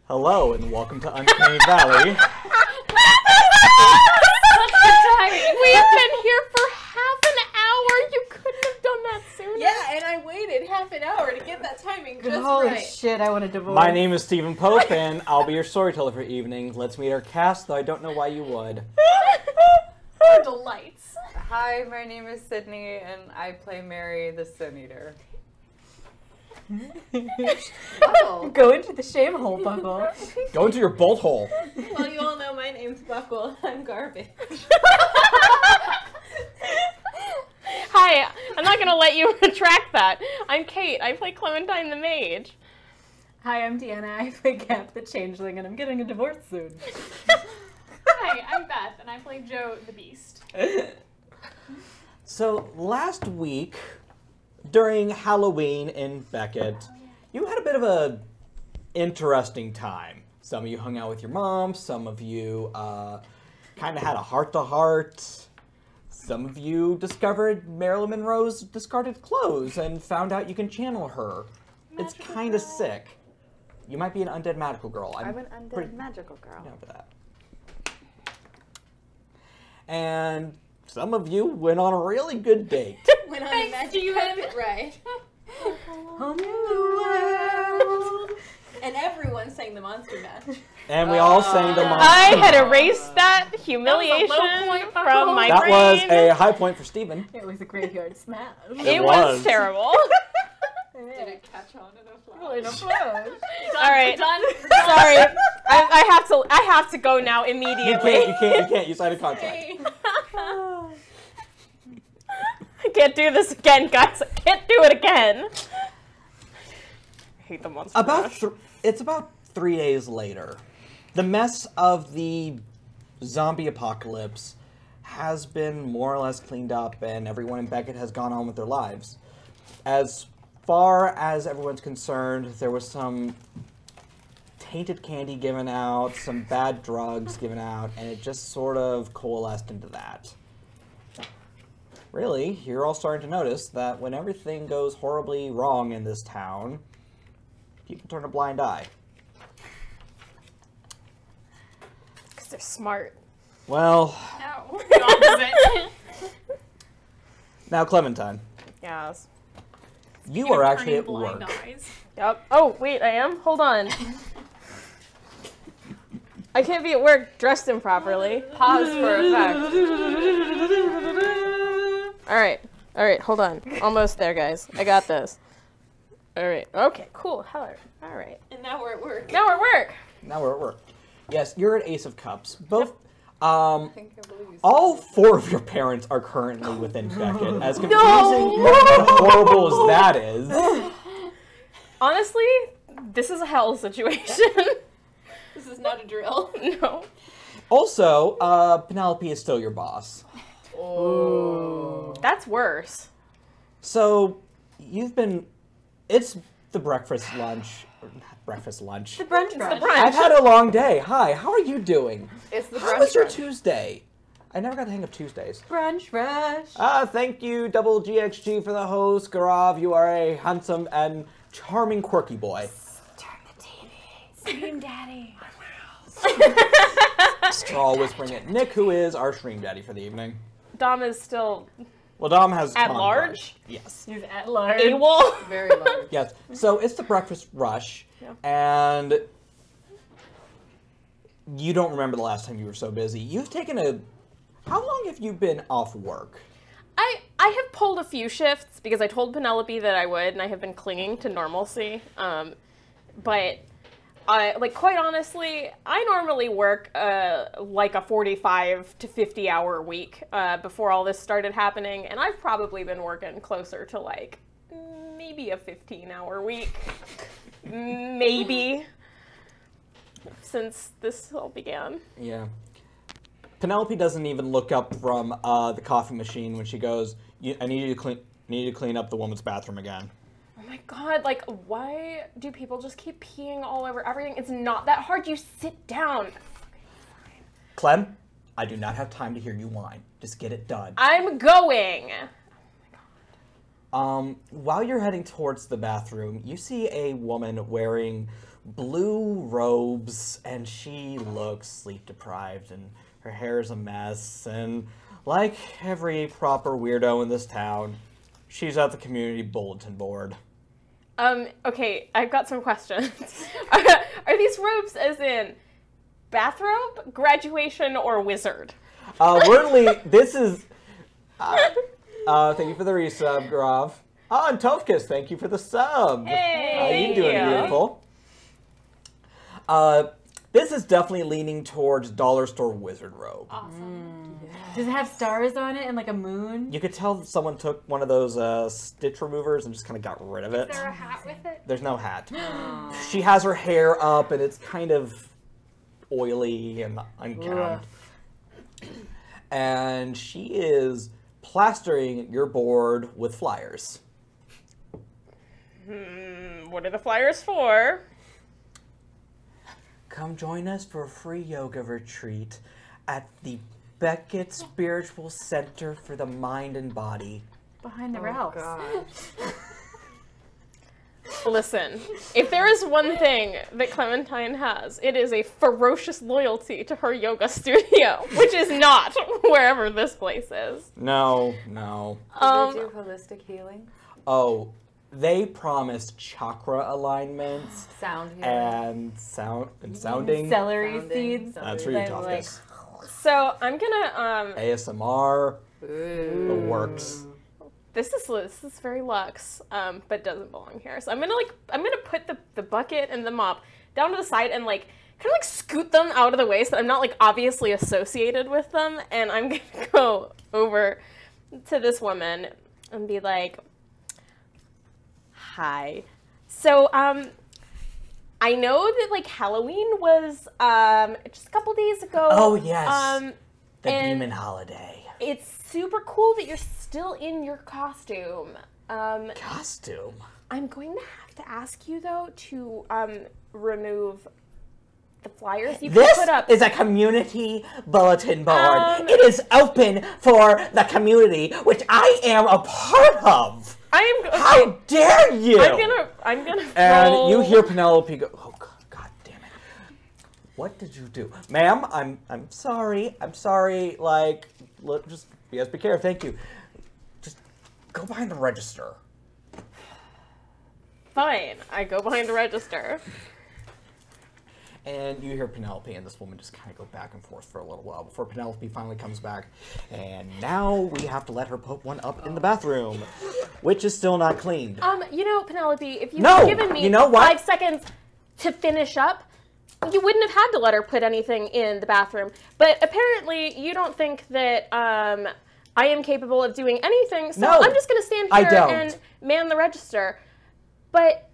Hello and welcome to Uncanny Valley. We have been here for half an hour. You couldn't have done that sooner. Yeah, and I waited half an hour to get that timing just Holy right. shit, I want a divorce. My name is Stephen Pope and I'll be your storyteller for evening. Let's meet our cast, though I don't know why you would. Delights. Hi, my name is Sydney, and I play Mary, the Sin Eater. Buckle. Go into the shame hole, Buckle. Go into your bolt hole. Well, you all know my name's Buckle. I'm garbage. Hi, I'm not going to let you retract that. I'm Kate. I play Clementine the Mage. Hi, I'm Deanna. I play Cap the Changeling, and I'm getting a divorce soon. Hi, I'm Beth, and I play Joe the Beast. So last week, during Halloween in Beckett, you had a bit of a interesting time. Some of you hung out with your mom, some of you kind of had a heart-to-heart. Some of you discovered Marilyn Monroe's discarded clothes and found out you can channel her. It's kind of sick. You might be an undead magical girl. I'm an undead magical girl. Know for that. And some of you went on a really good date. Went on a magic carpet ride. Home in the world. And everyone sang the Monster Mash. And we all sang the monster. I had erased that humiliation That was a low point, from my That brain. was a high point for Stephen. It was a graveyard smash. It was. was terrible. Did it catch on in a flash? Really, no flash. All right. Done. Sorry. I have to go now You immediately. can't. You signed a contract. Hey. I can't do this again, guys. I can't do it again. I hate the monster. Mash. It's about 3 days later. The mess of the zombie apocalypse has been more or less cleaned up, and everyone in Beckett has gone on with their lives. As far as everyone's concerned, there was some tainted candy given out, some bad drugs given out, and it just sort of coalesced into that. Really, you're all starting to notice that when everything goes horribly wrong in this town, people turn a blind eye. Because they're smart. Well, No. The opposite. now Clementine, Yes. you are actually at blind work. eyes. Yep. Oh, wait, I am? Hold on. I can't be at work dressed improperly. Pause for effect. All right, hold on. Almost there, guys. I got this. All right. Okay, cool. All right. And now we're at work. Now we're at work. Now we're at work. Yes, you're at Ace of Cups. Both, I think I believe you. all four of your parents are currently within Beckett. As confusing and horrible as that is. Honestly, this is a hell situation. This is not a drill. No. Also, Penelope is still your boss. Oh. That's worse. So, it's the breakfast lunch. Breakfast lunch. The brunch rush. I've had a long day. Hi, how are you doing? It's the How brunch was your rush. Tuesday? I never got the hang of Tuesdays. Brunch rush. Thank you, Double GXG, for the host. Garav, you are a handsome and charming, quirky boy. Turn the TV. Scream daddy. Straw whispering at Nick, who is our stream daddy for the evening. Dom is still Well, Dom has At contract. large? Yes. He's at large. AWOL. Very large. Yes. So it's the breakfast rush, Yeah. and you don't remember the last time you were so busy. You've taken a. How long have you been off work? I have pulled a few shifts because I told Penelope that I would, and I have been clinging to normalcy. But quite honestly, I normally work like a 45 to 50 hour week before all this started happening, and I've probably been working closer to like maybe a 15-hour week, maybe, since this all began. Yeah. Penelope doesn't even look up from the coffee machine when she goes, I need you to clean up the woman's bathroom again. Oh my god, like, why do people just keep peeing all over everything? It's not that hard. You sit down. Clem, I do not have time to hear you whine. Just get it done. I'm going. While you're heading towards the bathroom, you see a woman wearing blue robes, and she looks sleep deprived, and her hair is a mess, and like every proper weirdo in this town, she's at the community bulletin board. Okay, I've got some questions. Are these robes as in bathrobe, graduation, or wizard? This is... thank you for the resub, Grav. Oh, and Tovkis, thank you for the sub. Hey! You doing beautiful. This is definitely leaning towards dollar store wizard robe. Awesome. Does it have stars on it and like a moon? You could tell that someone took one of those stitch removers and just kind of got rid of it. Is there a hat with it? There's no hat. She has her hair up and it's kind of oily and unkempt. And she is plastering your board with flyers. What are the flyers for? Come join us for a free yoga retreat at the Beckett Spiritual Center for the Mind and Body. Behind the Ralphs. God. Listen, if there is one thing that Clementine has, it is a ferocious loyalty to her yoga studio, which is not wherever this place is. No. Do they do holistic healing? Oh, they promised chakra alignments Sound healing? and sounding. Celery Sounding. seeds. That's where you They talk like- this. So I'm gonna ASMR, the Ooh. works. this is very luxe, but doesn't belong here. So I'm gonna put the bucket and the mop down to the side and like kind of like scoot them out of the way so that I'm not like obviously associated with them. And I'm gonna go over to this woman and be like, "Hi, so I know that like Halloween was just a couple days ago. Oh, yes. The and demon holiday. It's super cool that you're still in your costume. Costume? I'm going to have to ask you though to remove the flyers you This put up. is a community bulletin board. It is open for the community, which I am a part of. How dare you? I'm gonna. And roll. you hear Penelope go, "Oh God damn it! What did you do, ma'am? I'm sorry. I'm sorry. Like, just yes, be careful. Thank you. Just go behind the register." Fine. I go behind the register. And you hear Penelope and this woman just kind of go back and forth for a little while before Penelope finally comes back. And now we have to let her put one up in the bathroom, which is still not cleaned. Penelope, if you No, had given me you know what? 5 seconds to finish up, you wouldn't have had to let her put anything in the bathroom. But apparently, you don't think that I am capable of doing anything, so No, I'm just going to stand I here don't. and man the register. But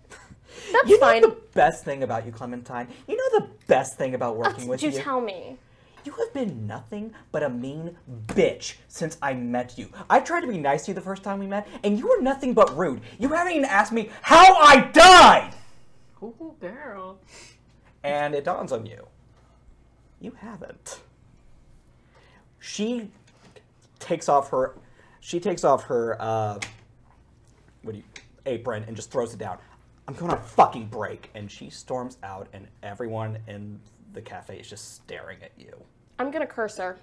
that's You know fine. the best thing about you, Clementine? You know the best thing about working with Do you? tell me. You have been nothing but a mean bitch since I met you. I tried to be nice to you the first time we met, and you were nothing but rude. You haven't even asked me how I died! Ooh, girl. And it dawns on you. You haven't. She takes off her apron and just throws it down. I'm going on a fucking break. And she storms out, and everyone in the cafe is just staring at you. I'm going to curse her.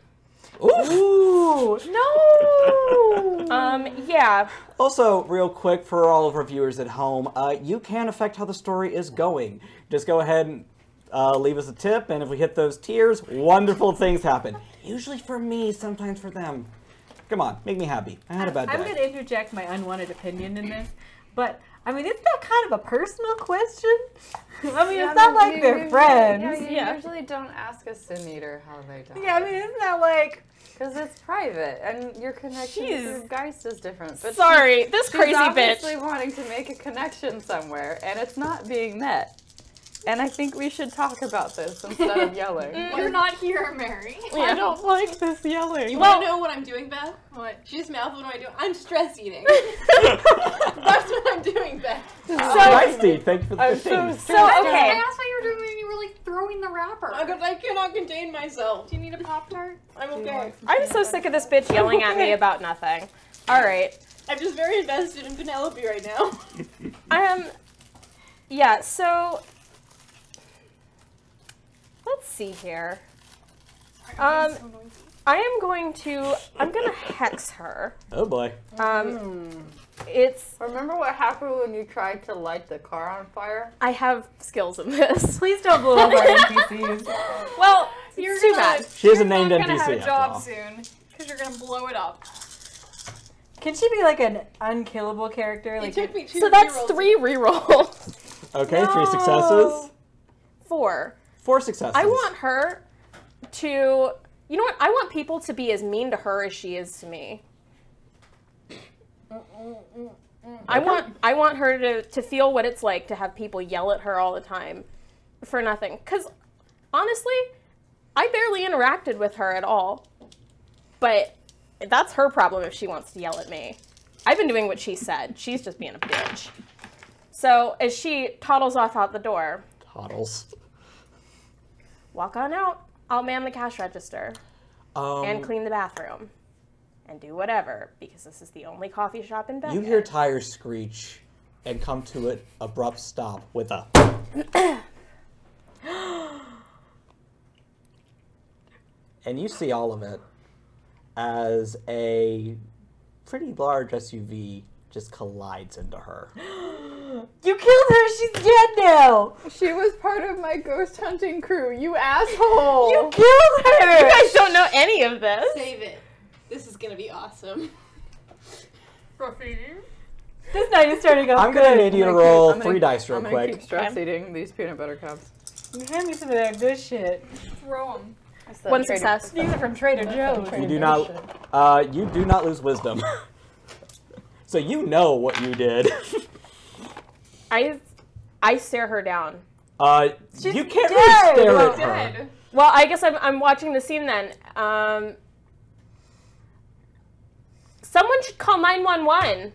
Ooh! No! Yeah. Also, real quick for all of our viewers at home, you can affect how the story is going. Just go ahead and leave us a tip, and if we hit those tiers, wonderful things happen. Usually for me, sometimes for them. Come on, make me happy. I had a bad day. I'm going to interject my unwanted opinion in this, but I mean, isn't that kind of a personal question? I mean, it's not like they're friends. Yeah, you usually don't ask a sin eater how they die. Yeah, I mean, isn't that like... Because it's private, and your connection Jeez. to Geist is different. But Sorry, this she's crazy obviously bitch. wanting to make a connection somewhere, and it's not being met. And I think we should talk about this instead of yelling. You're not here, Mary. I don't like this yelling. You want to know what I'm doing, Beth? What? She just mouthed, what am I doing? I'm stress eating. That's what I'm doing, Beth. Nice, Steve. Thank you for the I'm 15. so I Okay. asked what you were doing when you were like throwing the wrapper. Because I cannot contain myself. Do you need a Pop-Tart? I'm okay. I'm so sick of this bitch yelling at me about nothing. All right. I'm just very invested in Penelope right now. Yeah, so let's see here. Sorry, I'm so noisy. I'm gonna hex her. Oh boy. It's, Remember what happened when you tried to light the car on fire? I have skills in this. Please don't blow up our NPCs. Well, You're it's too gonna- bad. She has a you're named not gonna NPC have a after job all. soon because you're gonna blow it up. Can she be like an unkillable character? It Like took me 2 So that's rerolls. 3 rerolls. Okay, 3 successes. 4. 4 successes. I want her to, you know what? I want people to be as mean to her as she is to me. I want her to feel what it's like to have people yell at her all the time for nothing. Because honestly, I barely interacted with her at all. But that's her problem if she wants to yell at me. I've been doing what she said. She's just being a bitch. So as she toddles off out the door, Toddles. walk on out. I'll man the cash register and clean the bathroom and do whatever because this is the only coffee shop in Beckett. You hear tires screech and come to an abrupt stop with a. And you see all of it as a pretty large SUV just collides into her. you killed her. She's dead now. She was part of my ghost hunting crew, you asshole! You killed her. You guys don't know any of this. Save it. This is gonna be awesome. This night is starting off I'm good. gonna need you to roll I'm gonna 3 dice real I'm gonna quick. keep stress eating these peanut butter cups. You hand me some of that good shit. Throw them. One success. These are from Trader Joe's. You do not lose wisdom. So you know what you did. I stare her down. You can't dead. really stare at her. Dead. Well, I guess I'm watching the scene then. Someone should call 911.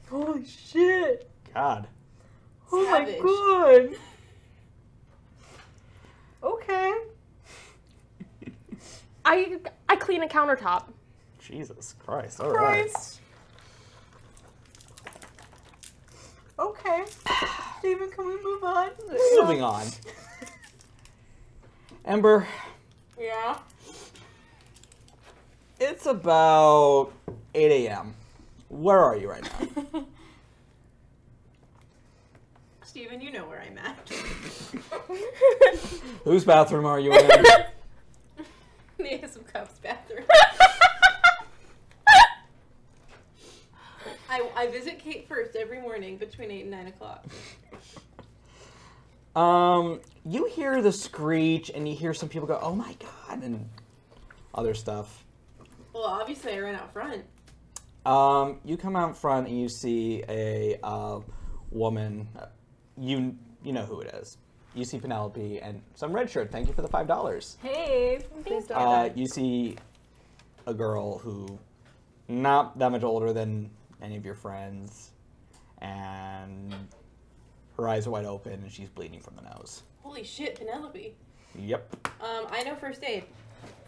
Holy shit. God. Oh Savage. my god. Okay. I clean a countertop. Jesus Christ. All right. Okay. Steven, can we move on? Moving on. Ember, Yeah. it's about 8 a.m. Where are you right now? Steven, you know where I'm at. Whose bathroom are you in? The Ace of Cups bathroom. I visit Kate first every morning between 8 and 9 o'clock. You hear the screech and you hear some people go, "Oh my god," and other stuff. Well, obviously I ran out front. You come out front and you see a woman. You know who it is. You see Penelope and some red shirt. Thank you for the $5. Hey. You see a girl who not that much older than any of your friends, and her eyes are wide open and she's bleeding from the nose. Holy shit, Penelope. Yep. I know first aid,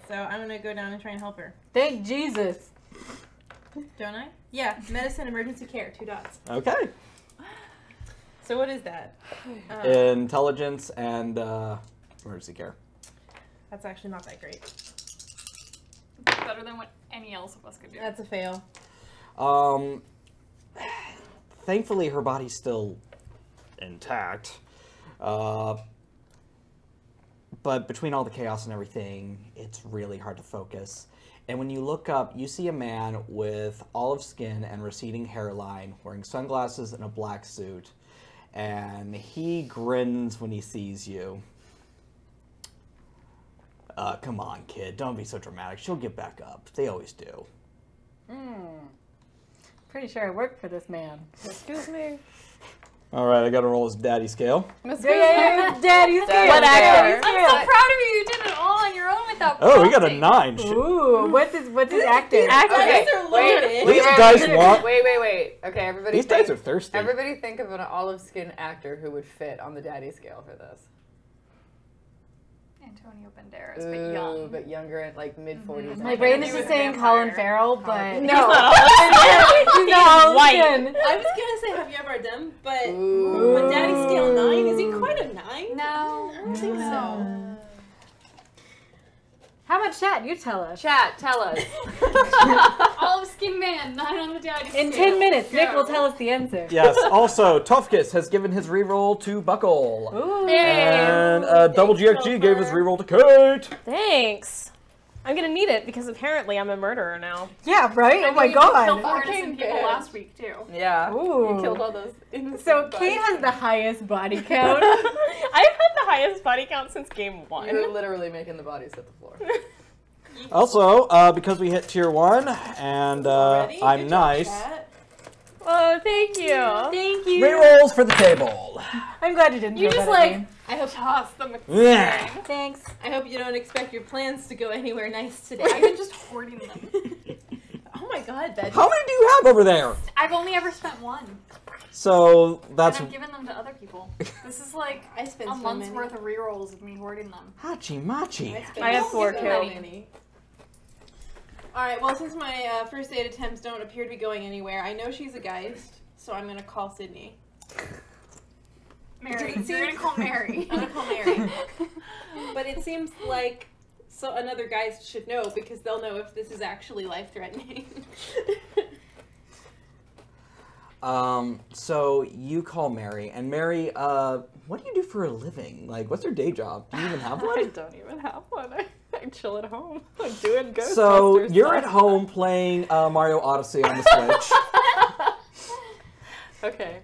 so I'm gonna go down and try and help her. Thank Jesus. Don't I? Yeah, medicine, emergency care, 2 dots. Okay. So what is that? Intelligence and emergency care. That's actually not that great. Better than what any else of us could do. That's a fail. Thankfully, her body's still intact. But between all the chaos and everything, it's really hard to focus. And when you look up, you see a man with olive skin and receding hairline, wearing sunglasses and a black suit. And he grins when he sees you. Come on, kid. Don't be so dramatic. She'll get back up. They always do. Pretty sure I worked for this man. Excuse me. All right, I got to roll his daddy scale. Yeah, Daddy's here. What actor? I'm so proud of you. You did it all on your own without Oh, we got a prompting. 9. Shit. Ooh, what's his actor? Okay, These are loaded. These guys want. Wait. Okay, everybody. These guys are thirsty. Everybody think of an olive skin actor who would fit on the daddy scale for this. Antonio Banderas, but Ooh, young. but younger, and like mid-40s. My brain is He was just a saying vampire. Colin Farrell, but No. he's not white. Olsen. I was gonna say Javier Bardem, but Ooh. with Daddy scale 9, is he quite a 9? No. I don't think so. How about chat? You tell us. Chat, tell us. Olive Skin Man, 9 on the daddy In scale. 10 minutes, Nick Go. will tell us the answer. Yes. Also, Tufkus has given his reroll to Buckle. Ooh. And Double GXG Thanks, gave his Gopher. reroll to Kate. Thanks. I'm gonna need it because apparently I'm a murderer now. Yeah, right? I Oh my mean, you killed god. 4 Fucking innocent people bitch. last week, too. Yeah. Ooh. You killed all those innocent So Kate has the highest body count. I've had the highest body count since game 1. You're literally making the bodies hit the floor. Also, because we hit tier 1, and Already? I'm Good job, nice, chat. Oh, thank you. Thank you. rerolls for the table. I'm glad you didn't You throw just that at like, me. I hope Toss them. Yeah. Thanks. I hope you don't expect your plans to go anywhere nice today. I've been just hoarding them. Oh my god, Betty. How many do you have over there? I've only ever spent 1. So that's And I've given them to other people. This is like I spent a so month's many. worth of rerolls of me hoarding them. Hachi Machi. spent I have so 4 too. many. Alright, well, since my first aid attempts don't appear to be going anywhere, I know she's a geist, so I'm gonna call Sydney. Mary. It You're gonna seems- call Mary. I'm gonna call Mary. But it seems like another geist should know, because they'll know if this is actually life-threatening. So you call Mary, and Mary, what do you do for a living? Like, what's your day job? Do you even have I one? don't even have one. I chill at home. I'm doing Ghostbusters. So you're stuff. at home playing Mario Odyssey on the Switch. Okay.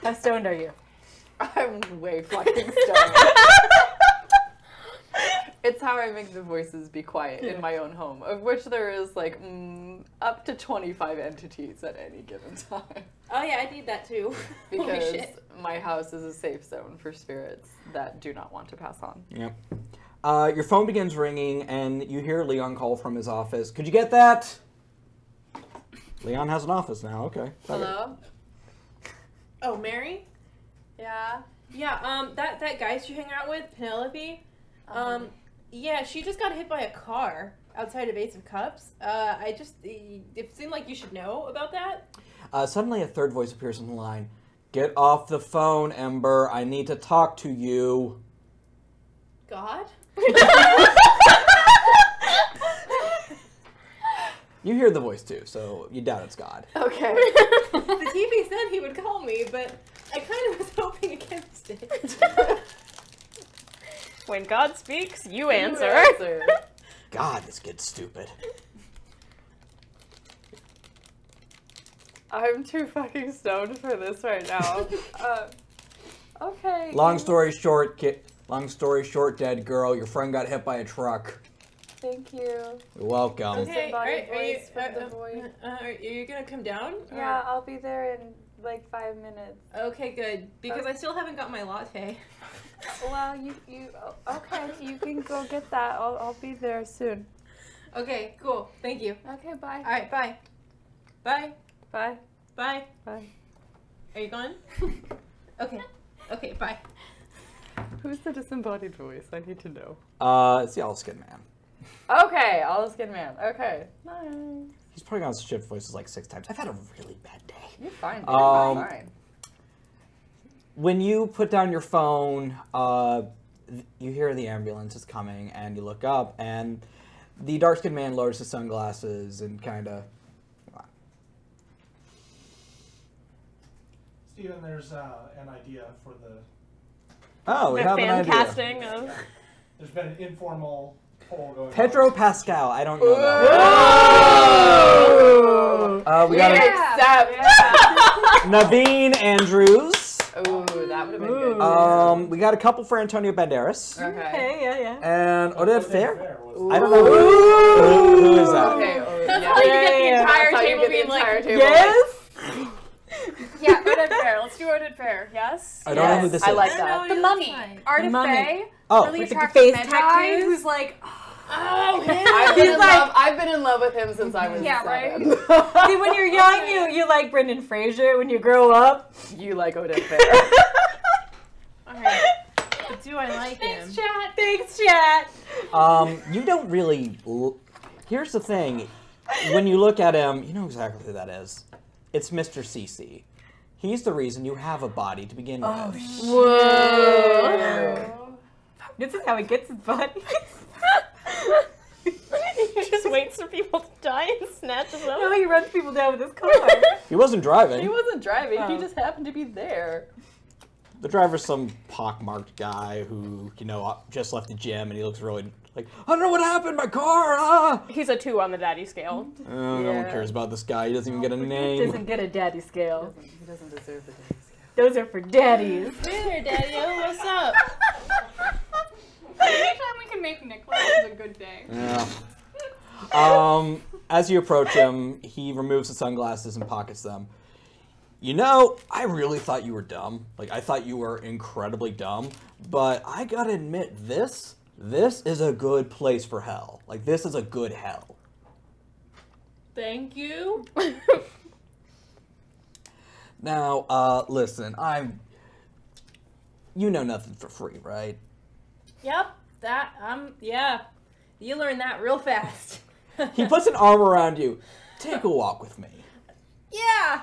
How stoned are you? I'm way fucking stoned. It's how I make the voices be quiet in my own home, of which there is like up to 25 entities at any given time. Oh yeah, I need that too. Holy Because shit. my house is a safe zone for spirits that do not want to pass on. Yep. Your phone begins ringing, and you hear Leon call from his office. Could you get that? Leon has an office now. Okay. Hello? Oh, Mary? Yeah. Yeah, that geist you hang out with, Penelope, yeah, she just got hit by a car outside of Ace of Cups. It seemed like you should know about that. Suddenly, a third voice appears on the line. Get off the phone, Ember. I need to talk to you. God? You hear the voice too, so you doubt it's God. Okay. The TV said he would call me, but I kind of was hoping against it. When God speaks, you answer. Answer. God, this kid's stupid. I'm too fucking stoned for this right now. Okay. Long story short, dead girl. Your friend got hit by a truck. Thank you. You're welcome. Okay, Disembodied are you, voice from the void. are you gonna come down? Or- Yeah, I'll be there in like 5 minutes. Okay, good. Because I still haven't got my latte. Well, okay, you can go get that. I'll be there soon. Okay, cool. Thank you. Okay, bye. Alright, bye. Bye. Bye. Bye. Bye. Are you gone? Okay. Okay, bye. Who's the disembodied voice? I need to know. It's the All-Skin Man. Okay, All Skin Man. Okay. Nice. He's probably gone shift voices like 6 times. I've had a really bad day. You're fine. Dude. Um, You're fine. When you put down your phone, you hear the ambulance is coming, and you look up, and the dark-skinned man lowers his sunglasses and kind of... Steven, there's an idea for the... Oh, we The have an fan idea. casting of. There's been an informal poll going Pedro on. Pascal. I don't know that. Oh! We got Accept. Naveen Andrews. Ooh, that would have been good. We got a couple for Antonio Banderas. Okay. Okay, yeah. And Odette Fair. was I don't know who is that. Okay. Oh, That's yeah. how you get the Yeah. entire That's how you table get the being like, entire table. Yes? yeah, Odette Fair. Let's do Odette Fair. Yes? I don't know who this is. I like I that. don't know, The he Mummy. looks fine. Ardeth Mummy. Faye. Oh, really with the attractive face med tattoos? guy who's like, Oh, him! I've been in love with him since I was Yeah, 7. See, when you're young, you like Brendan Fraser. When you grow up, You like Odette Fair. Alright. But do I like him? thanks, chat. thanks, chat. You don't really... Here's the thing. When you look at him, you know exactly who that is. It's Mr. CC. He's the reason you have a body to begin with. Whoa. This is how he gets his body. He just waits for people to die and snatches them. No, he runs people down with his car. He wasn't driving. He wasn't driving. He Oh. just happened to be there. The driver's some pockmarked guy who, just left the gym and he looks really like, I don't know what happened, my car, ah! He's a 2 on the daddy scale. No one Yeah. cares about this guy. He doesn't even get a He name. doesn't get a daddy scale. He doesn't deserve the daddy scale. Those are for daddies. Hey there, Daddy. Oh, what's up? Anytime we can make Nicholas is a good day. Yeah. As you approach him, he removes the sunglasses and pockets them. I really thought you were dumb. Like, I thought you were incredibly dumb. But I gotta admit, this is a good place for hell. Like, this is a good hell. Thank you. Now, listen, you know nothing for free, right? Yep. Yeah. You learn that real fast. He puts an arm around you. Take a walk with me. Yeah.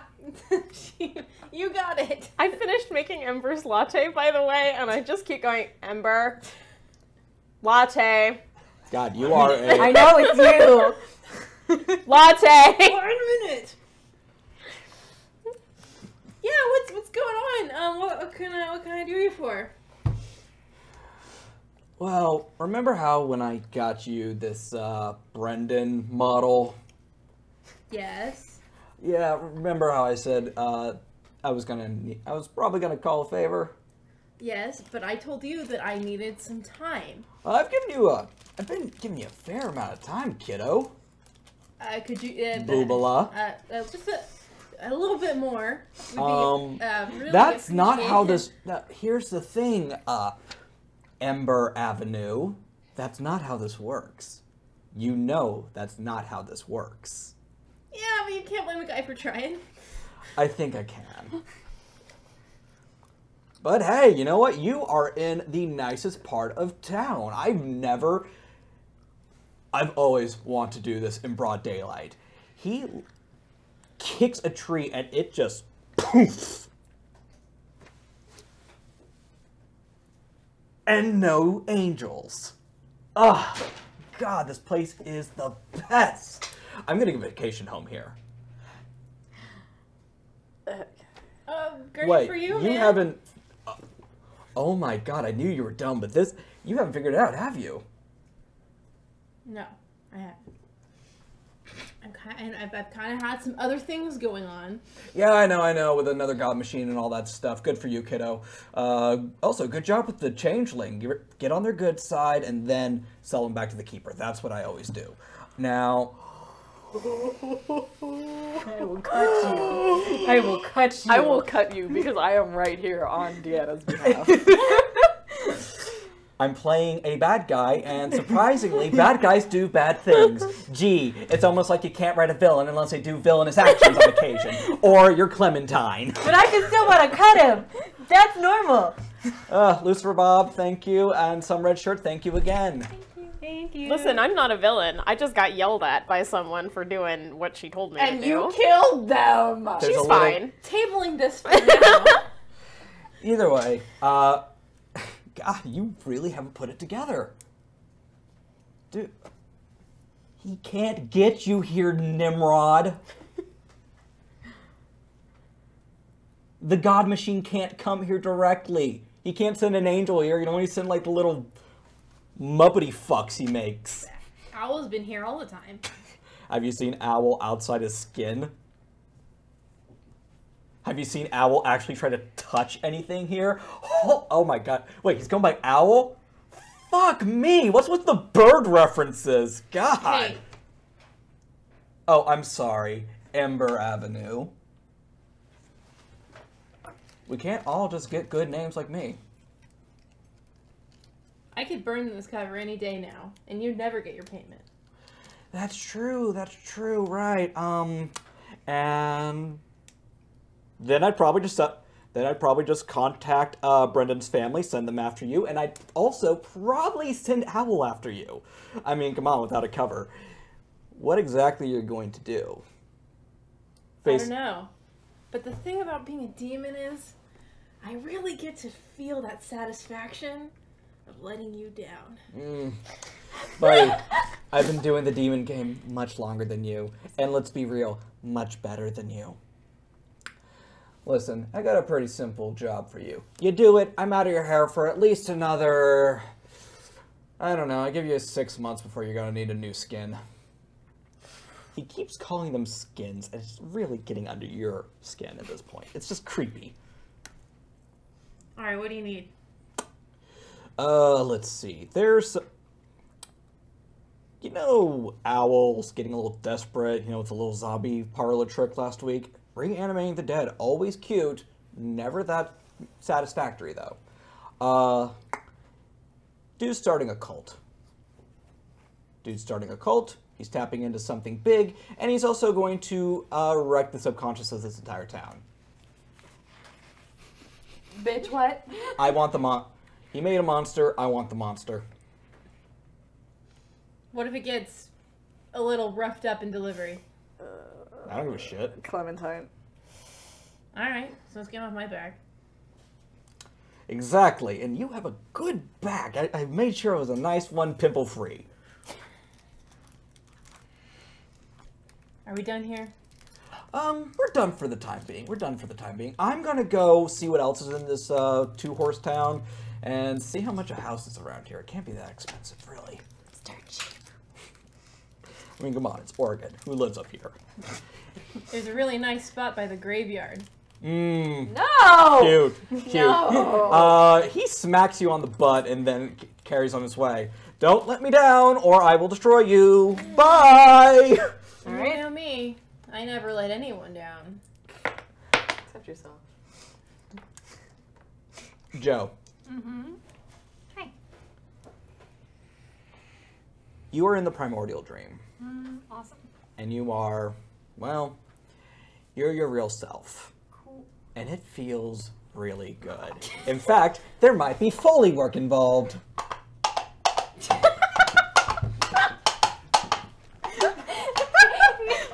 You got it. I finished making Ember's latte, by the way, and I just keep going, Ember, latte, God, you are a... I know it's you. latte. Wait a minute. Yeah, what's going on? What can I do you for? Well, remember how when I got you this Brendan model? Yes. Yeah, remember how I said I was probably gonna call a favor? Yes, but I told you that I needed some time. I've been giving you a fair amount of time, kiddo. Could you? Boobala. Just a little bit more. Would be, really That's not how appreciated. this. Here's the thing, Ember Avenue. That's not how this works. You know that's not how this works. Yeah, but you can't blame a guy for trying. I think I can. But hey, you know what? You are in the nicest part of town. I've always wanted to do this in broad daylight. He kicks a tree and it just poof. And no angels. Ah, God, this place is the best. I'm gonna get a vacation home here. Great Wait, for you, you man. haven't... oh my God, I knew you were dumb, but you haven't figured it out, have you? No, I haven't. I've kind of had some other things going on. Yeah, I know, with another god machine and all that stuff. Good for you, kiddo. Also, good job with the changeling. Get on their good side and then sell them back to the keeper. That's what I always do. Now... I will cut you. I will cut you. I will cut you because I am right here on Deanna's behalf. I'm playing a bad guy, and surprisingly, bad guys do bad things. Gee, it's almost like you can't write a villain unless they do villainous actions on occasion. Or you're Clementine. But I can still want to cut him. That's normal. Lucifer Bob, thank you, and some red shirt, thank you again. Thank you. Listen, I'm not a villain. I just got yelled at by someone for doing what she told me And to you do. killed them. There's She's a little- fine. Tabling this for now. Either way, God, you really haven't put it together. Dude, he can't get you here, Nimrod. The God Machine can't come here directly. He can't send an angel here. He can only send, like, the little muppety fucks he makes. Owl's been here all the time. Have you seen Owl outside his skin? Have you seen Owl actually try to touch anything here? Oh my God. Wait, he's going by Owl? Fuck me. What's with the bird references? God. Hey, Oh, I'm sorry. Ember Avenue. We can't all just get good names like me. I could burn this cover any day now, and you'd never get your payment. That's true, right. And then I'd probably just contact Brendan's family, send them after you, and I'd also probably send Owl after you. I mean, come on, without a cover. What exactly are you going to do? I don't know. But the thing about being a demon is, I really get to feel that satisfaction of letting you down. Buddy, I've been doing the demon game much longer than you. And let's be real, much better than you. Listen, I got a pretty simple job for you. You do it, I'm out of your hair for at least another... I don't know, I give you 6 months before you're gonna need a new skin. He keeps calling them skins, and it's really getting under your skin at this point. It's just creepy. Alright, what do you need? Let's see. There's... You know, Owl's getting a little desperate, you know, with a little zombie parlor trick last week? Reanimating the dead, always cute, never that satisfactory, though. Dude's starting a cult. He's tapping into something big, and he's also going to wreck the subconscious of this entire town. Bitch, what? I want the He made a monster, I want the monster. What if it gets a little roughed up in delivery? I don't give a shit. Clementine. Alright, so let's get off my back. Exactly, and you have a good back. I made sure it was a nice one, pimple-free. Are we done here? We're done for the time being. I'm gonna go see what else is in this two-horse town and see how much a house is around here. It can't be that expensive, really. It's dirt cheap. I mean, come on, it's Oregon. Who lives up here? There's a really nice spot by the graveyard. No! Cute. No. He smacks you on the butt and then carries on his way. Don't let me down, or I will destroy you. Bye! You know me. I never let anyone down. Except yourself. Joe. Mm-hmm. Hi. You are in the primordial dream. Awesome. And you are, well, you're your real self. Cool. And it feels really good. In fact, there might be Foley work involved.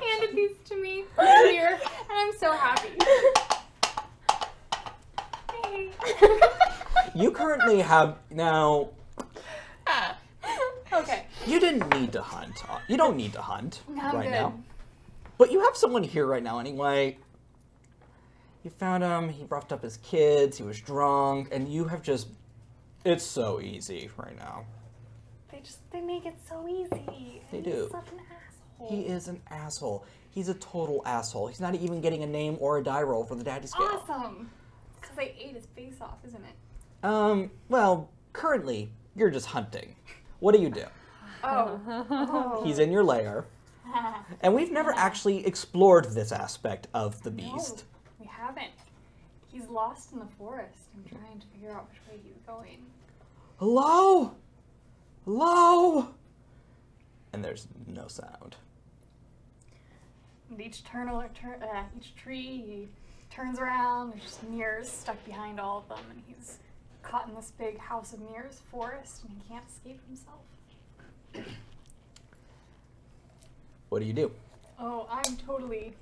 Handed these to me earlier, and I'm so happy. Hey. You currently have, now, Okay. you didn't need to hunt. You don't need to hunt I'm right good. now. But you have someone here right now anyway. You found him, he roughed up his kids, he was drunk, and you have just, it's so easy right now. They make it so easy. They He's do. such an asshole. He is an asshole. He's a total asshole. He's not even getting a name or a die roll for the daddy scale. Awesome. Because I ate his face off, isn't it? Well, currently, you're just hunting. What do you do? Oh. He's in your lair, and we've never actually explored this aspect of the beast. No, we haven't. He's lost in the forest. I'm trying to figure out which way he's going. Hello? Hello? And there's no sound. And each each tree, he turns around. There's just mirrors stuck behind all of them, and he's caught in this big house of mirrors forest, and he can't escape himself. What do you do? Oh, I'm totally.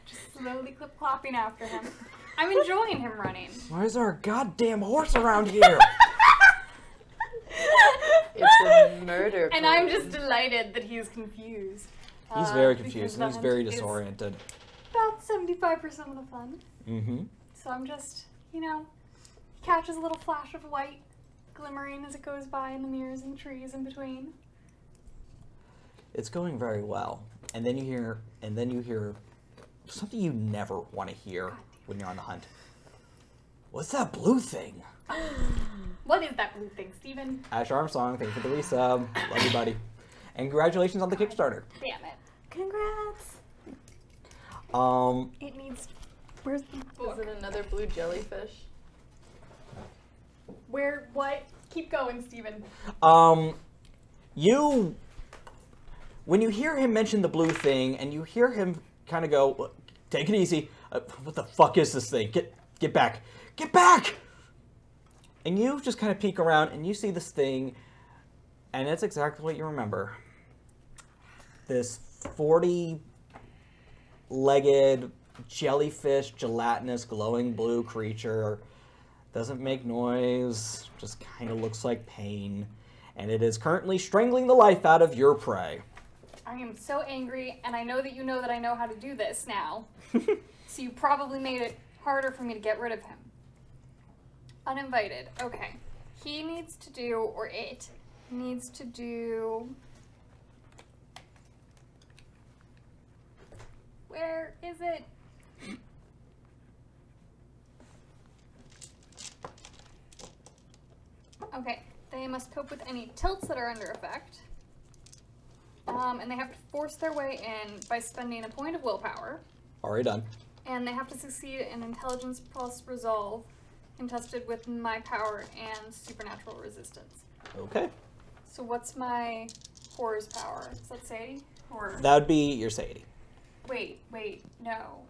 Just slowly clip-clopping after him. I'm enjoying him running. Why is there a goddamn horse around here? It's a murder. And I'm just delighted that he's confused. He's very Because confused, and he's that very is disoriented. About 75% of the fun. Mm-hmm. So I'm just, he catches a little flash of white glimmering as it goes by in the mirrors and trees in between. It's going very well. And then you hear something you never want to hear when you're on the hunt. What's that blue thing? What is that blue thing, Steven? Ash Armstrong, thank you for the resub. Love you, buddy. And congratulations on the Kickstarter. Damn it. Congrats. It needs. Where's the book? Is it another blue jellyfish? Where? What? Keep going, Steven. When you hear him mention the blue thing, and you hear him kind of go, take it easy. What the fuck is this thing? Get back. Get back! And you just kind of peek around, and you see this thing, and it's exactly what you remember. This 40-legged jellyfish, gelatinous, glowing blue creature. Doesn't make noise, just kind of looks like pain. And it is currently strangling the life out of your prey. I am so angry, and I know that you know that I know how to do this now. So you probably made it harder for me to get rid of him. Uninvited. Okay. He needs to do, or it needs to do... Where is it? Okay. They must cope with any tilts that are under effect. And they have to force their way in by spending a point of willpower. Already done. And they have to succeed in intelligence plus resolve, contested with my power and supernatural resistance. Okay. So what's my horror's power? Is that Sadie? Horror. That would be your Sadie. Wait, no.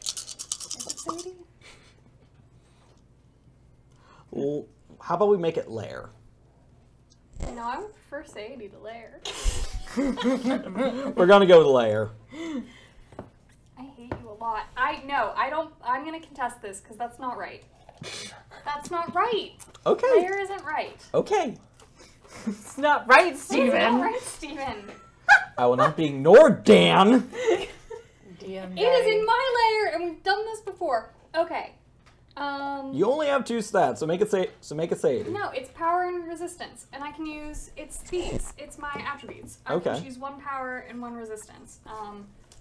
Is it Sadie? Well, how about we make it lair? No, I would prefer Sadie to Lair. We're gonna go with lair. I hate you a lot. I'm gonna contest this because that's not right. That's not right. Okay. Lair isn't right. Okay. It's not right, It's Steven. not right, Steven. I will not be ignored, Dan. DM It is in my lair, and we've done this before. Okay. You only have 2 stats, so make it Sadie. No, it's power and resistance, and I can use it's my attributes. I Okay. can choose 1 power and 1 resistance.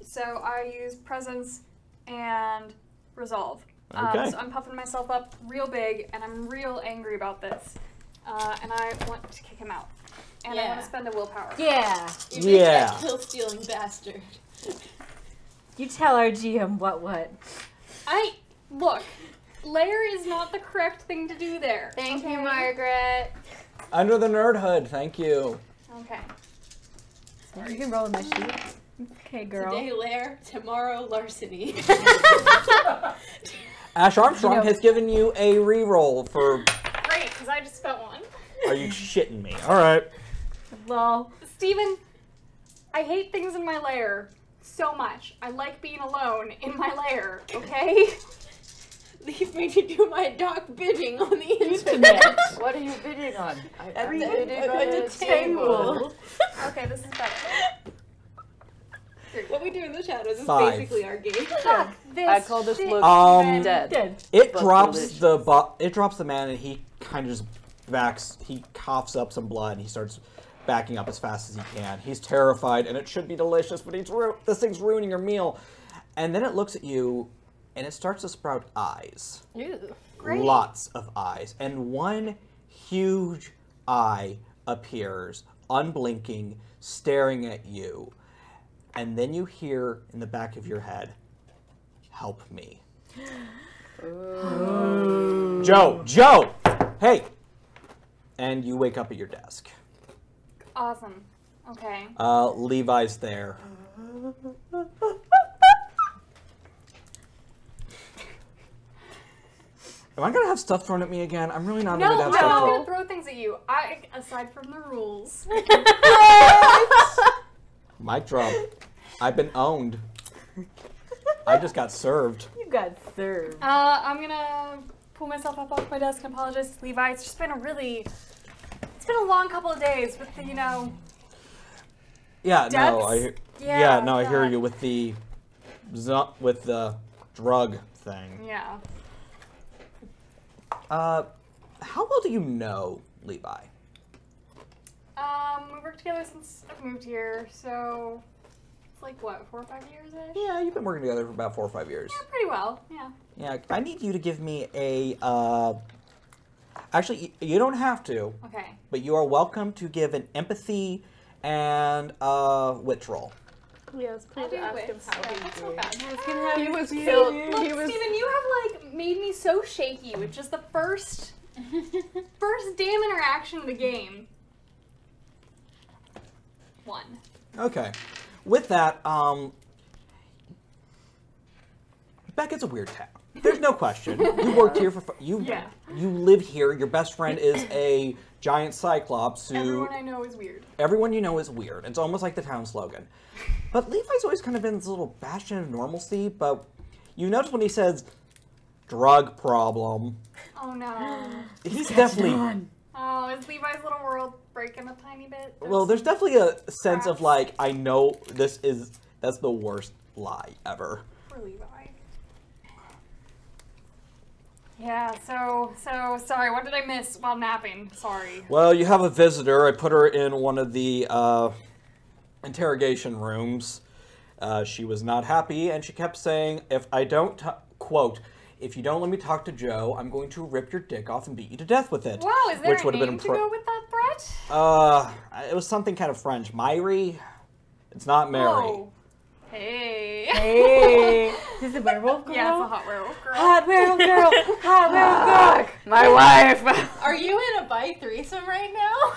So I use presence and resolve. Okay. So I'm puffing myself up real big, and I'm real angry about this, and I want to kick him out, and I want Yeah. to spend a willpower. Yeah. You make Yeah. that kill-stealing bastard. You tell our GM what. Look. Lair is not the correct thing to do there. Thank okay? you, Margaret. Under the nerd hood, thank you. Okay. You can roll in my sheet. Okay, girl. Today Lair, tomorrow larceny. Ash Armstrong You know- has given you a reroll for. Great, because I just spent 1. Are you shitting me? All right. Lol. Steven, I hate things in my lair so much. I like being alone in my lair, okay? Leave me to do my doc bidding on the internet. What are you bidding on? I'm the- bidding at on the a table. Okay, this is better. What we do in the shadows is 5. basically our game. Fuck this I call this shit. look Dead. dead. It But drops delicious. it drops the man, and he kind of just backs. He coughs up some blood, and he starts backing up as fast as he can. He's terrified, and it should be delicious, but this thing's ruining your meal. And then it looks at you, and it starts to sprout eyes. Ew. Great. Lots of eyes, and one huge eye appears, unblinking, staring at you. And then you hear in the back of your head, "Help me." Joe, hey! And you wake up at your desk. Awesome. Okay. Levi's there. Am I gonna have stuff thrown at me again? I'm really not No, into I'm that stuff. not thrown- gonna throw things at you. Aside from the rules. Mic drop. I've been owned. I just got served. You got served. I'm gonna pull myself up off my desk and apologize to Levi. It's just been a long couple of days with the, Yeah, Deaths? no, I hear God. you with the drug thing. Yeah. How well do you know Levi? We worked together since I've moved here, so it's like what, 4 or 5 years-ish? Yeah, you've been working together for about 4 or 5 years. Yeah, pretty well. Yeah. Yeah, I need you to give me a. Actually, you don't have to, Okay. but you are welcome to give an empathy and wit roll. Yes, I'll please do ask him wits. how Yeah, he's that's doing. not bad. He was See, killed. look, He was. Steven, you have made me so shaky with just the first damn interaction of the game. 1. Okay. With that, Beckett's a weird town. There's no question. You worked here for you. Yeah. You live here. Your best friend is a giant cyclops who Everyone I know is weird. everyone you know is weird. It's almost like the town slogan. But Levi's always kind of been this little bastion of normalcy. But you notice when he says drug problem, Oh no. he's definitely. Oh, is Levi's little world breaking a tiny bit? Well, there's definitely a sense of cracks. like, I know that's the worst lie ever. Poor Levi. Yeah, so sorry, what did I miss while napping? Sorry. Well, you have a visitor. I put her in one of the interrogation rooms. She was not happy, and she kept saying, if I don't, quote, if you don't let me talk to Joe, I'm going to rip your dick off and beat you to death with it. Wow, is there Which a would have name been to go with that threat? It was something kind of French. Myri? It's not Mary. Oh. Hey. Hey, is this a werewolf girl? Yeah, it's a hot werewolf girl. Hot werewolf girl. Hot werewolf girl. My wife! Are you in a bi threesome right now?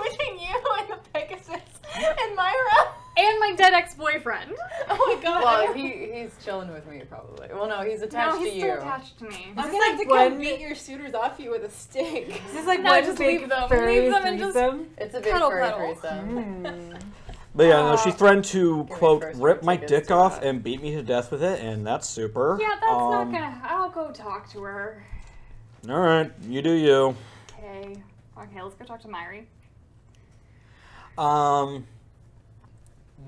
Between you and the Pegasus and Myra? And my dead ex-boyfriend. Oh my god. Well, he's chilling with me, probably. Well, no, he's attached No, he's to still you. attached to me. I'm Is gonna this have to like come one- beat your suitors off you with a stick. Is this like No, one just big leave them. furry Leave them and just- threesome? It's a big Cuddle, furry cuddle. threesome. But yeah, no, she threatened to, me quote, first rip one my tickets dick to off that. and beat me to death with it, and that's super. Yeah, that's not gonna. I'll go talk to her. Alright, you do you. Okay. Okay, let's go talk to Myri.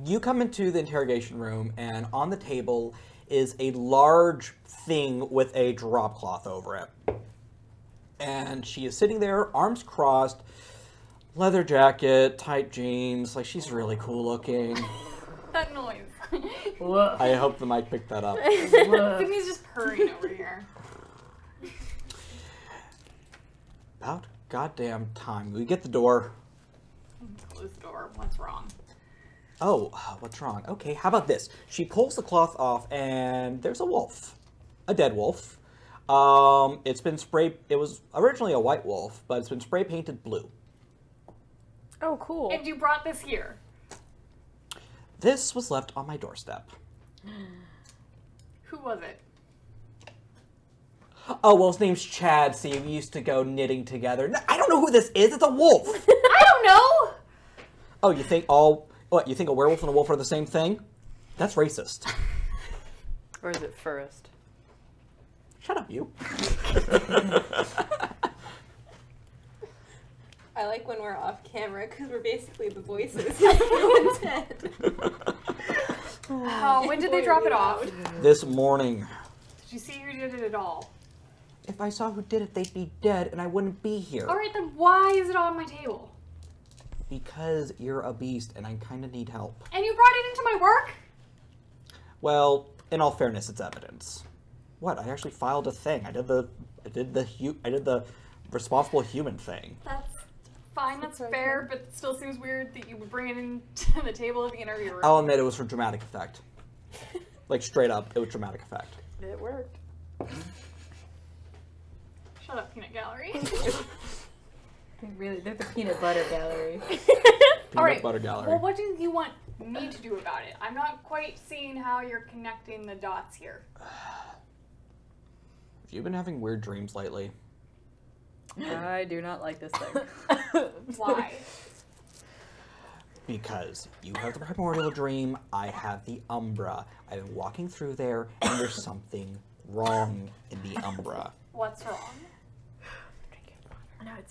You come into the interrogation room, and on the table is a large thing with a drop cloth over it. And she is sitting there, arms crossed, leather jacket, tight jeans, like she's really cool looking. That noise. Whoa. I hope the mic picked that up. Sydney's just purring over here. About goddamn time. We get the door. Close the door. What's wrong? Oh, what's wrong? Okay, how about this? She pulls the cloth off, and there's a wolf. A dead wolf. It's been sprayed. It was originally a white wolf, but it's been spray painted blue. Oh, cool. And you brought this here. This was left on my doorstep. Who was it? Oh, well, his name's Chad. See, we used to go knitting together. No, I don't know who this is. It's a wolf. I don't know. Oh, you think you think a werewolf and a wolf are the same thing? That's racist. Or is it first? Shut up, you. I like when we're off camera because we're basically the voices. Everyone's dead. Oh, when did they drop it off? This morning. Did you see who did it at all? If I saw who did it, they'd be dead, and I wouldn't be here. All right, then why is it on my table? Because you're a beast, and I kind of need help. And you brought it into my work? Well, in all fairness, it's evidence. What? I actually filed a thing. I did the responsible human thing. That's fine, that's fair, but it still seems weird that you would bring it into the table of the interview room. I'll admit it was for dramatic effect. Like straight up, it was dramatic effect. It worked. Shut up, peanut gallery. Really, they're the peanut butter gallery. Peanut All right, butter gallery. well, what do you want me to do about it? I'm not quite seeing how you're connecting the dots here. Have you been having weird dreams lately? I do not like this thing. Why? Because you have the primordial dream, I have the Umbra. I've been walking through there, and there's something wrong in the Umbra. What's wrong?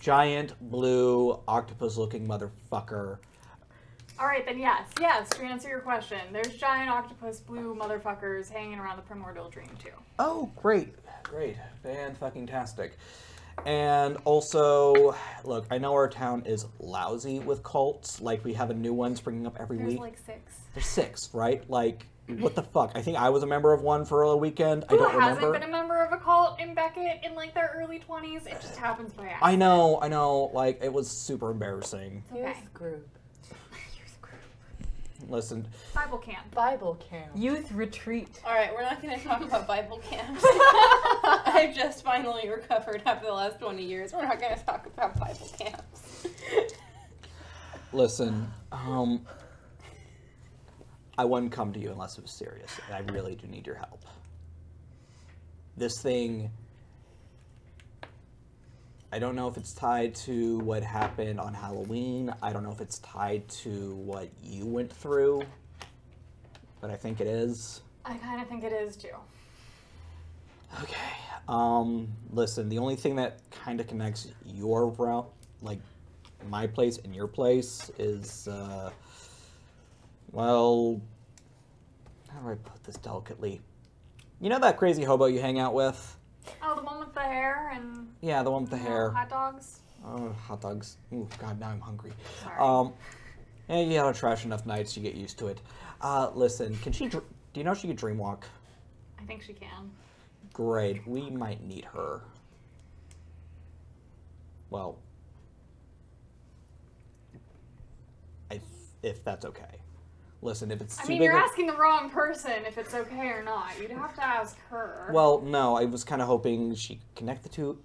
Giant, blue, octopus-looking motherfucker. All right, then yes, to answer your question, there's giant octopus blue motherfuckers hanging around the primordial dream too. Oh, great, fan-fucking-tastic. And also, look, I know our town is lousy with cults. Like, we have a new one springing up every There's week. like 6. There's 6, right? Like, what the fuck? I think I was a member of one for a weekend. I Who don't hasn't remember. been a member of a cult in Beckett in like their early 20s? It just happens by accident. I know. Like, it was super embarrassing. Okay. Youth group. Listen, Bible camp. Bible camp. Youth retreat. Alright, we're not going to talk about Bible camps. I've just finally recovered after the last 20 years. We're not going to talk about Bible camps. listen. I wouldn't come to you unless it was serious, and I really do need your help. this thing, I don't know if it's tied to what happened on Halloween. I don't know if it's tied to what you went through, but I think it is. I kind of think it is too. Okay. Listen, the only thing that kind of connects your route, like my place and your place, is, well, how do I put this delicately? You know that crazy hobo you hang out with? Oh, the one with the hair and Yeah, the one with the hair. hot dogs. Oh, hot dogs. Ooh, God, now I'm hungry. Sorry. Yeah, you gotta trash enough nights, you get used to it. Listen, can she, do you know she can dream walk? I think she can. Great, we might need her. Well, if that's okay. Listen, if it's too I mean, big you're of- asking the wrong person if it's okay or not. You'd have to ask her. Well, no, I was kind of hoping she could connect the two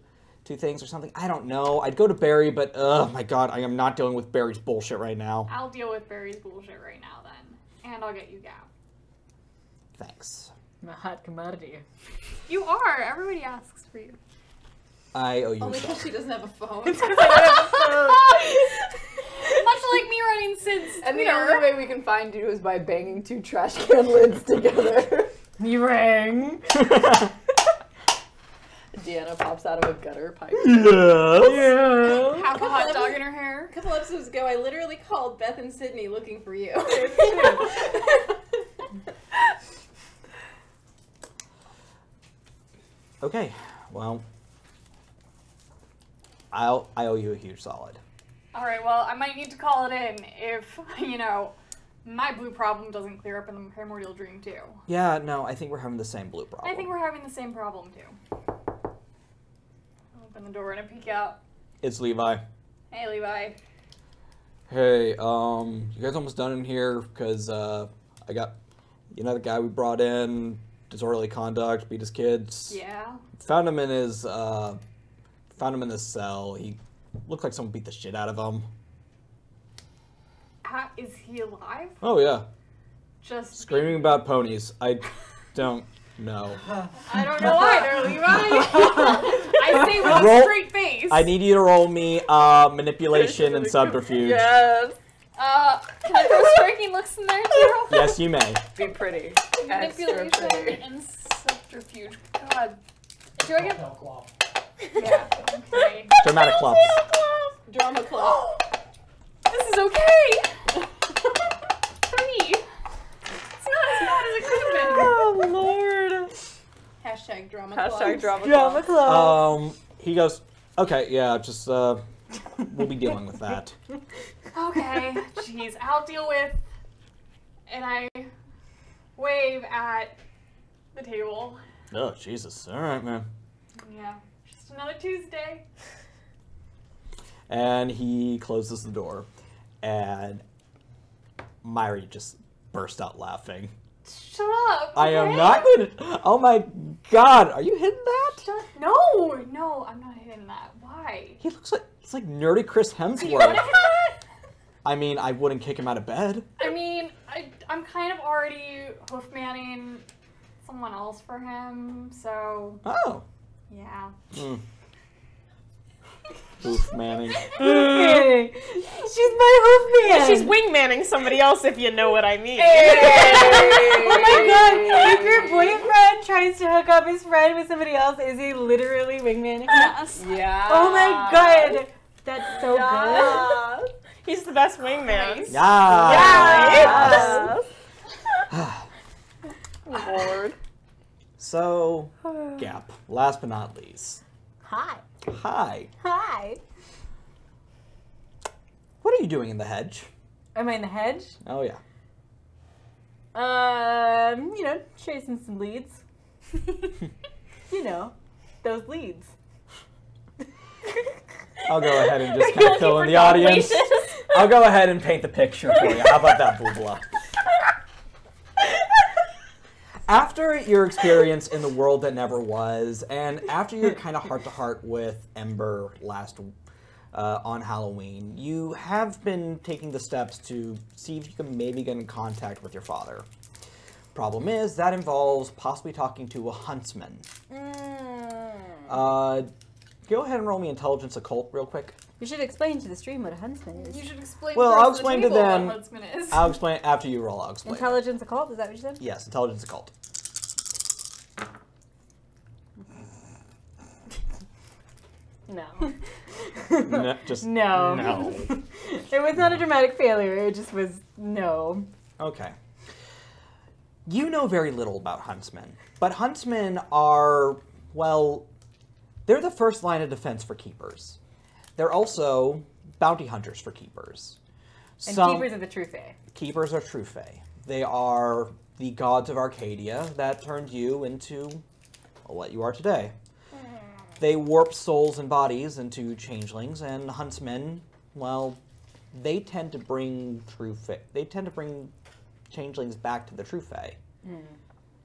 things or something. I don't know. I'd go to Barry, but oh my God, I am not dealing with Barry's bullshit right now. I'll deal with Barry's bullshit right now then. And I'll get you Gap. Thanks. I'm a hot commodity. You are. Everybody asks for you. I owe you Only a because song. she doesn't have a phone. Much like me running Sid's And the Twitter. only way we can find you is by banging 2 trash can lids together. You rang. Deanna pops out of a gutter pipe. Yes. Have a hot dog in her hair. A couple episodes ago, I literally called Beth and Sydney looking for you. Okay, well, I owe you a huge solid. Alright, well, I might need to call it in if, my blue problem doesn't clear up in the primordial dream too. Yeah, no, I think we're having the same blue problem. I think we're having the same problem too. Open the door and I peek out. It's Levi. Hey, Levi. Hey, you guys almost done in here? Because, I got, the guy we brought in, disorderly conduct, beat his kids. Yeah. Found him in his cell. He looked like someone beat the shit out of him. Is he alive? Oh, yeah. Just Screaming about ponies. I don't know. I don't know either, Levi. I say with Roll- a straight face. I need you to roll me, manipulation and subterfuge. Yes. Can I throw striking looks in there too? Yes, you may. Be pretty. Extra Manipulation pretty. and subterfuge. God. Do I get? Tell Claw. Yeah. Okay. Dramatic clubs. Drama club. This is okay. 3. It's not as bad as it could have been. Oh Lord. Hashtag drama Hashtag club. drama Drama club. club. He goes, okay, yeah, just, we'll be dealing with that. Okay. Jeez, I'll deal with. And I wave at the table. Oh, Jesus. All right, man. Yeah. Just another Tuesday. And he closes the door, and Myri just burst out laughing. Shut up. I am okay? not going to... Oh, my God. Are you hitting that? No, I'm not hitting that. Why? He looks like... It's like nerdy Chris You wanna Hemsworth. hit that? I mean, I wouldn't kick him out of bed. I mean, I'm kind of already hoof manning someone else for him, so Oh. yeah. Oof, Manning. Hey, she's my hoof man. She's wingmanning somebody else, if you know what I mean. Oh my God! If your boyfriend tries to hook up his friend with somebody else, is he literally wingman? Yes. Yeah. Oh my God! That's so good. He's the best wingman. Yeah. Lord. So, Gap. Last but not least. Hi. Hi. Hi. What are you doing in the hedge? Am I in the hedge? Oh, yeah. Chasing some leads. Those leads. I'll go ahead and just kind of fill in the audience. I'll go ahead and paint the picture for you. How about that, Boobla? After your experience in the world that never was, and after your kind of heart-to-heart with Ember last on Halloween, you have been taking the steps to see if you can maybe get in contact with your father. Problem is, that involves possibly talking to a huntsman. Go ahead and roll me intelligence occult real quick. You should explain to the stream what a huntsman is. You should explain. Well, first I'll to the explain to table them- What huntsman is. I'll explain after you roll. I'll explain. Intelligence occult, is that what you said? Yes, intelligence occult. No. No, just No. no. It was not a dramatic failure, it just was no. Okay. You know very little about huntsmen, but huntsmen are, well, they're the first line of defense for keepers. They're also bounty hunters for keepers. And keepers of the true fae. Keepers are true fae. They are the gods of Arcadia that turned you into what you are today. They warp souls and bodies into changelings, and huntsmen, well, they tend to bring true fae. They tend to bring changelings back to the true fae.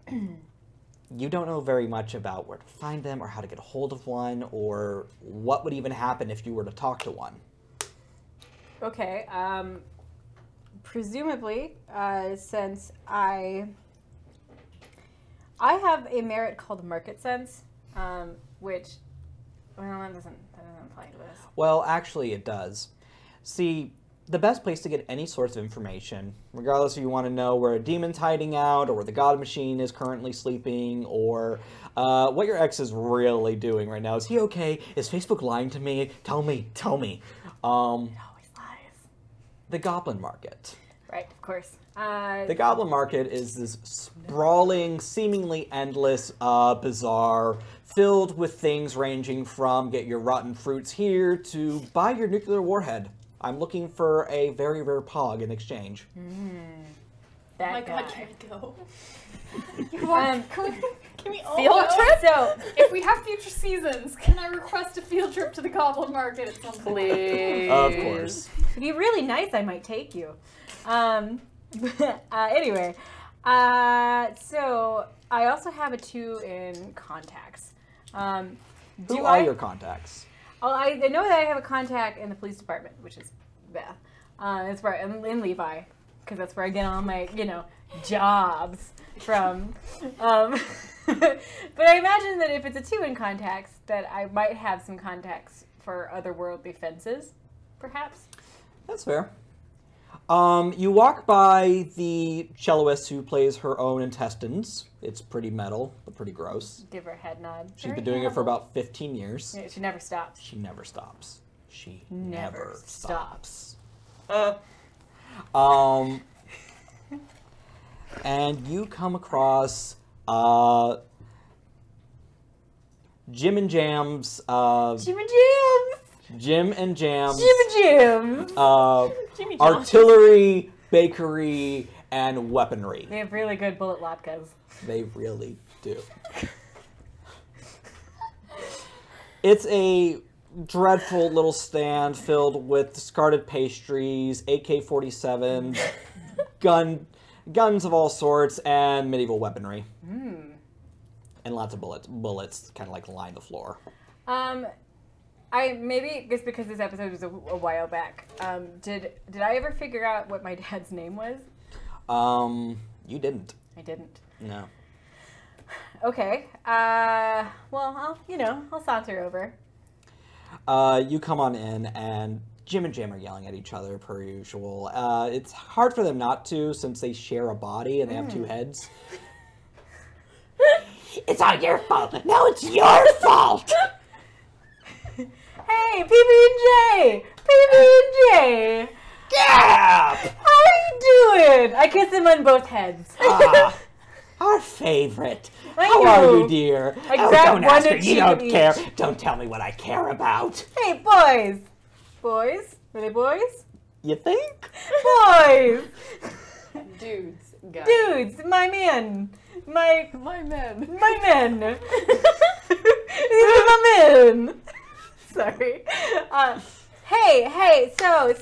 You don't know very much about where to find them, or how to get a hold of one, or what would even happen if you were to talk to one. Okay, presumably, since I have a merit called market sense, which, well, that doesn't apply to this. Well, actually, it does. See, the best place to get any sorts of information, regardless if you want to know where a demon's hiding out, or where the god machine is currently sleeping, or what your ex is really doing right now. Is he okay? Is Facebook lying to me? Tell me. It always lies. The Goblin Market. Right, of course. The Goblin Market is this sprawling, seemingly endless bazaar filled with things ranging from get your rotten fruits here to buy your nuclear warhead. I'm looking for a very rare pog in exchange. That Oh my guy. god, can we go? Can we all Field go? trip? So, If we have future seasons, can I request a field trip to the Goblin Market at some point? Please. Of course. if you're really nice, I might take you. Anyway, so I also have a 2 in contacts. Who are your contacts? Oh, I know that I have a contact in the police department, which is Beth. It's where in Levi, because that's where I get all my jobs from. But I imagine that if it's a 2 in contacts, that I might have some contacts for otherworldly fences, perhaps. That's fair. You walk by the celloist who plays her own intestines. It's pretty metal, but pretty gross. Give her a head nod. She's been doing it for about 15 years. Yeah, she never stops. She never stops. She Never never stops. And you come across Jim and Jam's Jim and Jim! Jim and Jam's Jim and Jim! Jimmy John's. artillery, bakery, and weaponry. They have really good bullet latkes. They really do. It's a dreadful little stand filled with discarded pastries, AK-47s, guns of all sorts, and medieval weaponry. And lots of bullets kind of like line the floor. Maybe just because this episode was a while back. Did I ever figure out what my dad's name was? You didn't. I didn't. No. Okay. Well, I'll saunter over. You come on in, and Jim and Jam are yelling at each other per usual. It's hard for them not to, since they share a body and they have 2 heads. It's all your fault. No, it's your fault. Hey, PB&J! PB&J! Gap! How are you doing? I kiss him on both heads. Our favorite. I How know. are you, dear? I Oh, grabbed don't one ask her. and You cheek don't of care. each. Don't tell me what I care about. Hey, boys! Boys? Were they boys? You think? Boys! Dudes, guys. Dudes, my man. My men. men. These are my men. Sorry. Hey, so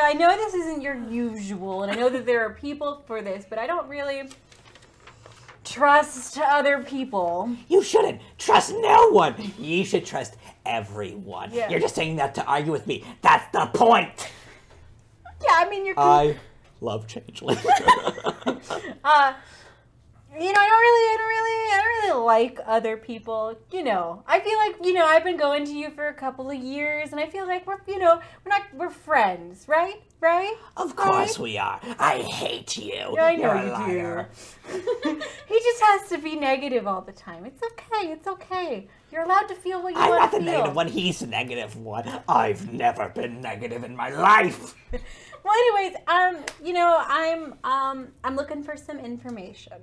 I know this isn't your usual, and I know that there are people for this, but I don't really trust other people. You shouldn't trust no one. You should trust everyone. Yeah. You're just saying that to argue with me. That's the point. Yeah, I mean, you're... I love changeling. I don't really like other people. I feel like, I've been going to you for a couple of years, and I feel like we're friends, right? Right? Of course we are. I hate you. Yeah, I know You're a you liar. do. He just has to be negative all the time. It's okay. It's okay. You're allowed to feel what you I'm want not to the feel. negative one. He's the negative one. I've never been negative in my life. Well, anyways, I'm looking for some information.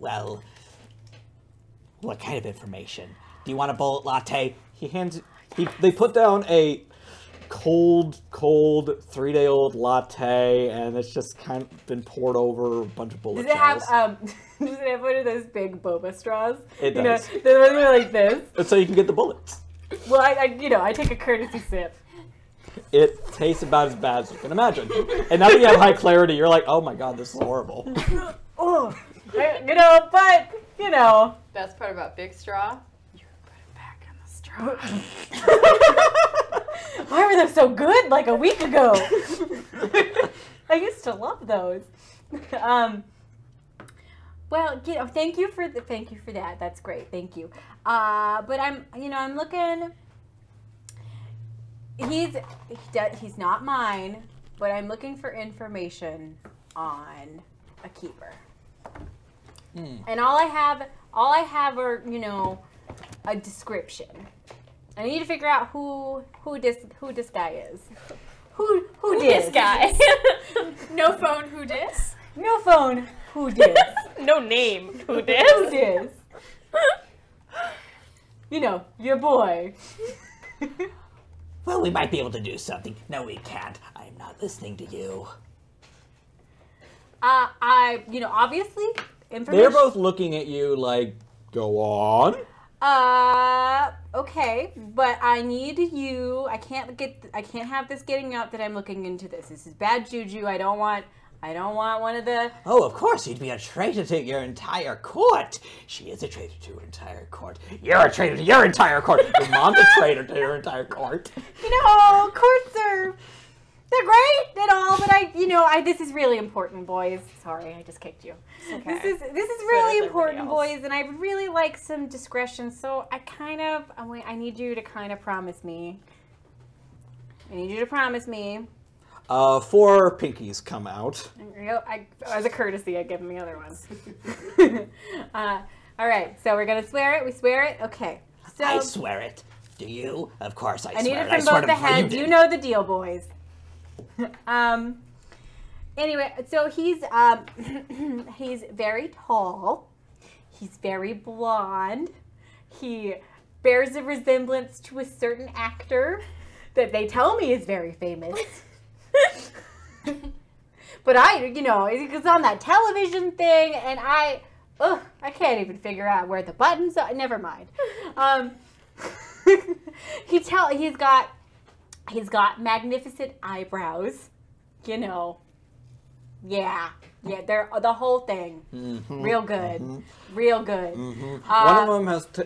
Well, what kind of information? Do you want a bullet latte? They put down a cold 3-day-old latte, and it's just kind of been poured over a bunch of bullet Does it shells. have does it have one of those big boba straws? It does. The ones that are like this. And so you can get the bullets. Well, I take a courtesy sip. It tastes about as bad as you can imagine. And now that you have high clarity, you're like, oh my god, this is horrible. Oh, Best part about Big Straw, you put it back in the straw. Why were they so good like a week ago? I used to love those. Well, thank you for that. That's great. Thank you. But I'm looking. He's not mine, but I'm looking for information on a keeper. And all I have are, a description. I need to figure out who this guy is. Who This dis? guy. No phone, who dis? No phone. Who dis? No name. Who Who this? dis? Your boy. Well, we might be able to do something. No, we can't. I'm not listening to you. Obviously, information. They're both looking at you like, go on. Okay, but I need you. I can't have this getting out that I'm looking into this. This is bad juju. I don't want one of the. Oh, of course, you'd be a traitor to your entire court. She is a traitor to her entire court. You're a traitor to your entire court. Your mom's a traitor to your entire court. Courts they're great and all, but this is really important, boys. Sorry, I just kicked you. Okay. This is So really does important, everybody else. boys, and I would really like some discretion. So I need you to kind of promise me. I need you to promise me. 4 pinkies come out. As a courtesy, I give him the other ones. All right, so we're gonna swear it. We swear it. Okay. So I swear it. Do you? Of course I I need swear it it. I from swear both to the heads. you You did. know the deal, boys. Anyway, so he's he's very tall. He's very blonde. He bears a resemblance to a certain actor that they tell me is very famous. But he was on that television thing, and I can't even figure out where the buttons are. Never mind. He's got magnificent eyebrows. Yeah, they're the whole thing. Mm-hmm. Real good, real good. Mm-hmm.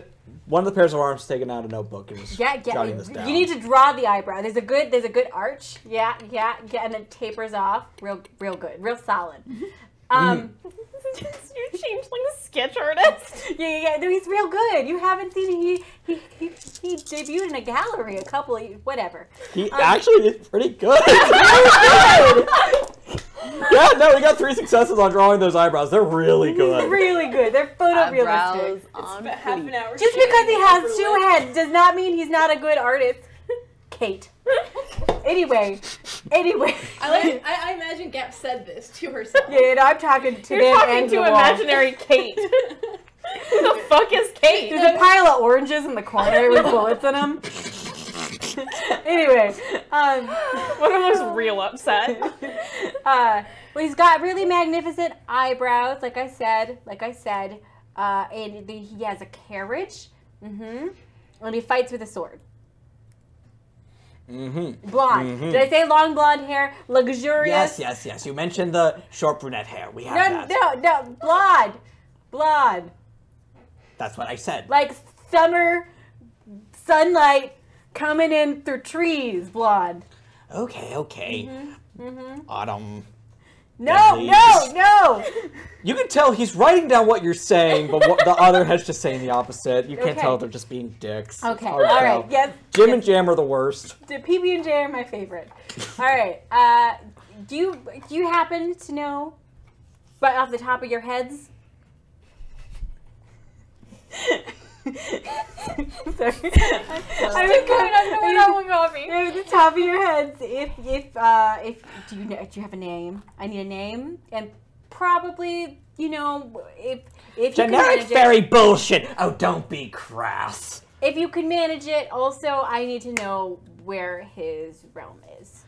One of the pairs of arms taken out a notebook and is jotting this down. You need to draw the eyebrow. There's a good arch. Yeah, and then tapers off. Real good, real solid. You changed like a sketch artist. Yeah. No, he's real good. You haven't seen him. He debuted in a gallery a couple of whatever. He actually is pretty good. Yeah, no, we got 3 successes on drawing those eyebrows. They're really good. He's really good. They're photorealistic. Eyebrows on About half an fleek. hour. Just because he has 2 heads does not mean he's not a good artist. Kate. Anyway. I imagine Gap said this to herself. Yeah, I'm talking to You're them talking and to the wall. imaginary Kate. Who the fuck is Kate? There's a pile of oranges in the corner with bullets in them. Anyway, What am I real upset? well, he's got really magnificent eyebrows, like I said, and he has a carriage, and he fights with a sword. Mm-hmm. Blonde. Mhm. Did I say long blonde hair? Luxurious. Yes. You mentioned the short brunette hair. We have that. No, blonde. That's what I said. Like summer sunlight coming in through trees, blonde. Okay. Mm-hmm. Autumn. No, Deadly. no, no. You can tell he's writing down what you're saying, but what the other head's just saying the opposite. You can't Okay. tell if they're just being dicks. Okay, It's all hard to right. tell. Yes. Jim and Jam are the worst. The PB and J are my favorite. All right. Do you happen to know, right off the top of your heads? Sorry. I was going on where that one got me. At the top of your heads, if do you have a name? I need a name, and probably if you can Generic manage it. fairy bullshit. Oh, don't be crass. If you can manage it, also I need to know where his realm is.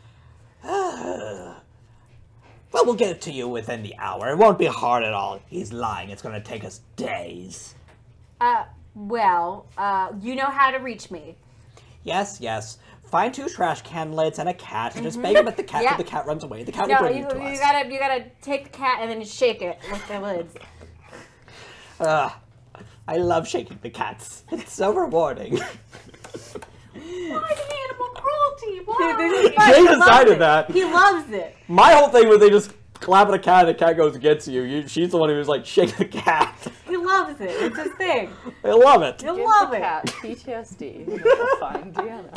Well, we'll get it to you within the hour. It won't be hard at all. He's lying. It's going to take us days. You know how to reach me. Yes, yes. Find 2 trash can lids and a cat, and just bang them at the cat Yeah. till the cat runs away. The cat will No, bring you you to us. gotta take the cat and then shake it with the lids. I love shaking the cats. It's so rewarding. Why the animal cruelty? Why? This is fun. They He loves decided it. that. He loves it. My whole thing was they just clap at a cat and the cat goes and gets you. She's the one who was like, shake the cat. He loves it. It's his thing. I love it. He'll Give love the it. cat PTSD. You'll find Deanna.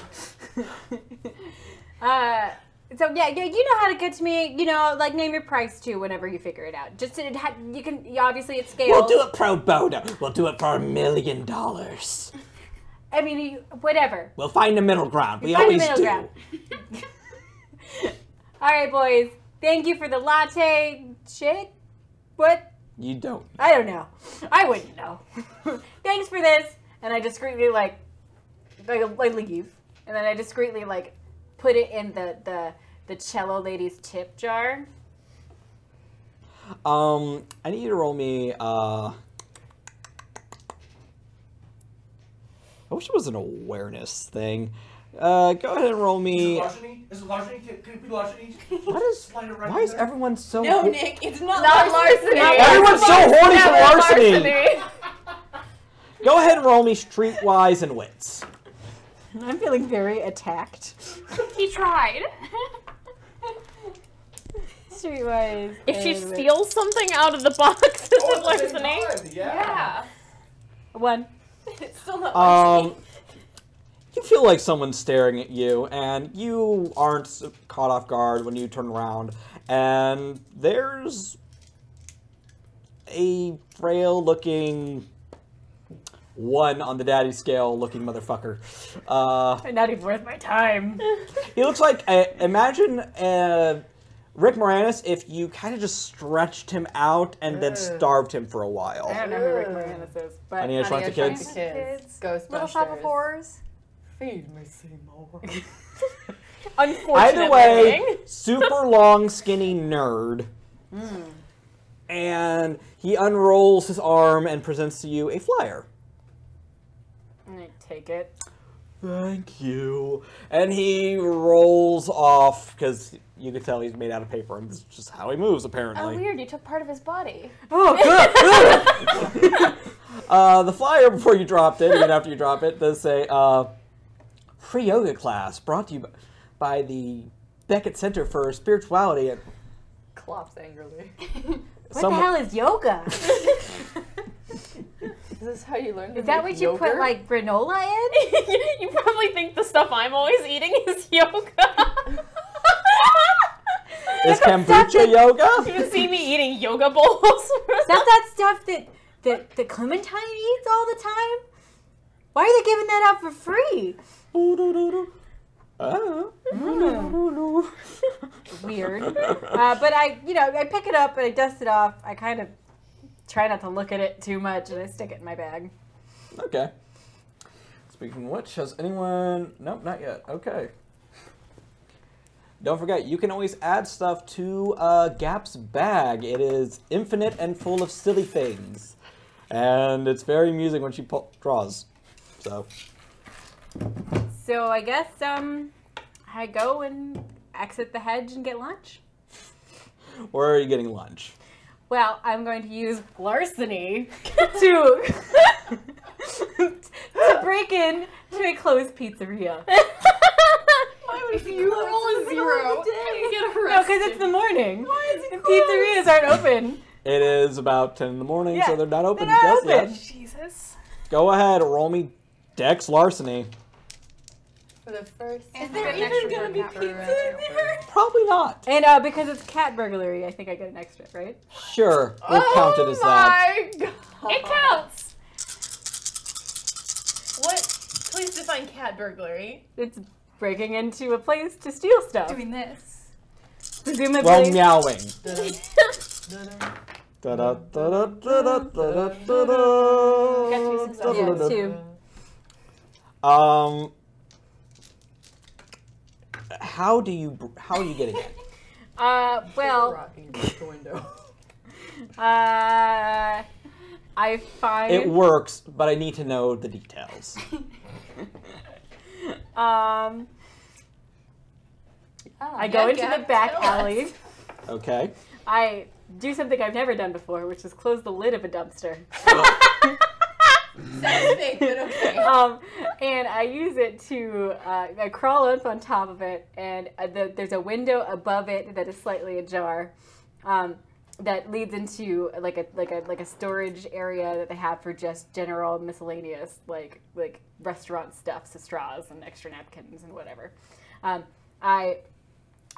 So yeah, you know how to get to me. Like name your price too whenever you figure it out. Just you can obviously it scales. We'll do it pro bono. We'll do it for $1 million. I mean, whatever. We'll find the middle ground. We Find the always middle do. ground. All right, boys. Thank you for the latte shake. What? You don't. I don't know. I wouldn't know. Thanks for this. And I discreetly I leave. And then I discreetly put it in the cello lady's tip jar. I need you to roll me, I wish it was an awareness thing. Go ahead and roll me. Is it larceny? Can it be larceny? What is? Slide it right Why in is there? everyone so? No, Nick, it's not Larceny. Everyone's so horny for larceny. Larceny. Go ahead and roll me streetwise and wits. I'm feeling very attacked. He tried. Streetwise. If she and steals something out of the box, is Oh, it at the same larceny? time, yeah. one. It's still not larceny. You feel like someone's staring at you, and you aren't caught off guard when you turn around, and there's a frail-looking 1 on the daddy scale looking motherfucker. Not even worth my time. He looks like, imagine Rick Moranis if you kind of just stretched him out and then starved him for a while. I don't know who Rick Moranis is, but Honey, I Shrunk the Shrunk Kids. the Kids. Ghostbusters. Little Shop of Horrors. Feed me, Seymour. Unfortunately. Either way, super long, skinny nerd. And he unrolls his arm and presents to you a flyer. I take it. Thank you. And he rolls off, because you can tell he's made out of paper, and this is just how he moves, Oh, apparently. weird. You took part of his body. Oh, good! The flyer, before you dropped it, even after you drop it, does say, free yoga class brought to you by the Beckett Center for Spirituality. Clops angrily. What the hell is yoga? Is this how you learn to Is that make what you put yogurt? granola in? You probably think the stuff I'm always eating is yoga. Is kombucha yoga? You see me eating yoga bowls. Is that stuff that Clementine eats all the time? Why are they giving that out for free? Weird. But I pick it up and I dust it off. I kind of try not to look at it too much and I stick it in my bag. Okay. Speaking of which, has anyone... Nope, not yet. Okay. Don't forget, you can always add stuff to Gap's bag. It is infinite and full of silly things. And it's very amusing when she draws. So I guess I go and exit the hedge and get lunch. where are you getting lunch? Well, I'm going to use larceny to break in to a closed pizzeria. Why If you roll a 0, you get No, arrested. because it's the morning. And pizzerias aren't open. It is about 10 in the morning, Yeah, so they're not open they're not just yet. open. Jesus. Go ahead, roll me Dex larceny. For the first And there I get an even extra gonna be for pizza that, in too. there? Probably not. And because it's cat burglary, I think I get an extra, right? Sure, we'll count it as that. my god. It counts. What? Please define cat burglary. It's breaking into a place to steal stuff. Doing this. Presumably. Well, meowing. Yeah, 2. How are you getting in? Well, Rocking against the window. I find. It works, but I need to know the details. I go into the back alley. Okay. I do something I've never done before, which is close the lid of a dumpster. Sounds fake, but okay. And I use it to I crawl up on top of it, and there's a window above it that is slightly ajar, that leads into like a storage area that they have for just general miscellaneous like restaurant stuff, so straws and extra napkins and whatever.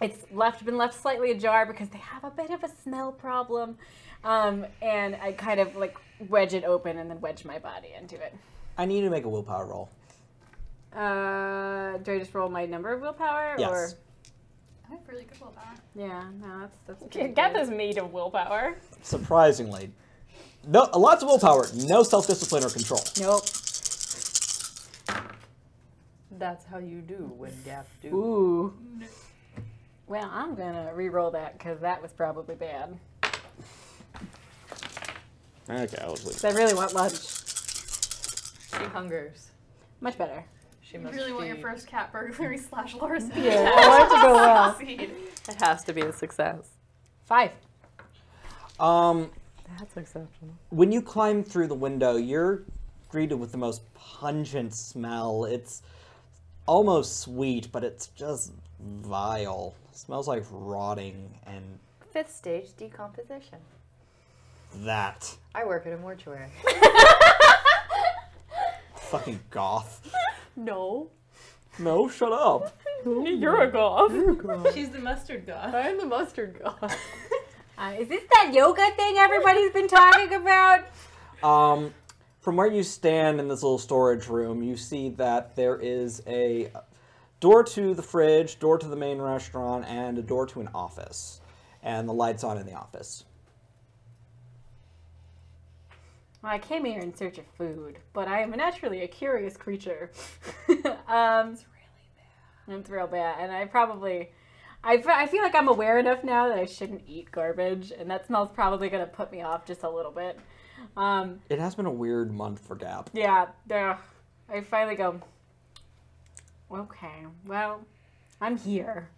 It's been left slightly ajar because they have a bit of a smell problem, and I kind of like wedge it open and then wedge my body into it. I need to make a willpower roll. Do I just roll my number of willpower? Yes. Or I have really good willpower. yeah, no, that's pretty Geth good. is made of willpower. Surprisingly. No, lots of willpower, no self-discipline or control. Nope. That's how you do when Gap do. Ooh. Well, I'm gonna re-roll that because that was probably bad. Okay, I'll leave. 'Cause I really want lunch. She hungers. Much better. She You must really want your feed. first cat burglary / larceny. Yeah, I want it to go well. Succeed. It has to be a success. 5. That's exceptional. When you climb through the window, you're greeted with the most pungent smell. It's almost sweet, but it's just vile. It smells like rotting and 5th stage decomposition. that. I work at a mortuary. Fucking goth. No. No, shut up. You're a goth. She's the mustard goth. I'm the mustard god. Is this that yoga thing everybody's been talking about? From where you stand in this little storage room, you see that there is a door to the fridge, door to the main restaurant, and a door to an office. And the light's on in the office. Well, I came here in search of food, but I am naturally a curious creature. It's really bad. It's real bad, and I feel like I'm aware enough now that I shouldn't eat garbage, and that smell's probably gonna put me off just a little bit. It has been a weird month for Gap. Yeah, I finally go, okay, well, I'm here.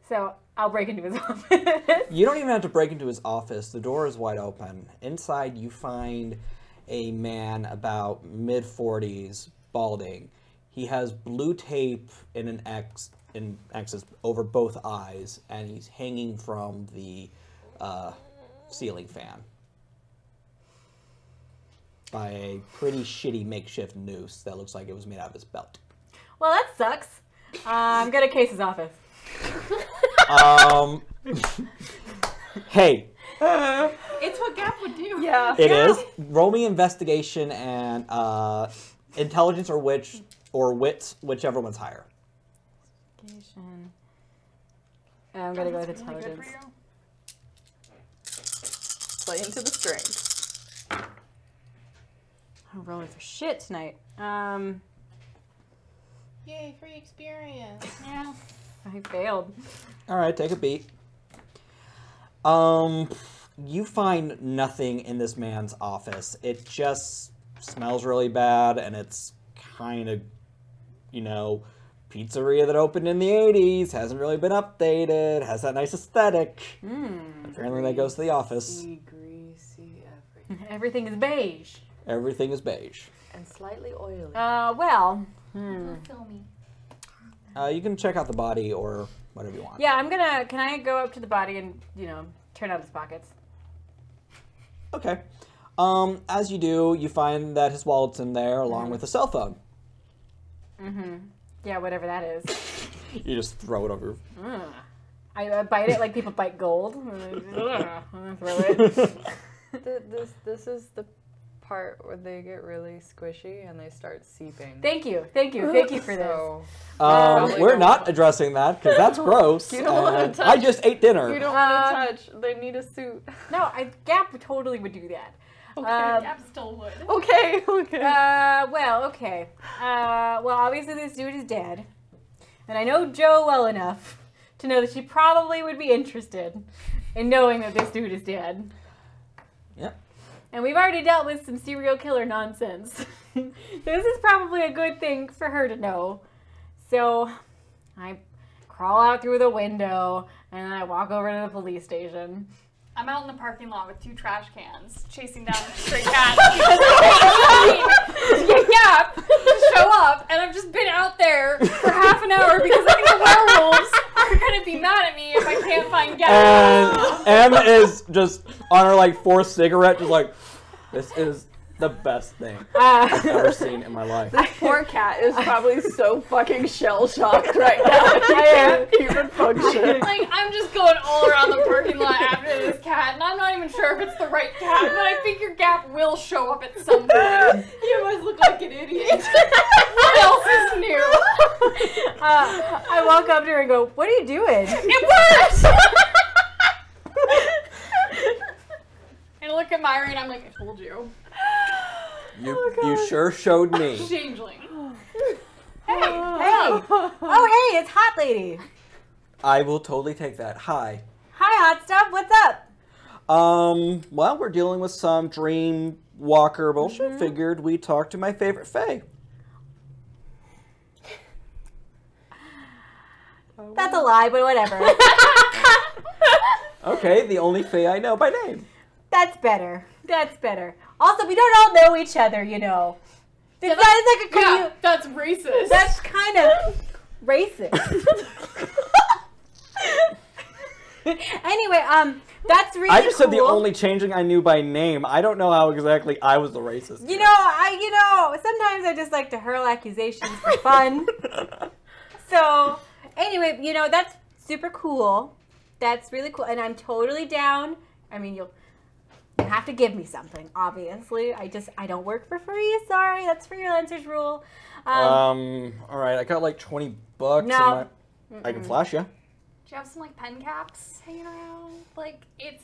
So I'll break into his office. You don't even have to break into his office. The door is wide open. Inside, you find a man about mid-40s, balding. He has blue tape in an X's over both eyes, and he's hanging from the ceiling fan by a pretty shitty makeshift noose that looks like it was made out of his belt. Well, that sucks. I'm gonna case his office. Hey, It's what Gap would do. Yeah. it is. Roll me investigation and intelligence or wits, whichever one's higher. I'm gonna go with That's really good intelligence. for you. Play into the strength. I'm rolling for shit tonight. Yay, free experience. Yeah. I failed. All right, take a beat. You find nothing in this man's office. It just smells really bad, and it's kind of, pizzeria that opened in the 80s, hasn't really been updated, has that nice aesthetic. Apparently that goes to the office. Greasy everything. Everything is beige. Everything is beige. And slightly oily. Well, A little filmy. You can check out the body or whatever you want. Yeah, can I go up to the body and, turn out his pockets? Okay. As you do, you find that his wallet's in there along with a cell phone. Mm-hmm. Yeah, whatever that is. You just throw it over. I bite it like people bite gold. And then throw it. This is the part where they get really squishy and they start seeping. Thank you for this. So, We're not addressing that because that's gross. You don't wanna and touch- I just ate dinner. you don't want to touch. They need a suit. No, Gap totally would do that. Gap still would. Okay. Well, okay. Well, obviously this dude is dead. And I know Joe well enough to know that she probably would be interested in knowing that this dude is dead. Yep. And we've already dealt with some serial killer nonsense. This is probably a good thing for her to know. So I crawl out through the window and I walk over to the police station. I'm out in the parking lot with 2 trash cans, chasing down a stray cat. To get Gap to show up, and I've just been out there for half an hour because I think the werewolves are gonna be mad at me if I can't find Gap. And M is just on her 4th cigarette, just like, this is the best thing I've ever seen in my life. This poor cat is probably so fucking shell-shocked right now. She can't even function. Like, I'm just going all around the parking lot after this cat, and I'm not even sure if it's the right cat, but I figure Gap will show up at some point. You must look like an idiot. What else is new? I walk up to her and go, "What are you doing?" It worked! And I look at Myra and I'm like, I told you. You sure showed me. Changeling. Hey! Oh, hey, it's Hot Lady. I will totally take that. Hi. Hi, Hot Stuff. What's up? Well, we're dealing with some dream walker bullshit. Figured we'd talk to my favorite fae. That's a lie, but whatever. Okay, the only fae I know by name. That's better. Also, we don't all know each other, It's not like a Yeah, that's racist. That's kind of racist. Anyway, that's really I just said the cool. only changeling I knew by name. I don't know how exactly I was the racist. Sometimes I just like to hurl accusations for fun. So, anyway, that's super cool. That's really cool, and I'm totally down. I mean, you have to give me something, obviously. I don't work for free. Sorry, that's freelancers rule. All right, I got $20. No. I can flash you. Do you have some pen caps hanging around? It's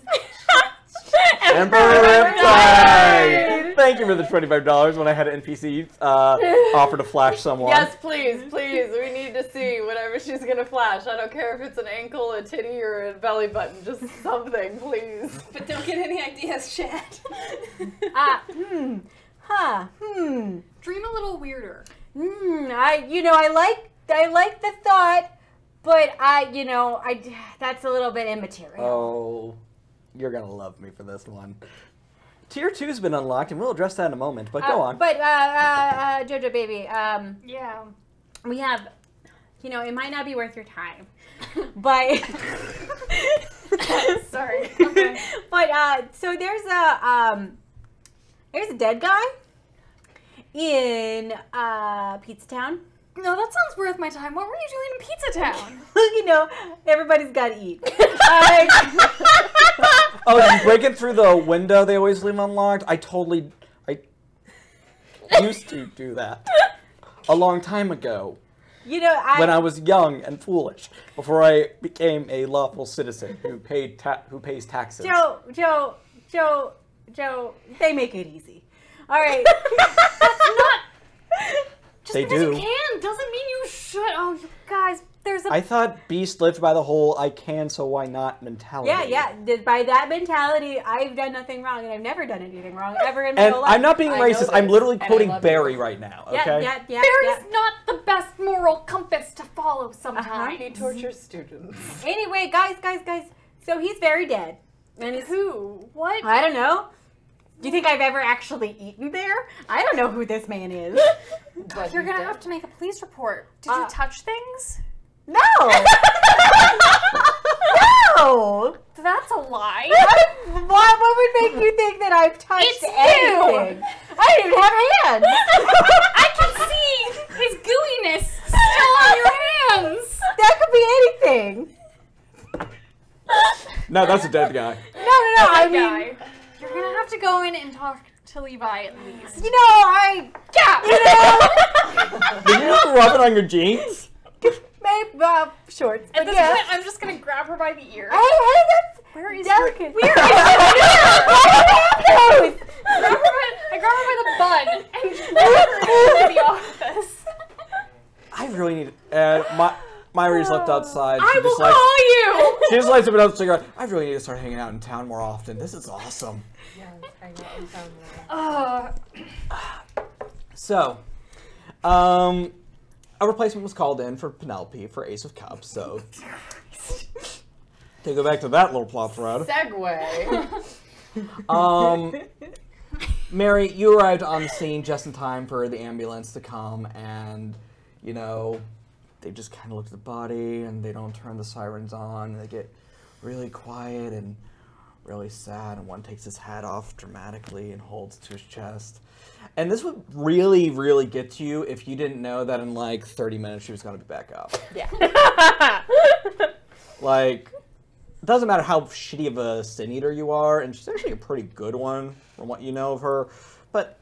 Emperor Riptide! Thank you for the $25 when I had an NPC offer to flash someone. Yes, please. We need to see whatever she's gonna flash. I don't care if it's an ankle, a titty, or a belly button. Just something, please. But don't get any ideas, chat. Dream a little weirder. I like the thought, but that's a little bit immaterial. Oh, you're gonna love me for this one. Tier 2's been unlocked, and we'll address that in a moment, but go on. But, Jojo baby, Yeah. we have, it might not be worth your time, but, Sorry. Okay. but, so there's a dead guy in, Pizza Town. No, that sounds worth my time. What were you doing in Pizza Town? Everybody's gotta eat. Oh, you breaking through the window they always leave unlocked? I used to do that a long time ago. When I was young and foolish, before I became a lawful citizen who pays taxes. Joe, they make it easy. All right. Just They because do. you can doesn't mean you should. Oh, you guys, there's a... I thought Beast lived by the whole "I can, so why not" mentality. Yeah. By that mentality, I've done nothing wrong, and I've never done anything wrong ever in my And whole life. I'm not being I know racist. I'm this, literally and I quoting love Barry you. right now. Okay. Yeah. Barry's not the best moral compass to follow sometimes. He tortures students. Anyway, guys. So he's very dead. And Who? What? I don't know. Do you think I've ever actually eaten there? I don't know who this man is. But You're you gonna did. have to make a police report. Did you touch things? No! No! That's a lie. What would make you think that I've touched It's you! anything? I don't even have hands. I can see his gooiness still on your hands. That could be anything. No, that's a dead guy. No. I mean, Guy. You're gonna have to go in and talk to Levi at least. you know, Did you just rub it on your jeans? maybe shorts. At But this yes. point, I'm just gonna grab her by the ear. Hey, that's Where is delicate. Where is I I grab her by the bun and drag her into the office. I really need. And Myri just left outside. I will just call you. She just lights up another cigarette. I really need to start hanging out in town more often. This is awesome. So, a replacement was called in for Penelope for Ace of Cups. So, to go back to that little plot thread. Segue. Mary, you arrived on the scene just in time for the ambulance to come, and you know, they just kind of look at the body and they don't turn the sirens on. And they get really quiet and really sad, and one takes his hat off dramatically and holds it to his chest. And this would really, really get to you if you didn't know that in like 30 minutes she was going to be back up. Yeah. Like, it doesn't matter how shitty of a sin eater you are, and she's actually a pretty good one from what you know of her, but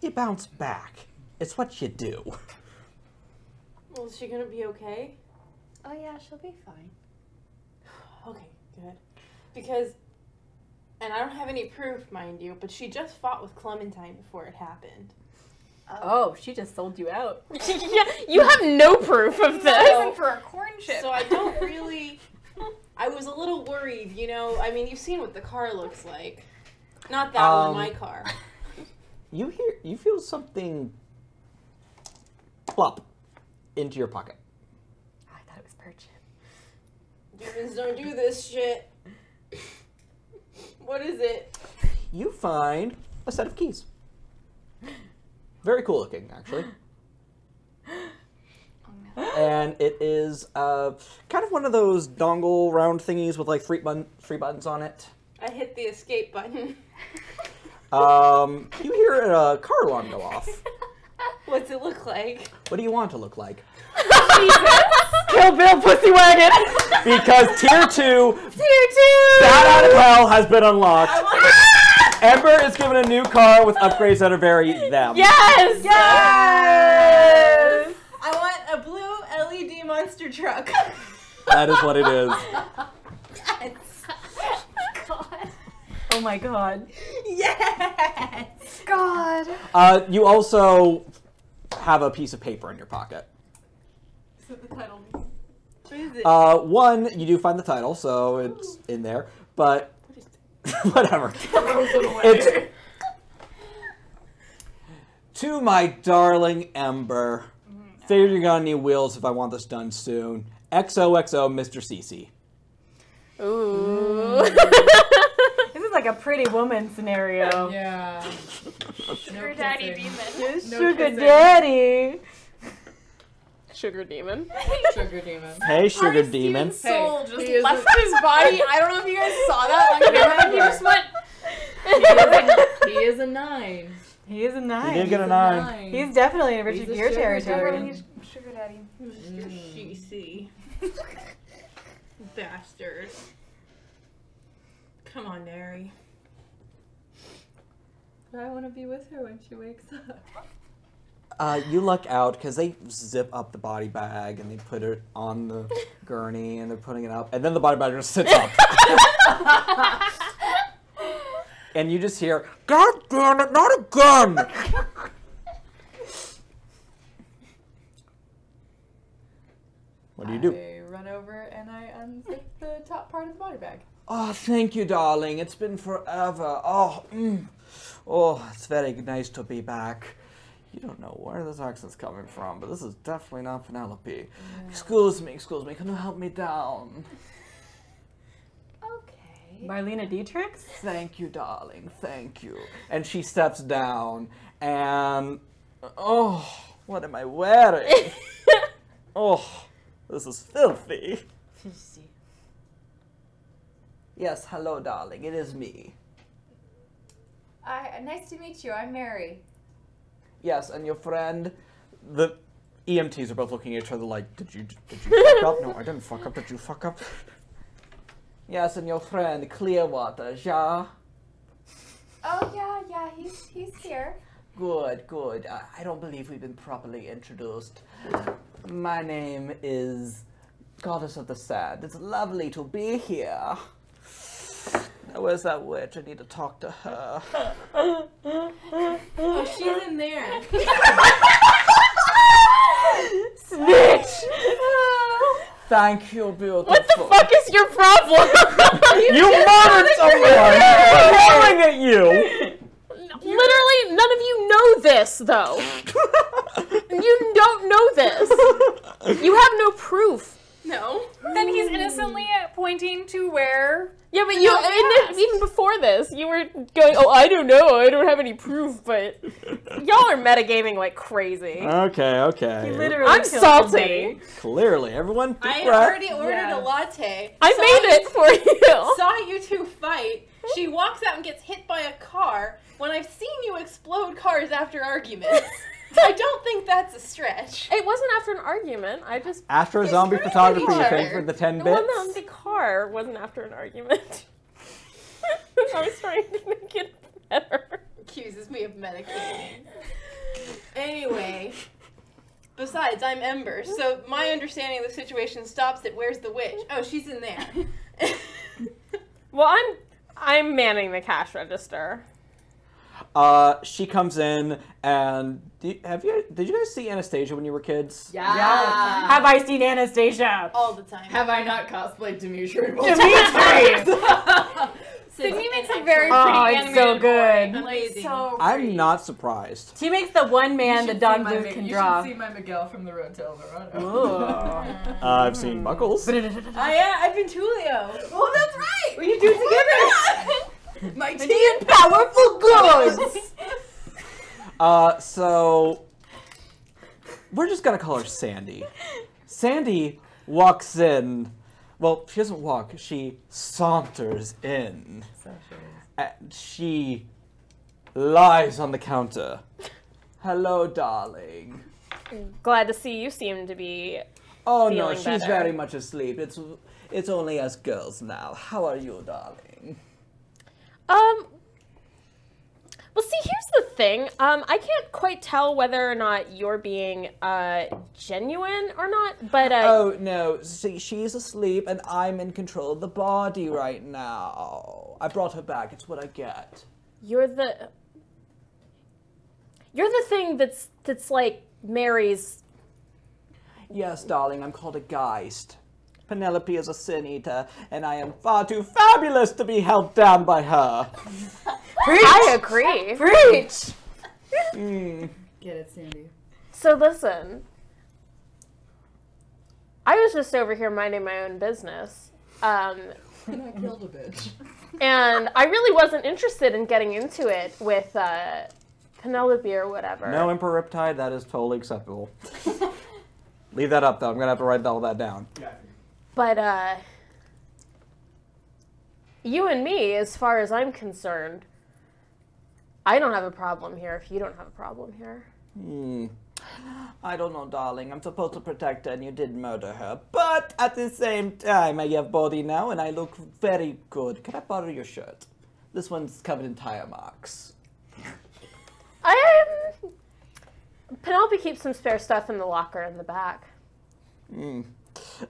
you bounce back. It's what you do. Well, is she gonna be okay? Oh yeah, she'll be fine. Okay, good. Because, and I don't have any proof, mind you, but she just fought with Clementine before it happened. Oh, she just sold you out. Yeah, you have no proof of this. Listen for a corn chip. So I don't really. I was a little worried, you know. I mean, you've seen what the car looks like. Not that one, my car. You feel something plop into your pocket. I thought it was purchase. Humans don't do this shit. What is it? You find a set of keys. Very cool looking, actually. And it is kind of one of those dongle round thingies with like three buttons on it. I hit the escape button. You hear a car alarm go off. What's it look like? What do you want it to look like? Kill Bill Pussy Wagon! Because Tier 2, Bat Out of Hell has been unlocked. Ember is given a new car with upgrades that are very them. Yes! Yes! I want a blue LED monster truck. That is what it is. Yes. God. Oh my god. Yes. God. You also have a piece of paper in your pocket. What is it? One, you do find the title, so it's in there, but whatever. It's to my darling Ember. Figured you're gonna need wheels if I want this done soon. XOXO, Mr. Cece. Ooh. This is like a Pretty Woman scenario. Yeah. Sugar Daddy Demon. Sugar Daddy. Sugar demon. Sugar demon. Hey, Sugar Demon. Soul just he is left a- his body. I don't know if you guys saw that on camera. He just went. He is a 9. He is a 9. You did get a 9. He's definitely in Richard He's a Gere sugar territory. daddy. He's Sugar Daddy. Mr. Sheesy. Bastard. Come on, Mary. I want to be with her when she wakes up. You look out because they zip up the body bag and they put it on the gurney and they're putting it up, and then the body bag just sits up. And you just hear, "God damn it, not again!" What do you do? I run over and I unzip the top part of the body bag. Oh, thank you, darling. It's been forever. Oh, it's very nice to be back. You don't know where this accent's coming from, but this is definitely not Penelope. Yeah. Excuse me, can you help me down? Okay. Marlena Dietrich? Thank you, darling. Thank you. And she steps down, and oh, what am I wearing? Oh, this is filthy. Yes, hello, darling. It is me. Nice to meet you. I'm Mary. Yes, and your friend. The EMTs are both looking at each other like, did you fuck up? No, I didn't fuck up. Did you fuck up? Yes, and your friend Clearwater, ja? Oh yeah, he's here. Good, good. I don't believe we've been properly introduced. My name is Goddess of the Sand. It's lovely to be here. Now, where's that witch? I need to talk to her. Oh, she's in there. Snitch! Thank you, beautiful. What the fuck is your problem? You murdered someone! I'm yelling at you! Literally, none of you know this, though. You don't know this. You have no proof. No. Then he's innocently pointing to where. Yeah, but you even before this, you were going, oh, I don't know, I don't have any proof, but y'all are metagaming like crazy. Okay. Literally I'm killed salty. somebody. Clearly, everyone deep I breath. already ordered a latte. I made it for you. Saw you two fight. She walks out and gets hit by a car when I've seen you explode cars after arguments. I don't think that's a stretch. It wasn't after an argument. I just After a zombie screaming photography, at you each think, other. for the 10 well, bits? no, the car wasn't after an argument. I was trying to make it better. Accuses me of medicating. Anyway, besides, I'm Ember, so my understanding of the situation stops at where's the witch? Oh, she's in there. Well, I'm manning the cash register. She comes in, and did you guys see Anastasia when you were kids? Yeah. Have I seen Anastasia? All the time. Have I not cosplayed Dimitri? Sydney makes a very pretty Oh, it's animated so good. boy. Amazing. So I'm pretty. not surprised. She makes the one man that Don Bluth can draw. You should see my Miguel from the Road to El Dorado. Ooh. I've seen Buckles. Oh yeah, I've been Tulio. Oh, that's right! We can do it together. My tea and Powerful goods! So we're just gonna call her Sandy. Sandy walks in. Well, she doesn't walk. She saunters in. And she lies on the counter. Hello, darling. Glad to see you seem to be. Oh no, Feeling she's better. very much asleep. It's only us girls now. How are you, darling? Well, see, here's the thing. I can't quite tell whether or not you're being genuine or not, but Oh no, see, she's asleep and I'm in control of the body right now. I brought her back. It's what I get. you're the thing that's like Mary's. Yes, darling, I'm called a Geist. Penelope is a sin eater, and I am far too fabulous to be held down by her. I agree. Preach! Get it, Sandy. So listen, I was just over here minding my own business, And I killed a bitch. and I really wasn't interested in getting into it with Penelope or whatever. No, Emperor Riptide, that is totally acceptable. Leave that up, though. I'm going to have to write all that down. But you and me, as far as I'm concerned, I don't have a problem here if you don't have a problem here. I don't know, darling. I'm supposed to protect her, and you did murder her. But at the same time, I have body now, and I look very good. Can I borrow your shirt? This one's covered in tire marks. Penelope keeps some spare stuff in the locker in the back.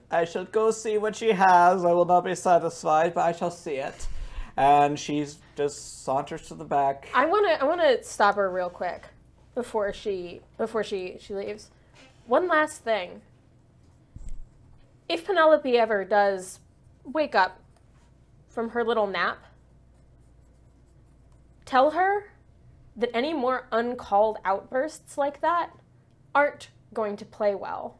I shall go see what she has. I will not be satisfied, but I shall see it. And she's just saunters to the back. I wanna stop her real quick before she leaves. One last thing. If Penelope ever does wake up from her little nap, tell her that any more uncalled outbursts like that aren't going to play well.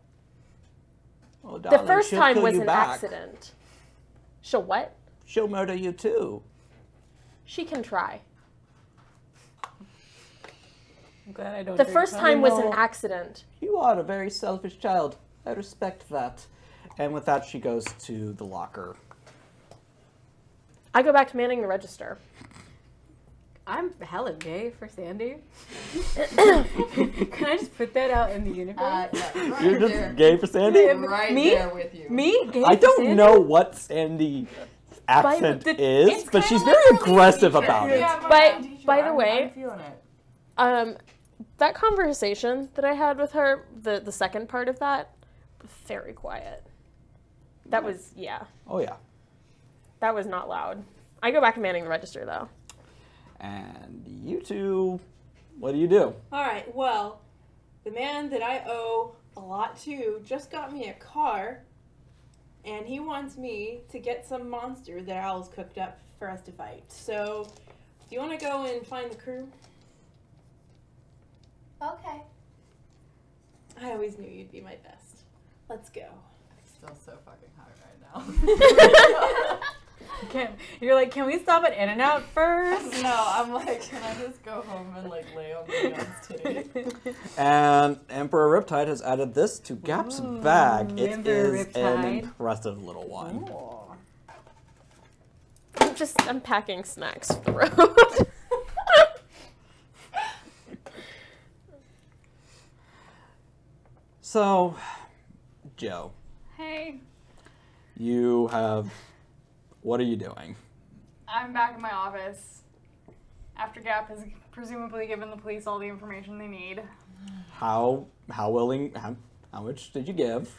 Oh, The darling, first she'll time kill was you an back. accident. She'll what? she'll murder you too. She can try. I'm glad I don't. The drink first coffee. time was an accident. You are a very selfish child. I respect that. And with that, she goes to the locker. I go back to manning the register. I'm hella gay for Sandy. Can I just put that out in the universe? Yeah, right You're just there. gay for Sandy? Right Me? there with you. Me? Gay I for don't Sandy? know what Sandy's accent is, it's but kinda she's like very her aggressive teacher. about it. Yeah, my By, teacher. by the I'm way, feeling it. that conversation that I had with her, the second part of that, very quiet. That was, yeah, Oh, yeah. that was not loud. I go back to manning the register, though. And you two, what do you do? All right, well, the man that I owe a lot to just got me a car, and he wants me to get some monster that Owl's cooked up for us to fight. So, do you want to go and find the crew? Okay. I always knew you'd be my best. Let's go. Still so fucking hot right now. You're like, can we stop at In-N-Out first? No, I'm like, can I just go home and like lay on Leon's titty? And Emperor Riptide has added this to Gap's bag. It Emperor is an Riptide. impressive little one. I'm packing snacks for the road. So, Joe, Hey, you have. What are you doing? I'm back in my office. After Gap has presumably given the police all the information they need. How much did you give?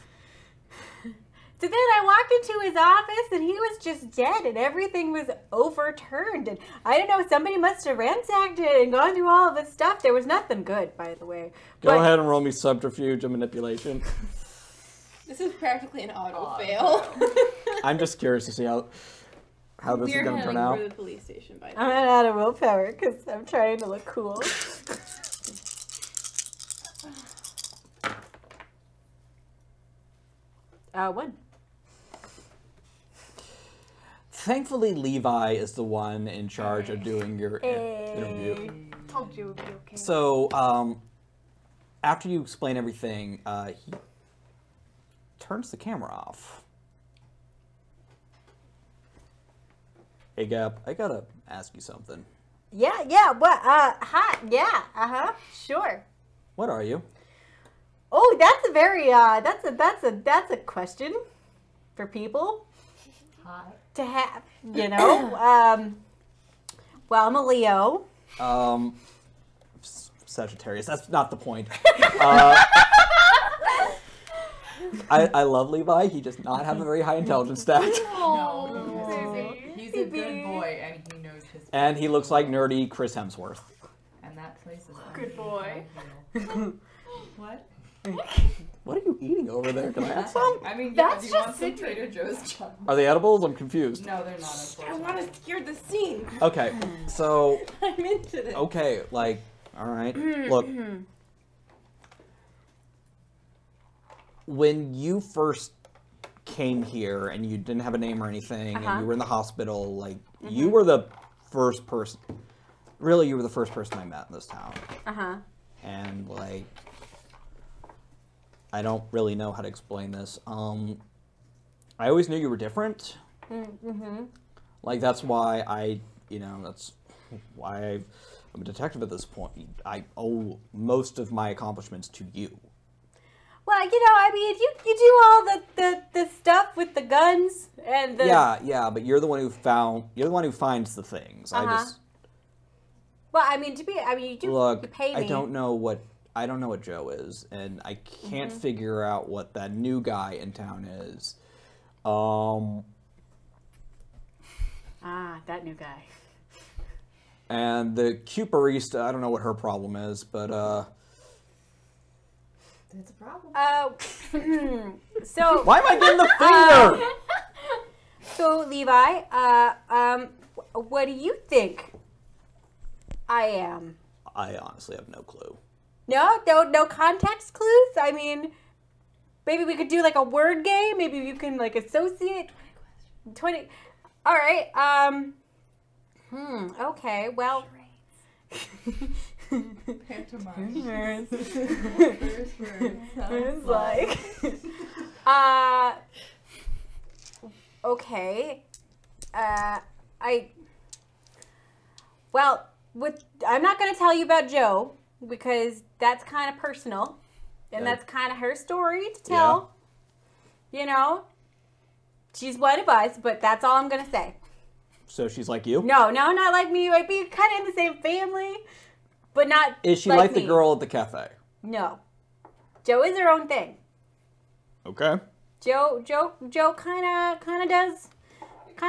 So then I walked into his office and he was just dead and everything was overturned. And I don't know, somebody must have ransacked it and gone through all of his stuff. There was nothing good, by the way. Go ahead and roll me subterfuge and manipulation. This is practically an auto fail. I'm just curious to see how this is We're going to turn heading out. for the police station, by the I'm way. running out of willpower because I'm trying to look cool. One. Thankfully, Levi is the one in charge of doing your interview. Told you it would be okay. So, after you explain everything, he turns the camera off. Hey, Gap, I gotta ask you something. Yeah, what? Hi, yeah, sure. What are you? Oh, that's a very, that's a question for people Hot. to have, you know? Well, I'm a Leo. Sagittarius. That's not the point. I love Levi. He does not have a very high intelligence stat. No, he's a good boy and he knows his. And he looks like nerdy Chris Hemsworth. And that place is Good boy. What? What are you eating over there? Can I have some? I mean, yeah, That's do you want just some citrus. Trader Joe's chocolate? Are they edibles? I'm confused. No, they're not, I unfortunately. want to steer the scene. Okay, so I'm into this. okay, like, all right. Look, when you first came here and you didn't have a name or anything, and you were in the hospital, like, you were the first person. Really, you were the first person I met in this town. And like, I don't really know how to explain this. I always knew you were different. Like, that's why that's why I'm a detective at this point. I owe most of my accomplishments to you. Well, I mean, you do all the stuff with the guns and the... Yeah, but you're the one who finds the things. I just Well, I mean, you pay me. I don't know what Joe is, and I can't figure out what that new guy in town is. That new guy. And the cute barista, I don't know what her problem is, but It's a problem. So why am I getting the finger? So Levi, what do you think I am? I honestly have no clue. No context clues? I mean, maybe we could do like a word game. Maybe you can like associate 20. All right. Okay. Well. Pantomime. It's like. Okay. Well, I'm not going to tell you about Joe because that's kind of personal, and that's kind of her story to tell. Yeah. You know, she's one of us, but that's all I'm going to say. So she's like you? No, not like me. I'd be kind of in the same family, but not. Is she like the me. girl at the cafe? No. Joe is her own thing. Okay. Joe kind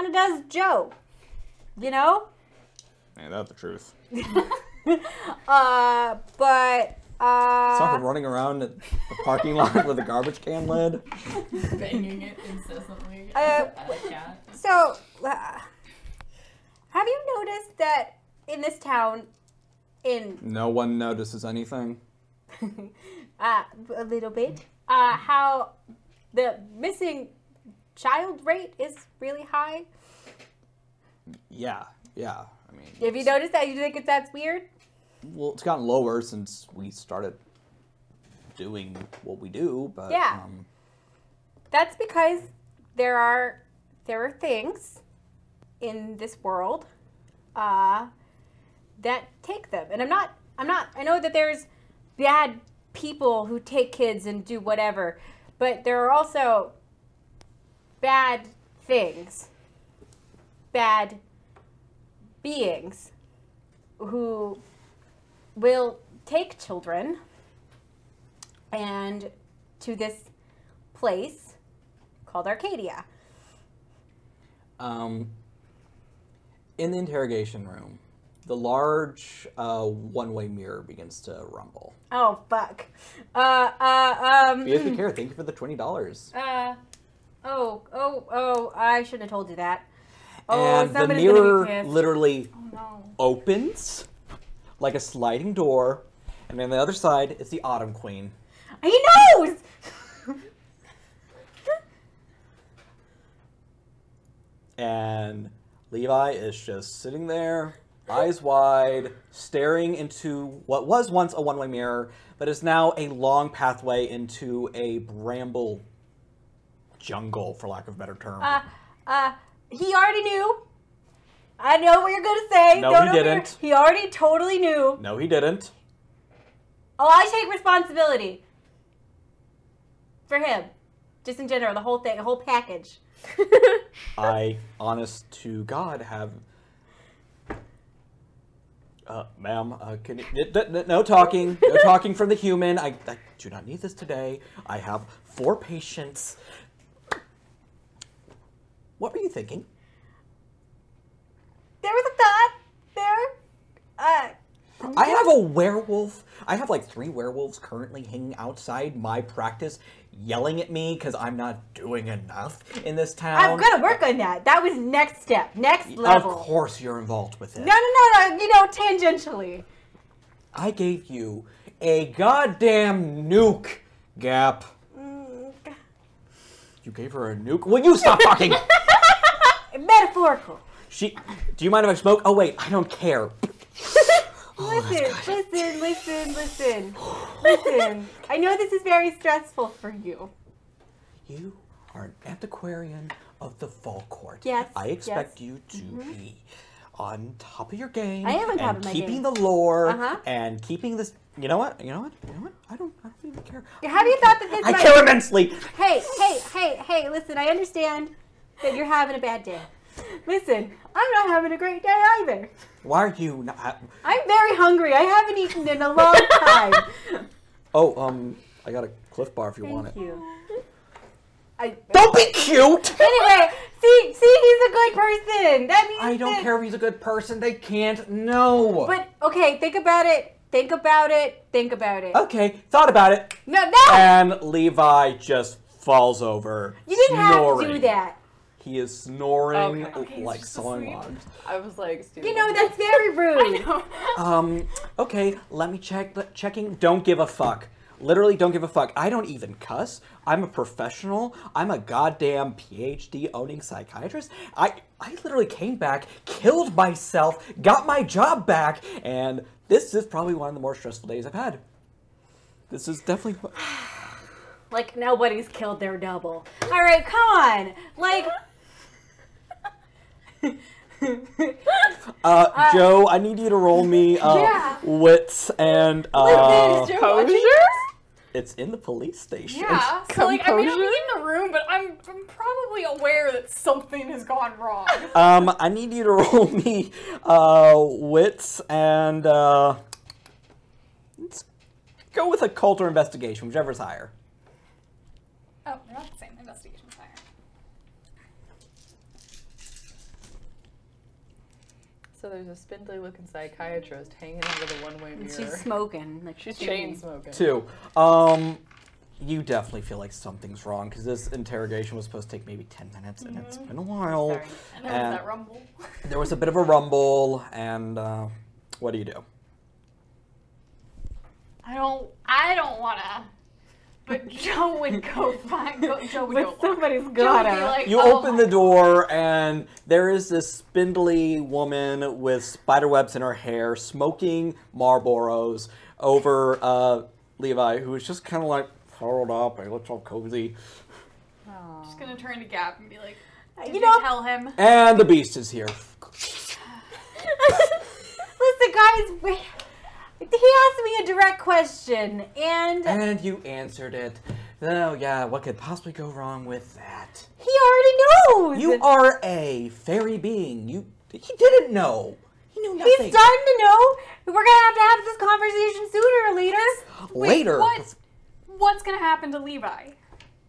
of does Joe. You know? Ain't that the truth? But Uh, Saw her running around at the parking lot with a garbage can lid. Banging it incessantly at a cat. So, have you noticed that in this town, No one notices anything. a little bit, how the missing child rate is really high? Yeah. I mean, Have you noticed that? You think that's weird? well, it's gotten lower since we started doing what we do, but Yeah. That's because there are things in this world that take them. And I know that there's bad people who take kids and do whatever, but there are also bad things, bad beings who will take children and to this place called Arcadia. In the interrogation room, the large one-way mirror begins to rumble. Oh fuck. BSB Care, thank you for the $20. I shouldn't have told you that. And the somebody's gonna be mirror pissed. literally Oh no. opens like a sliding door, and on the other side is the Autumn Queen. He knows! And Levi is just sitting there, eyes wide, staring into what was once a one-way mirror, but is now a long pathway into a bramble jungle, for lack of a better term. He already knew. I know what you're gonna say. No, Don't he over didn't. here. He already totally knew. No, he didn't. Oh, I take responsibility. For him. Just in general, the whole thing, the whole package. I, honest to God, have... ma'am, can you... No talking. No talking from the human. I do not need this today. I have 4 patients. What were you thinking? There was a thought there. I have a werewolf. I have like 3 werewolves currently hanging outside my practice, yelling at me because I'm not doing enough in this town. I'm gonna work on that. That was next step, next level. Of course you're involved with it. No, you know, tangentially. I gave you a goddamn nuke, Gap. You gave her a nuke? Will you stop talking? Metaphorical. Do you mind if I smoke? Oh wait, I don't care. Listen. I know this is very stressful for you. You are an antiquarian of the Fall Court. Yes. I expect you to be on top of your game. I am on top and of my keeping game. the lore Uh-huh. and keeping this. You know what? I don't even care. Have you thought that this I might... care immensely. Hey, listen, I understand that you're having a bad day. Listen, I'm not having a great day either. Why are you not? I'm very hungry. I haven't eaten in a long time. Oh, I got a Cliff Bar if you want it. Thank you. Don't be cute! Anyway, see, he's a good person. That means I don't that... care if he's a good person. They can't know. But, okay, think about it. Okay, thought about it. No! And Levi just falls over. You didn't snoring. have to do that. He is snoring Okay, he's like just sawing asleep. logs. I was like, Steven. You know, that's very rude. Okay, let me check. Checking. Don't give a fuck. literally don't give a fuck. I don't even cuss. I'm a professional. I'm a goddamn PhD owning psychiatrist. I literally came back, killed myself, got my job back, and this is probably one of the more stressful days I've had. This is definitely... Like, nobody's killed their double. All right, come on. Like... Joe, I need you to roll me wits and Composure? it's in the police station. Yeah. So like, I mean, I'm in the room, but I'm probably aware that something has gone wrong. I need you to roll me wits and let's go with occult or investigation, whichever's higher. Oh, they're not the same. Investigation's higher. So there's a spindly-looking psychiatrist hanging out of the one-way mirror. She's smoking. Like, She's chain smoking. 2. You definitely feel like something's wrong because this interrogation was supposed to take maybe 10 minutes, and it's been a while. Sorry. And there was that rumble. There was a bit of a rumble, and what do you do? I don't wanna. But Joe would go find. Joe would go. But somebody's Joe would gotta. be like, You "Oh open my the door, and there is this spindly woman with spider webs in her hair, smoking Marlboros over Levi, who is just kind of like curled up. He looks all cozy. I'm just gonna turn to Gap and be like, You "Did know- you tell him?" And the beast is here. Listen, guys, he asked me a direct question, and And you answered it. Oh, yeah, what could possibly go wrong with that? he already knows. You are a fairy being. He didn't know. He knew nothing. He's starting to know. We're gonna have this conversation sooner or later. Later. What's gonna happen to Levi?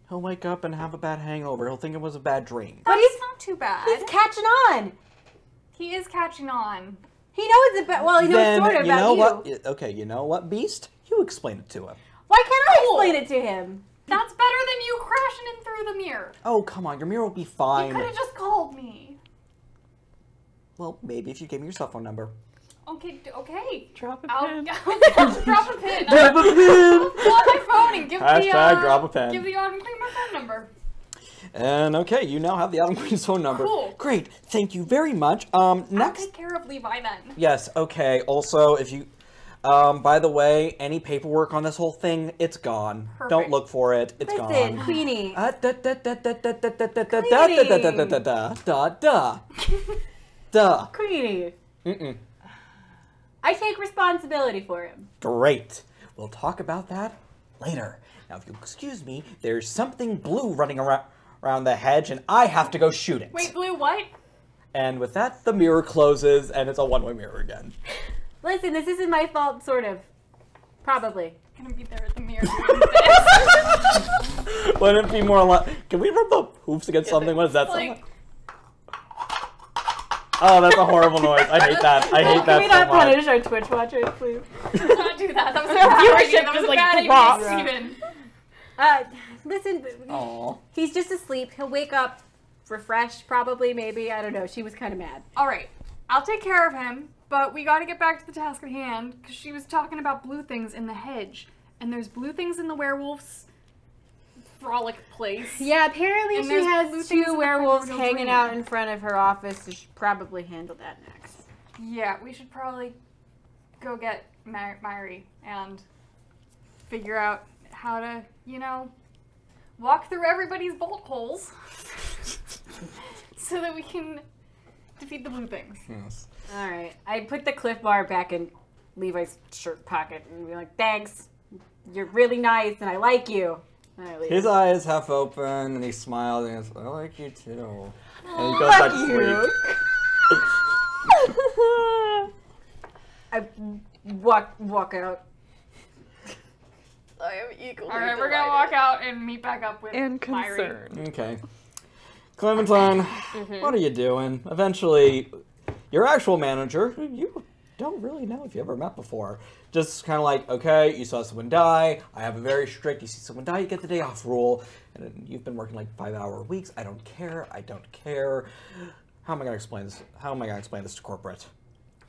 He'll wake up and have a bad hangover. He'll think it was a bad dream. But That's not too bad. He's catching on. He is catching on. He knows it. Well, he knows Then, sort of you about know you. what? Okay, you know what, Beast? You explain it to him. Why can't I explain it to him? That's better than you crashing in through the mirror. Oh, come on. Your mirror will be You fine. could have just called me. Well, maybe if you gave me your cell phone number. Okay, okay. Drop a I'll pin. drop a pin. Drop a pin! I'll pull out my phone and give Hashtag drop a pin. Give the Autumn Queen my phone number. And okay, you now have the Autumn Queen's phone number. Cool. Great. Thank you very much. I'll Next. take care of Levi then. Yes, okay. Also, if you... by the way, any paperwork on this whole thing, it's gone. Don't Perfect. look for it. It's Listen, gone. Queenie. Duh. Queenie. Mm-mm. I take responsibility for him. Great. We'll talk about that later. Now, if you'll excuse me, there's something blue running around the hedge, and I have to go shoot it. Wait, Blue, what? And with that, the mirror closes, and it's a one-way mirror again. Listen, this isn't my fault, sort of. Probably. I'm gonna be there at the mirror doing this. Wouldn't it be more like... Can we rub the hoops against something? What does that sound Like, like? Oh, that's a horrible noise. I hate that. I hate that Can we so not much. punish our Twitch watchers, please? let's not do that. That was a bad idea. Viewership That was is a like bad dropped. idea, Steven. Listen, Aw. he's just asleep. He'll wake up refreshed, probably, maybe. I don't know. She was kind of mad. All right, I'll take care of him, but we got to get back to the task at hand because she was talking about blue things in the hedge, and there's blue things in the werewolves' frolic place. Yeah, apparently And she there's blue has things in two the werewolves primordial hanging dream. out in front of her office. So she should probably handle that next. Yeah, we should probably go get Myri and figure out how to, walk through everybody's bolt holes so that we can defeat the blue things. Yes. All right. I put the Cliff Bar back in Levi's shirt pocket and be like, thanks. You're really nice and I like you. And I leave. His eyes half open, and he smiles, and he goes, I like you too. And he goes back to sleep. I walk out. I am equally All right, we're gonna walk out and meet back up with and Myri. concerned. Okay. Clementine, what are you doing? Eventually, your actual manager, who you don't really know if you ever met before, just kind of like, okay, you saw someone die. I have a very strict, you see someone die, you get the day off rule. And you've been working like 5-hour weeks. I don't care. I don't care. How am I going to explain this? How am I going to explain this to corporate?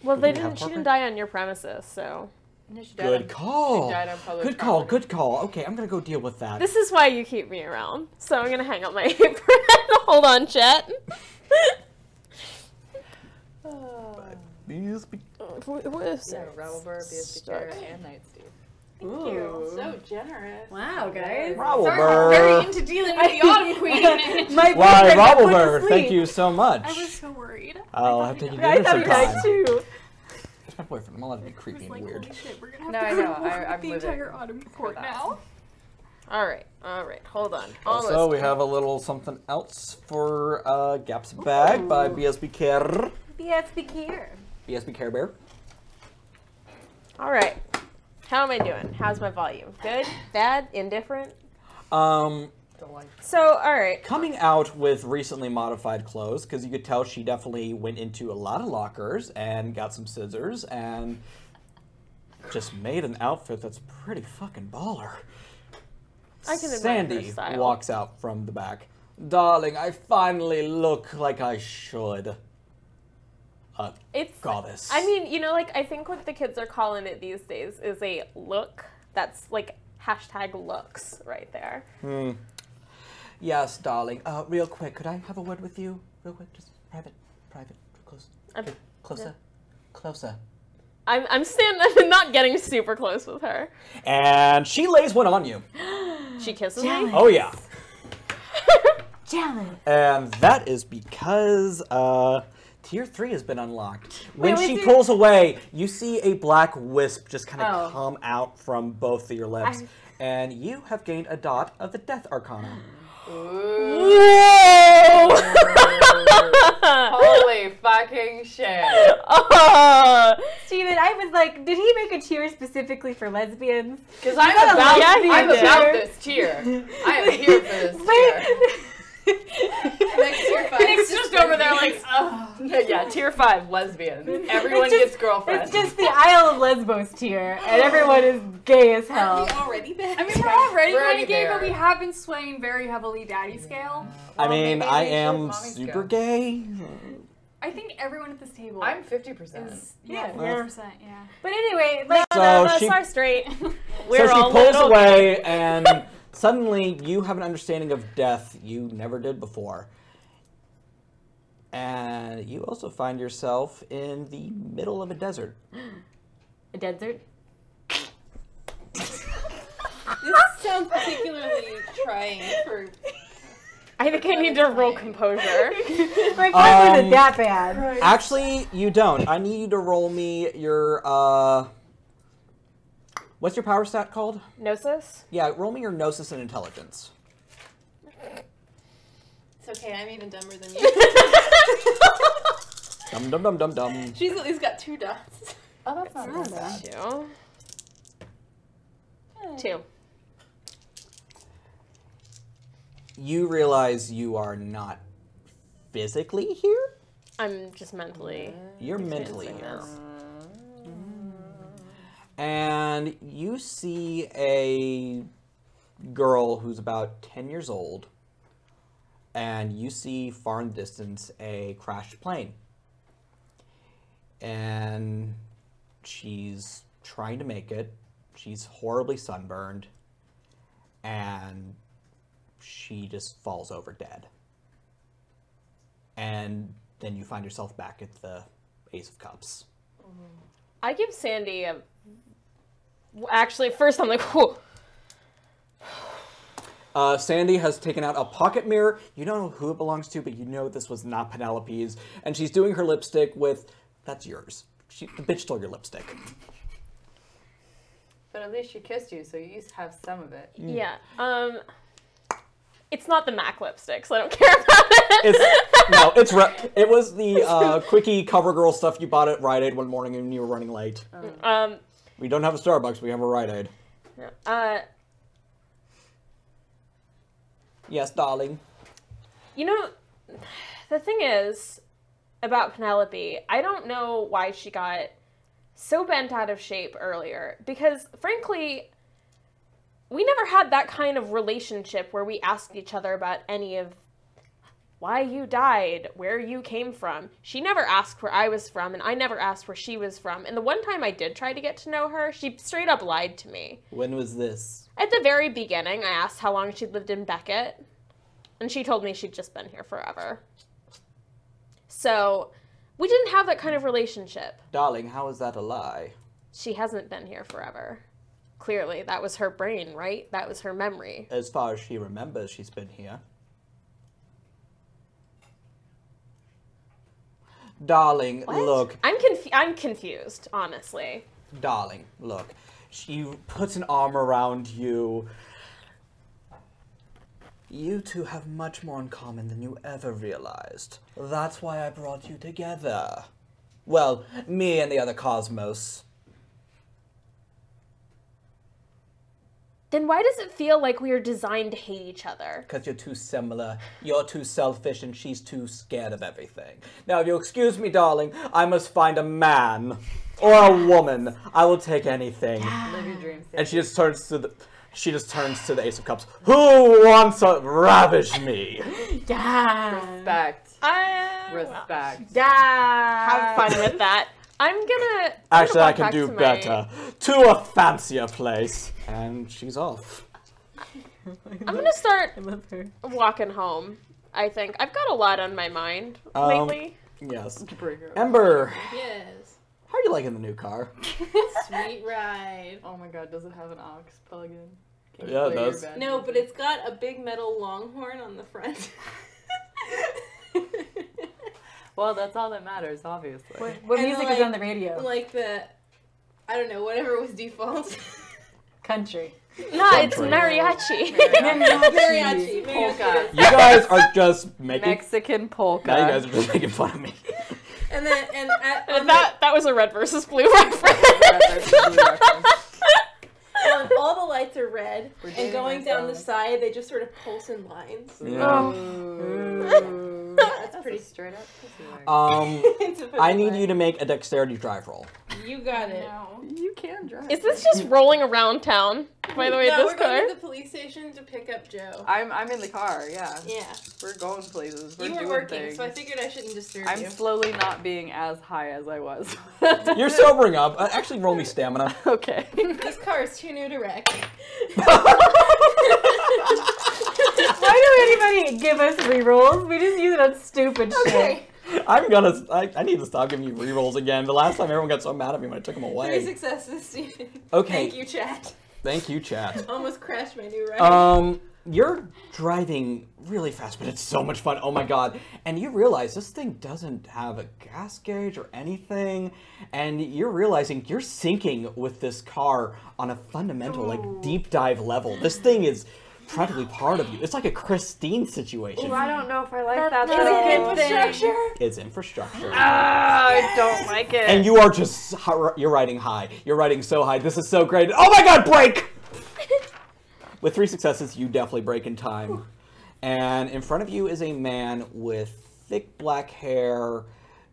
Well, Do they we have didn't. She corporate? didn't die on your premises, so No, she Good She call. died on public Good call. property. Good call. Okay, I'm gonna go deal with that. This is why you keep me around. So I'm gonna hang up my apron. Hold on, chat. What is Yeah, it? Ravelbur, BSB Care, and Night Steve. Ooh. So generous. Wow, guys. Sorry, Ravelbur. very into dealing with the Autumn Queen. My Why, boyfriend got put to Ravelbir, thank sleep. you so much. I was so worried. I'll have to take you to I dinner thought you sometime. died too. It's my boyfriend. I'm allowed to be I creepy was and like, weird. holy shit, we're gonna No, have I to know. go to war I'm with the living entire Autumn court that. now. All right. Hold on. Also, Almost. we have a little something else for Gaps Bag by BSB Care. BSB Care. BSB Care Bear. All right. How am I doing? How's my volume? Good? Bad? Indifferent? Delightful. So, all right. Coming out with recently modified clothes, because you could tell she definitely went into a lot of lockers and got some scissors and just made an outfit that's pretty fucking baller. I can admire her Sandy style. walks out from the back. Darling, I finally look like I should. It's Goddess. I mean, you know, like I think what the kids are calling it these days is a look. That's like hashtag looks right there. Yes, darling. Real quick, could I have a word with you? Real quick, just private, close. Okay, closer, closer. I'm not getting super close with her. And she lays one on you. She kisses Jealous. me. Oh yeah. Jealous. And that is because Tier 3 has been unlocked. When Wait, she wait, pulls away, you see a black wisp just kind of Oh. come out from both of your lips. And you have gained a dot of the Death Arcana. Whoa! Holy fucking shit. Steven, I was like, did he make a tier specifically for lesbians? Because I'm got a about, lesbian I'm tier. about this tier. I am here for this tier. Next tier 5. Nick's just over there like, Yeah, tier 5, lesbians. Everyone gets girlfriends. It's just the Isle of Lesbos tier, and everyone is gay as hell. Aren't we already there? I mean, we're already We're kind already of gay, but there. we have been swaying very heavily daddy scale. I mean, maybe I we should am mommy's super go. gay. I think everyone at this table I'm 50%. is, yeah, Yeah. 50%, yeah. But anyway, like, So no, she- sorry, straight. So We're she all pulls little. away, and suddenly you have an understanding of death you never did before. And you also find yourself in the middle of a desert. a desert. This sounds particularly trying for. I think I need to roll composure. My friend wasn't that bad. Actually, you don't. I need you to roll me your, what's your power stat called? Gnosis? Yeah, roll me your Gnosis and Intelligence. It's okay, I'm even dumber than you. Dum dum dum dum dum. She's at least got 2 dots. Oh, that's not bad. 2. You realize you are not physically here? I'm just mentally. You're mentally experiencing here. this. And you see a girl who's about 10 years old, and you see far in the distance a crashed plane. And she's trying to make it. She's horribly sunburned, and she just falls over dead. And then you find yourself back at the Ace of Cups. I give Sandy a. Actually, first I'm like, whew. Sandy has taken out a pocket mirror. You don't know who it belongs to, but you know this was not Penelope's. And she's doing her lipstick with, that's yours. The bitch stole your lipstick. But at least she kissed you, so you have some of it. Yeah. It's not the MAC lipstick, so I don't care about it. It was the quickie CoverGirl stuff you bought at Rite Aid one morning when you were running late. We don't have a Starbucks, we have a Rite Aid. Yes, darling. You know, the thing is about Penelope, I don't know why she got so bent out of shape earlier, because frankly, we never had that kind of relationship where we asked each other about any of why you died, where you came from. She never asked where I was from, and I never asked where she was from. And the one time I did try to get to know her, she straight up lied to me. When was this? At the very beginning, I asked how long she'd lived in Beckett, and she told me she'd just been here forever. So, we didn't have that kind of relationship. Darling, how is that a lie? She hasn't been here forever. Clearly, that was her brain, right? That was her memory. As far as she remembers, she's been here. Darling, What? look. I'm confused, honestly. Darling, look. She puts an arm around you. You two have much more in common than you ever realized. That's why I brought you together. Well, me and the other Cosmos. Then why does it feel like we are designed to hate each other? Because you're too similar. You're too selfish and she's too scared of everything. Now, if you'll excuse me, darling, I must find a man. Or a woman. I will take anything. Live your dreams. And she just turns to the Ace of Cups. Who wants to ravish me? Yeah. Respect. Well, Respect. Yeah. have fun with that. I'm gonna Actually, I walk can back do to my- better. To a fancier place. And she's off. I'm gonna start I love her. walking home. I think I've got a lot on my mind Um, lately. Yes. Bring her up. Ember, Yes. how are you liking the new car? Sweet ride. Oh my god, does it have an aux plug-in? Can Yeah, it play your does. band No, music? but it's got a big metal longhorn on the front. Well, that's all that matters, obviously. What And, music like- is on the radio? Like I don't know, whatever was default. Country. No, it's Country. mariachi. Mariachi. Polka. You guys are just making... Mexican polka. Now you guys are just making fun of me. And then, and that was a red versus blue reference. all the lights are red, We're and dating going down the ourselves. side, they just sort of pulse in lines. Yeah. Ooh. That's That's pretty. a straight up pussy wag. It's a I need funny you to make a dexterity drive roll. line. You got it. No. You can drive. Is this just rolling around town? By the way, No, this we're going car. to the police station to pick up Joe. I'm in the car, yeah. Yeah. We're going places. We're You were doing working, things. so I figured I shouldn't disturb I'm you. slowly not being as high as I was. You're sobering up. Actually, roll me stamina. Okay. This car is too new to wreck. Why do anybody give us rerolls? We just use it on stupid Okay. I need to stop giving you rerolls again. The last time everyone got so mad at me when I took them 3 away. successes, Steven. Okay. Thank you, chat. Thank you, chat. Almost crashed my new ride. You're driving really fast, but it's so much fun. Oh my god. And you realize this thing doesn't have a gas gauge or anything. And you're realizing you're syncing with this car on a fundamental, like, deep dive level. This thing is practically part of you. It's like a Christine situation. I don't know if I like that. That's a good thing. Infrastructure. It's infrastructure. I don't like it. And you are just, you're riding high. You're riding so high. This is so great. Oh my god, brake! With 3 successes, you definitely break in time. And in front of you is a man with thick black hair,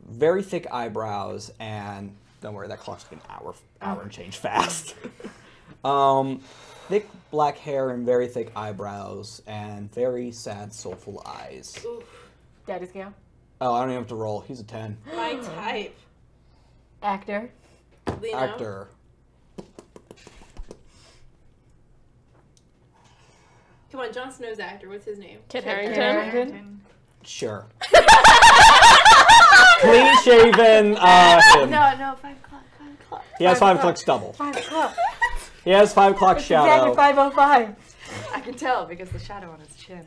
very thick eyebrows, and don't worry, that clock's like an hour and change fast. Thick black hair and very thick eyebrows, and very sad, soulful eyes. Daddy scale. Oh, I don't even have to roll. He's a 10. My type. Actor. Lino. Actor. Come on, Jon Snow's actor. What's his name? Kit Kit Harington. Sure. Clean shaven. Him. No, 5 o'clock, 5 o'clock. He has 5 o'clock stubble. 5 o'clock. He has 5 o'clock shadow. Exactly 5:05. I can tell because the shadow on his chin.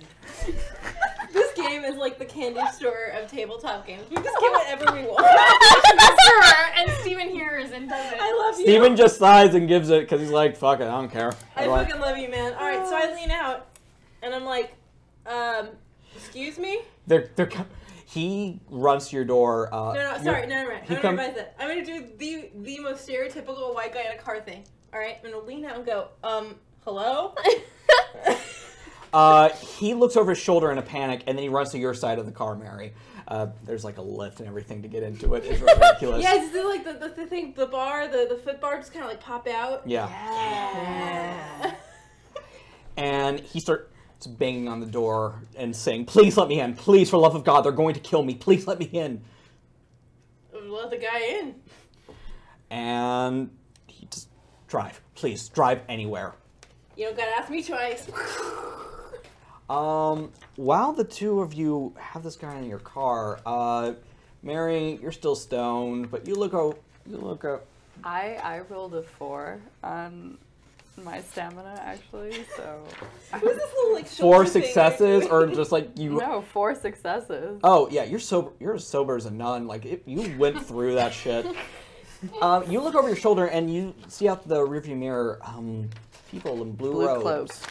This game is like the candy store of tabletop games. We just get whatever we want. And Steven here is and does it. I love you. Steven just sighs and gives it because he's like, fuck it, I don't care. I Like, fucking love you, man. All right, so I lean out, and I'm like, excuse me? he runs to your door. No, you're- sorry, no. he I'm come- gonna revise that. I'm gonna do the most stereotypical white guy in a car thing. All right, I'm gonna lean out and go, hello? He looks over his shoulder in a panic, and then he runs to your side of the car, Mary. There's like a lift and everything to get into it. It's ridiculous. Yeah, it's like the thing, the bar, the foot bar just kind of like pop out. Yeah. Yeah. And It's banging on the door and saying, "Please let me in. Please, for the love of God, they're going to kill me. Please let me in." Let the guy in. And he just drive. Please, drive anywhere. You don't gotta ask me twice. While the two of you have this guy in your car, Mary, you're still stoned, but you look up. I rolled a 4 on my stamina, actually, so... Who's this little, like, 4 shoulder thing successes, you're or doing? just like you... No, 4 successes. Oh, yeah, you're sober. You're as sober as a nun. Like, you went through that shit. You look over your shoulder and you see out the rearview mirror, people in blue robes. cloaks.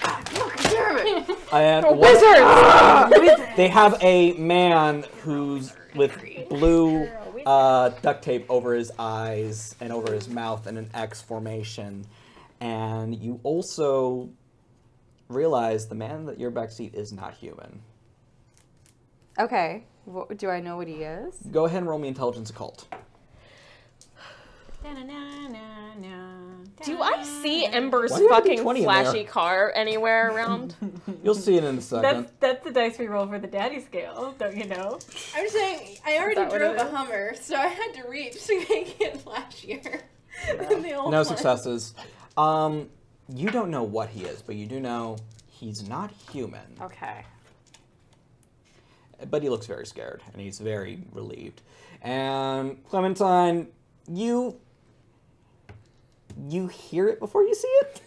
And Wizards! they have a man who's with blue duct tape over his eyes and over his mouth in an X formation. And you also realize the man that your backseat is not human. Okay, do I know what he is? Go ahead and roll me intelligence occult. Do I see Ember's Why do you have to be fucking 20 in flashy there? car anywhere around? You'll see it in a second. That's the dice we roll for the daddy scale, don't you know? I'm just saying, I already that what drove it a is? Hummer, so I had to reach to make it flashier than the old No one. successes. You don't know what he is, but you do know he's not human. Okay. But he looks very scared, and he's very relieved. And Clementine, you hear it before you see it,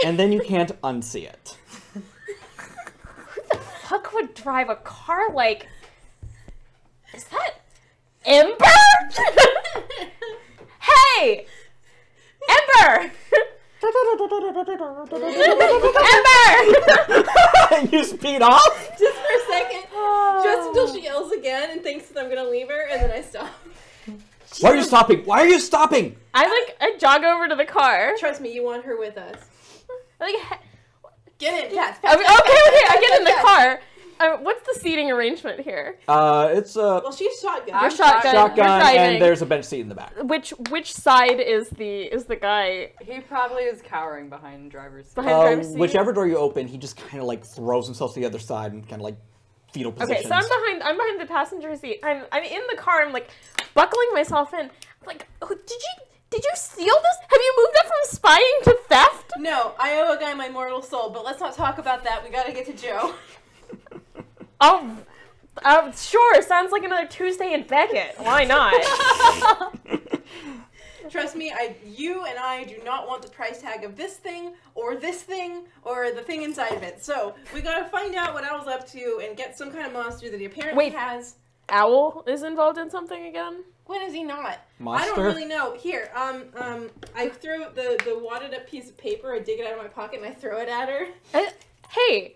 and then you can't unsee it. Fuck would drive a car like... Is that Ember? Hey! Ember! Ember! And you speed off? Just for a second, just until she yells again and thinks that I'm gonna leave her, and then I stop. Why are you stopping? Why are you stopping? I jog over to the car. Trust me, you want her with us. Like, Get in, fast, okay, fast, fast, I fast, get in the fast. car. What's the seating arrangement here? It's a Well, she's shotgun. You're shotgun. shotgun, You're driving. and there's a bench seat in the back. Which side is the guy He probably is cowering behind driver's seat. behind driver's seat? Whichever door you open, he just kind of like throws himself to the other side and kind of like fetal Okay, positions. so I'm behind the passenger seat. I'm in the car. I'm like buckling myself in. I'm like, oh, did you steal this? Have you moved up from spying to theft? No, I owe a guy my mortal soul, but let's not talk about that. We gotta get to Joe. Oh, sure. Sounds like another Tuesday in Beckett. Why not? Trust me, you and I do not want the price tag of this thing, or the thing inside of it. So we gotta find out what Owl's up to and get some kind of monster that he apparently Wait. has. Owl is involved in something again? When is he not? I Monster? don't really know. Here, I throw the wadded up piece of paper. I dig it out of my pocket and I throw it at her. Hey,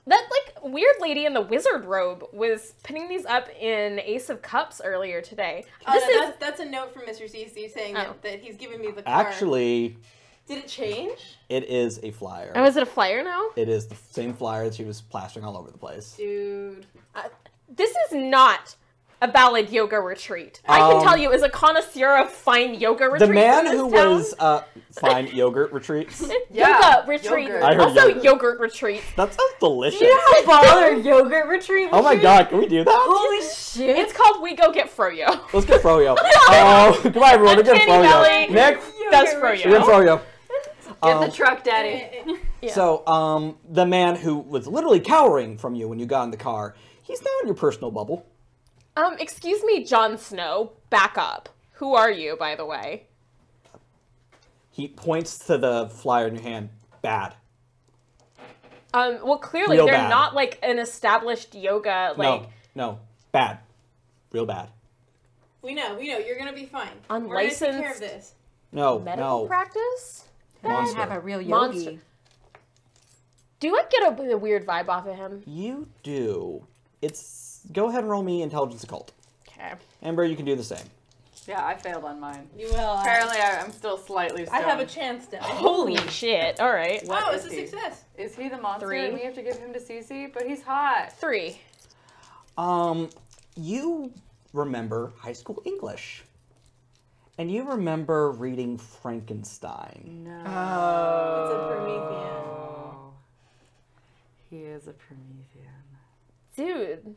that like weird lady in the wizard robe was putting these up in Ace of Cups earlier today. That's a note from Mr. CC saying Oh. that he's giving me the car. Actually, Did it change? it is a flyer. Oh, is it a flyer now? It is the same flyer that she was plastering all over the place. Dude. This is not a valid yoga retreat. I can tell you, as a connoisseur of fine yoga retreats, The man in this who town, was fine yogurt retreats. yoga retreats, yogurt. I heard also yogurt. yogurt retreats. That sounds delicious. How baller yogurt retreat? Oh my god, can we do that? Holy shit! It's called We Go Get Froyo. Let's get Froyo. Goodbye everyone, we're getting Uncanny Froyo. Valley. Nick, Does we're getting Froyo. Froyo. Get the truck, daddy. Yeah. So, the man who was literally cowering from you when you got in the car, he's now in your personal bubble. Excuse me, Jon Snow, back up. Who are you, by the way? He points to the flyer in your hand. Bad. Well, clearly Real they're bad. not like an established yoga, like No. Bad. Real bad. We know. You're gonna be fine. We're gonna take care of unlicensed this. medical No. practice. I have a real yogi. Monster. Do I get a weird vibe off of him? You do. Go ahead and roll me intelligence occult. Okay. Amber, you can do the same. Yeah, I failed on mine. You will. Apparently, I'm still slightly I stoned. have a chance now. Holy shit! All right. What Oh, is it's a he? success. Is he the monster? 3. And we have to give him to Cece, but he's hot. 3. You remember high school English. And you remember reading Frankenstein. No. It's a Promethean. He is a Promethean. Dude.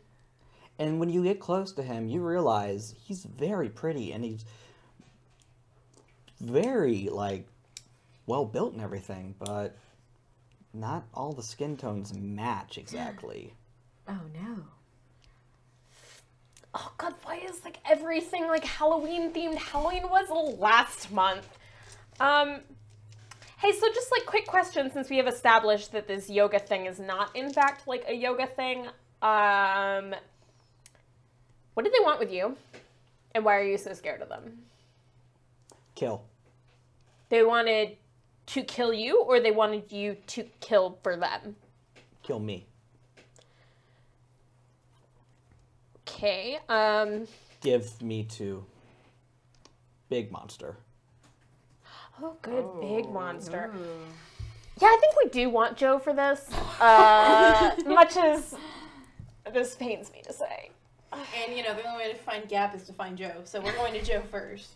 And when you get close to him, you realize he's very pretty and he's very, like, well built and everything, but not all the skin tones match exactly. Oh no. Oh god, why is like everything like Halloween themed? Halloween was last month. Hey, so just like quick question, since we have established that this yoga thing is not in fact like a yoga thing. What did they want with you? And why are you so scared of them? Kill. They wanted to kill you, or they wanted you to kill for them? Kill me. Okay, Give me to Big Monster. oh, good, big monster. Ooh. Yeah, I think we do want Joe for this, much as this pains me to say. And, you know, the only way to find Gap is to find Joe, so we're going to Joe first.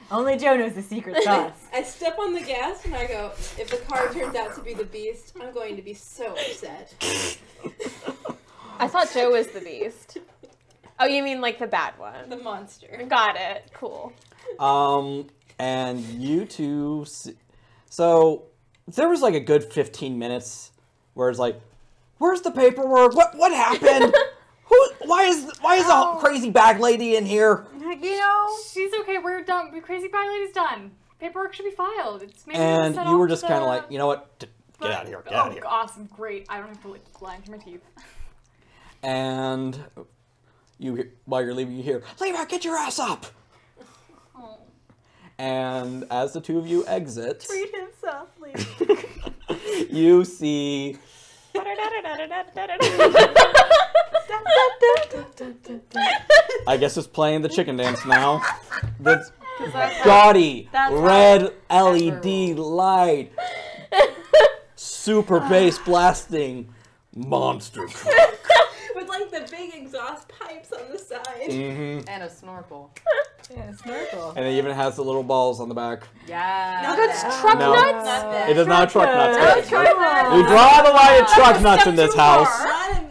Only Joe knows the secret sauce. I step on the gas and I go, if the car turns out to be the Beast, I'm going to be so upset. I thought Joe was the beast. Oh, you mean like the bad one? The monster. Got it. Cool. And you two... So, there was like a good 15 minutes where it's like, where's the paperwork? What happened? Why is a crazy bag lady in here? You know, she's okay. We're done. Crazy Bag Lady's done. Paperwork should be filed. It's maybe And sent you were off just to kind of the- like, you know what? Get out of here. Get out of here. Awesome. Great. I don't have to like line through my teeth. And while you're leaving, you hear, Levi, get your ass up! Oh. And as the two of you exit, Treat him softly. you see I guess it's playing the chicken dance now. The gaudy red LED light, super bass blasting monster truck. With like the big exhaust pipes on the side. Mm-hmm. And a snorkel. Yeah, snorkel. And it even has the little balls on the back. Yeah. Not Good that. truck No. nuts? Not that. It is not truck nuts. No, guys. truck nuts. We draw the line of truck nuts in this house.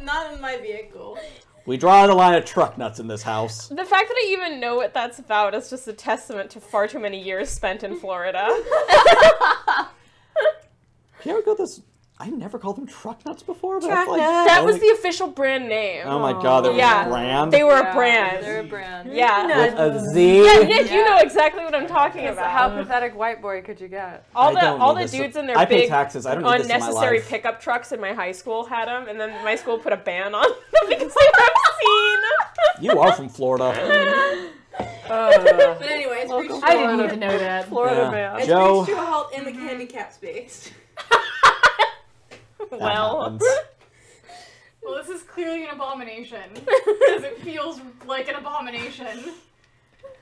Not in my vehicle. We draw the line of truck nuts in this house. The fact that I even know what that's about is just a testament to far too many years spent in Florida. You ever got this? I never called them truck nuts before. But Truck that's like nuts. That was only- the official brand name. Oh my god, there was Yeah. a brand They were a Yeah, brand. They're a brand. Yeah. with a Z. Yeah, Nick, you Yeah. know exactly what I'm talking So about. how pathetic white boy could you get? all I don't the need this. dudes in their I pay big taxes. I don't need this in my unnecessary life. pickup trucks in my high school had them, and then my school put a ban on them because they were obscene. You are from Florida. But anyways, reached I didn't need to know that. Florida Yeah. man. It's Joe- reached to a halt in the handicap space. That Well, happens. Well, this is clearly an abomination because it feels like an abomination.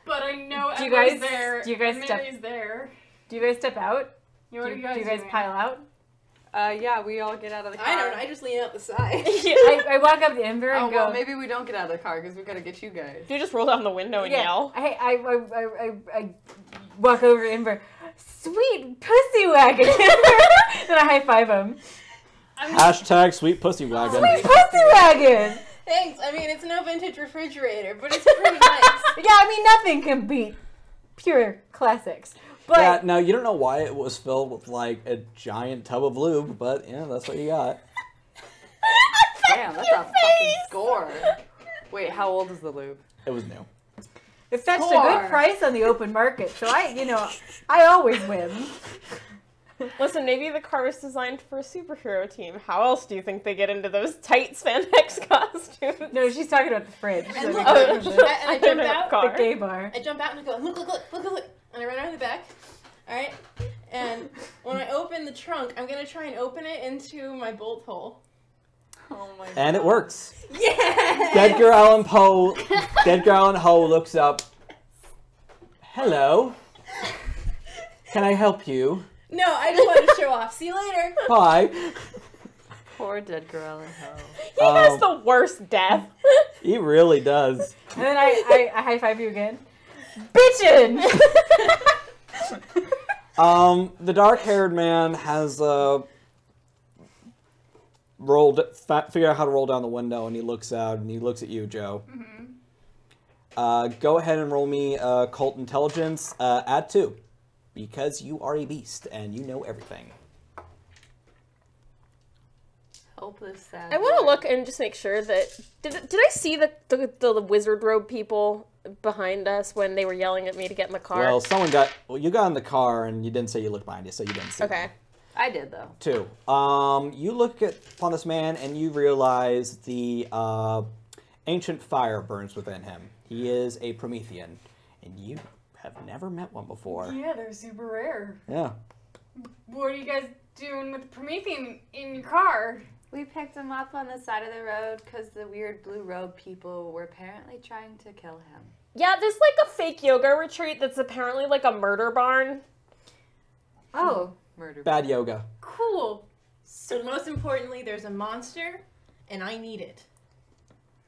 But I know Do you everyone's guys- there. do you guys step- Mary's there. Do you guys step out? You what do, are you guys do you guys doing? pile out? Yeah, we all get out of the car. I don't know. I just lean out the side. I walk up to Ember and Oh, go. well, maybe we don't get out of the car because we gotta get you guys. you just roll down the window and yeah. yell. I walk over to Ember. Sweet pussy wagon. Then I high five him. Hashtag sweet pussy wagon. Sweet pussy wagon. Thanks. I mean, it's no vintage refrigerator, but it's pretty nice. Yeah, I mean nothing can beat pure classics. But Yeah, now you don't know why it was filled with like a giant tub of lube, but yeah, that's what you got. Damn, that's a fucking score. Wait, how old is the lube? It was new. it fetched a Score. good price on the open market, so I always win. Listen, maybe the car was designed for a superhero team. How else do you think they get into those tight spandex costumes? No, she's talking about the fridge. And So look, the- and I jump out. the gay bar. I jump out and I go, look, and I run around the back. All right. And when I open the trunk, I'm gonna try and open it into my bolt hole. Oh my god. And it works. Yeah. Edgar Allan Poe looks up. Hello. Can I help you? No, I just wanted to show off. See you later. Bye. Poor dead girl in hell. He has the worst death. He really does. And then I high five you again. Bitchin'! The dark-haired man has figure out how to roll down the window, and he looks out and he looks at you, Joe. Go ahead and roll me cult intelligence. Add 2, because you are a beast and you know everything. Help this sad. I want to look and just make sure that did I see the wizard robe people behind us when they were yelling at me to get in the car? Well, you got in the car and you didn't say you looked behind you, so you didn't see. Okay. them. I did though. 2. You look upon this man and you realize the ancient fire burns within him. He is a Promethean, and you have never met one before. Yeah, they're super rare. Yeah. What are you guys doing with the Promethean in your car? We picked him up on the side of the road because the weird blue robe people were apparently trying to kill him. Yeah, there's like a fake yoga retreat that's apparently like a murder barn. Oh, Murder. Bad yoga. Cool. So most importantly, there's a monster, and I need it.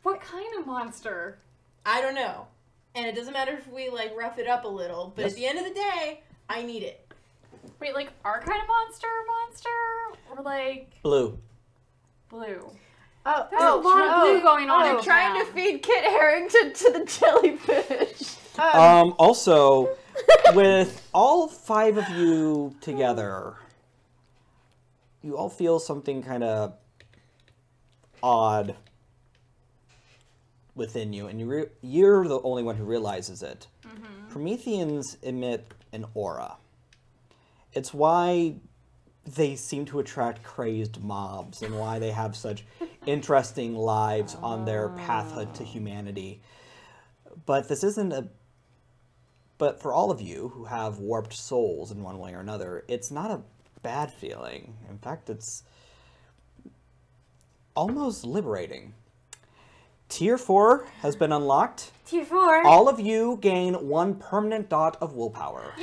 What kind of monster? I don't know. And it doesn't matter if we, like, rough it up a little, but Yes. at the end of the day, I need it. Wait, like our kind of monster? Or like Blue. blue? oh, There's a lot of blue going on. They're in trying town. to feed Kit Harington to the jellyfish. Also, with all 5 of you together, you all feel something kind of odd within you, and you're the only one who realizes it. Prometheans emit an aura. It's why they seem to attract crazed mobs and why they have such interesting lives on their pathhood to humanity. But this isn't a... But for all of you who have warped souls in one way or another, it's not a bad feeling. In fact, it's almost liberating. Tier 4 has been unlocked. Tier 4. All of you gain 1 permanent dot of willpower.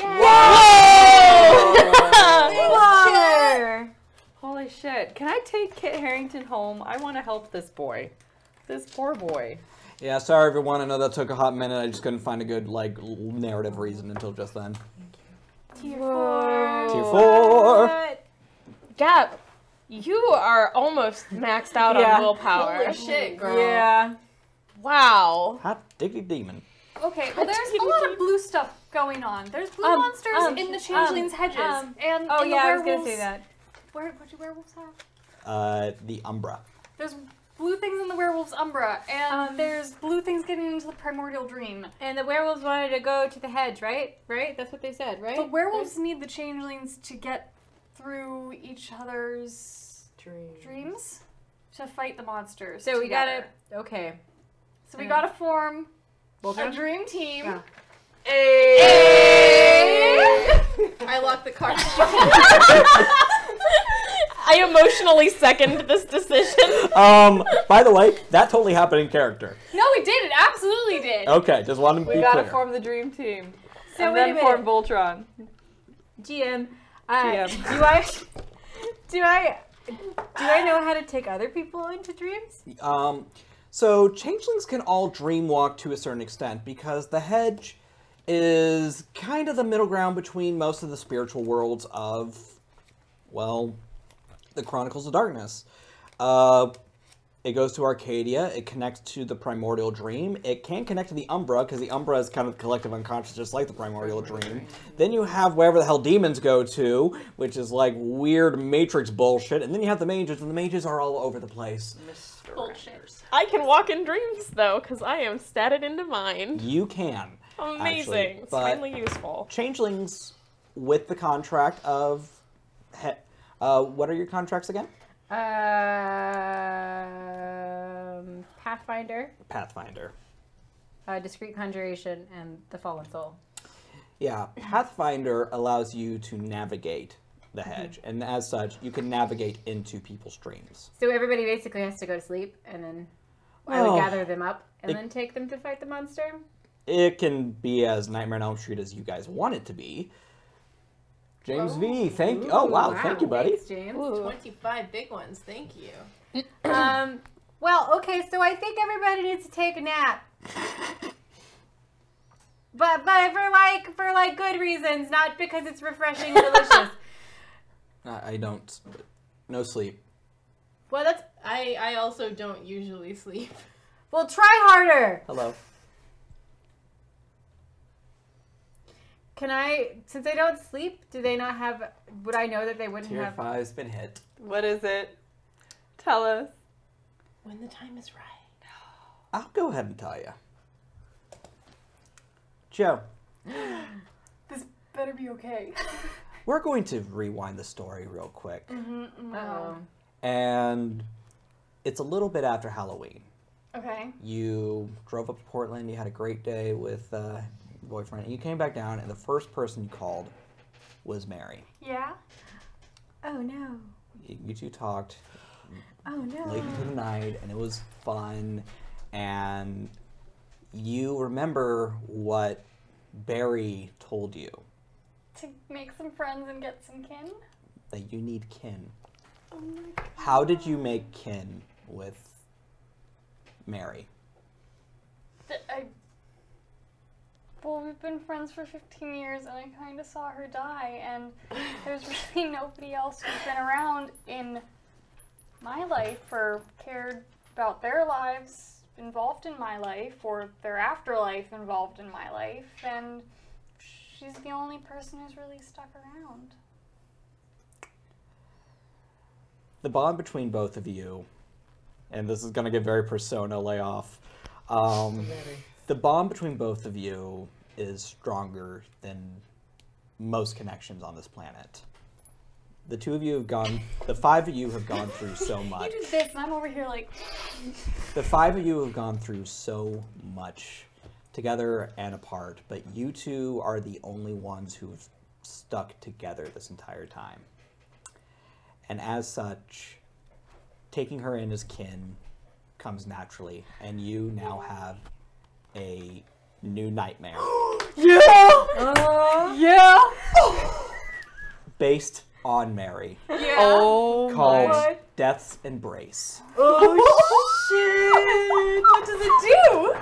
Water. Holy shit. Can I take Kit Harington home? I want to help this boy. This poor boy. Yeah, sorry everyone. I know that took a hot minute. I just couldn't find a good narrative reason until just then. Tier 4. Tier 4. Gap, you are almost maxed out Yeah. on willpower. Holy shit, girl. Yeah. Wow. Hot diggity demon. Okay, well there's a lot of blue stuff going on. There's blue monsters in the changelings' hedges. And Oh in yeah, the I was gonna werewolves. say that. What do werewolves have? The Umbra. There's blue things in the werewolves' umbra, and there's blue things getting into the primordial dream. And the werewolves wanted to go to the hedge, right? Right? That's what they said, right? The werewolves need the changelings to get through each other's dreams to fight the monsters. So we gotta. together. Okay. So we gotta form a Voltron? dream team. Yeah. I locked the car. I emotionally second this decision. By the way, that totally happened in character. No, we did. It absolutely did. Okay, just wanted to We be gotta clear. form the dream team. So and wait a then minute. form Voltron. GM. GM. Do I know how to take other people into dreams? So changelings can all dream walk to a certain extent because the hedge is kind of the middle ground between most of the spiritual worlds of, well, the Chronicles of Darkness. It goes to Arcadia, it connects to the Primordial Dream, it can connect to the Umbra, because the Umbra is kind of collective unconscious, just like the Primordial Dream. Then you have wherever the hell demons go to, which is like weird Matrix bullshit, and then you have the mages, and the mages are all over the place. Bullshit. I can walk in dreams though, because I am statted into mine. You can. Amazing. Actually, It's but finally useful. changelings with the contract of... what are your contracts again? Pathfinder, Pathfinder. Discreet Conjuration, and the Fallen Soul. Yeah, Pathfinder allows you to navigate the hedge, and as such, you can navigate into people's dreams. So everybody basically has to go to sleep, and then I Oh. would gather them up and It- then take them to fight the monster. It can be as Nightmare on Elm Street as you guys want it to be. James V, thank you. Oh, wow, thank you, buddy. Thanks, James. 25 big ones, thank you. Well, okay, so I think everybody needs to take a nap. But for good reasons, not because it's refreshing and delicious. I don't. No sleep. Well, that's. I also don't usually sleep. Well, try harder. Hello. Can I? Since they don't sleep, do they not have? Would I know that they wouldn't Tier have? 5's been hit. What is it? Tell us. When the time is right. I'll go ahead and tell you. Joe, This better be okay. we're going to rewind the story real quick. Uh-oh. And it's a little bit after Halloween. Okay. You drove up to Portland, you had a great day with your boyfriend, and you came back down, and the first person you called was Mary. Yeah. Oh no. You two talked Oh no. late into the night, and it was fun, and you remember what Barry told you, To make some friends and get some kin. that you need kin. Oh my god. How did you make kin with Mary? Well, we've been friends for 15 years, and I kind of saw her die, and there's really nobody else who's been around in my life or cared about their lives involved in my life or their afterlife involved in my life, and she's the only person who's really stuck around. The bond between both of you, and this is going to get very persona layoff, the bond between both of you is stronger than most connections on this planet. The two of you have gone, the five of you have gone through so much. You do this, and I'm over here like, The five of you have gone through so much together and apart, but you two are the only ones who've stuck together this entire time. And as such, taking her in as kin comes naturally, and you now have a new nightmare Yeah. based on Mary Oh called my. Death's Embrace. Oh shit! what does it do?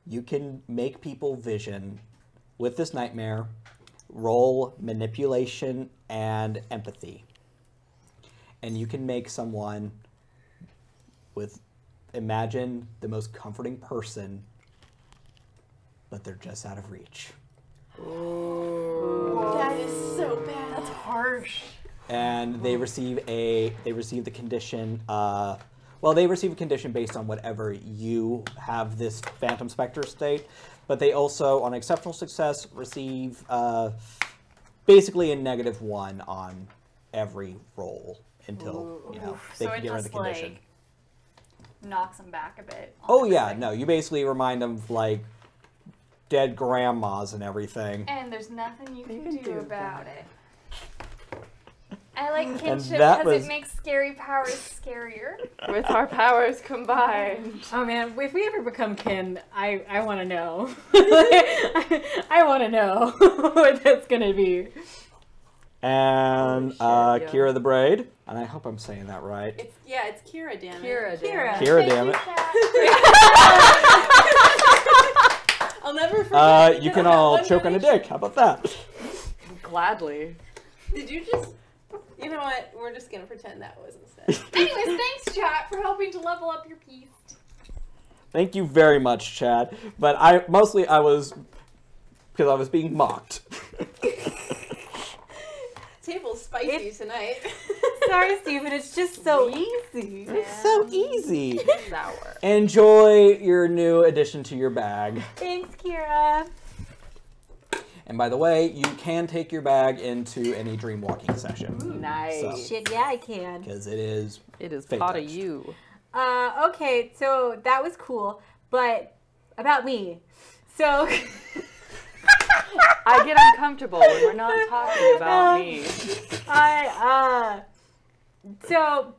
You can make people vision with this nightmare, roll manipulation and empathy. And you can make someone with, imagine the most comforting person, but they're just out of reach. That is so bad. That's harsh. And they receive the condition, they receive a condition based on whatever you have this Phantom Spectre state, but they also, on exceptional success, receive basically a -1 on every roll until, they So can it get rid of the just condition. like knocks them back a bit. on Oh yeah, everything. no, you basically remind them of like dead grandmas and everything. And there's nothing you can do do about it. I like kinship that because was- it makes scary powers scarier. With our powers combined. Oh man, if we ever become kin, I want to know. I want to know what that's gonna be. And Holy shit, yeah. Kira the Braid, and I hope I'm saying that right. It's Kira, damn it. Kira, damn it. Kira, damn it. I'll never forget. You can all choke on a dick. How about that? Gladly. Did you just? You know what? We're just gonna pretend that wasn't said. Anyways, thanks, chat, for helping to level up your piece. Thank you very much, Chad. But I was because I was being mocked. Table's spicy tonight. Sorry, Stephen. It's just so easy. It's so easy. Sour. Enjoy your new addition to your bag. Thanks, Kira. And by the way, you can take your bag into any dream walking session. Nice. So- Shit, yeah, I can. Because it is. It is Fake pot of touched. you. Okay, so that was cool, but about me. So I get uncomfortable when we're not talking about me. So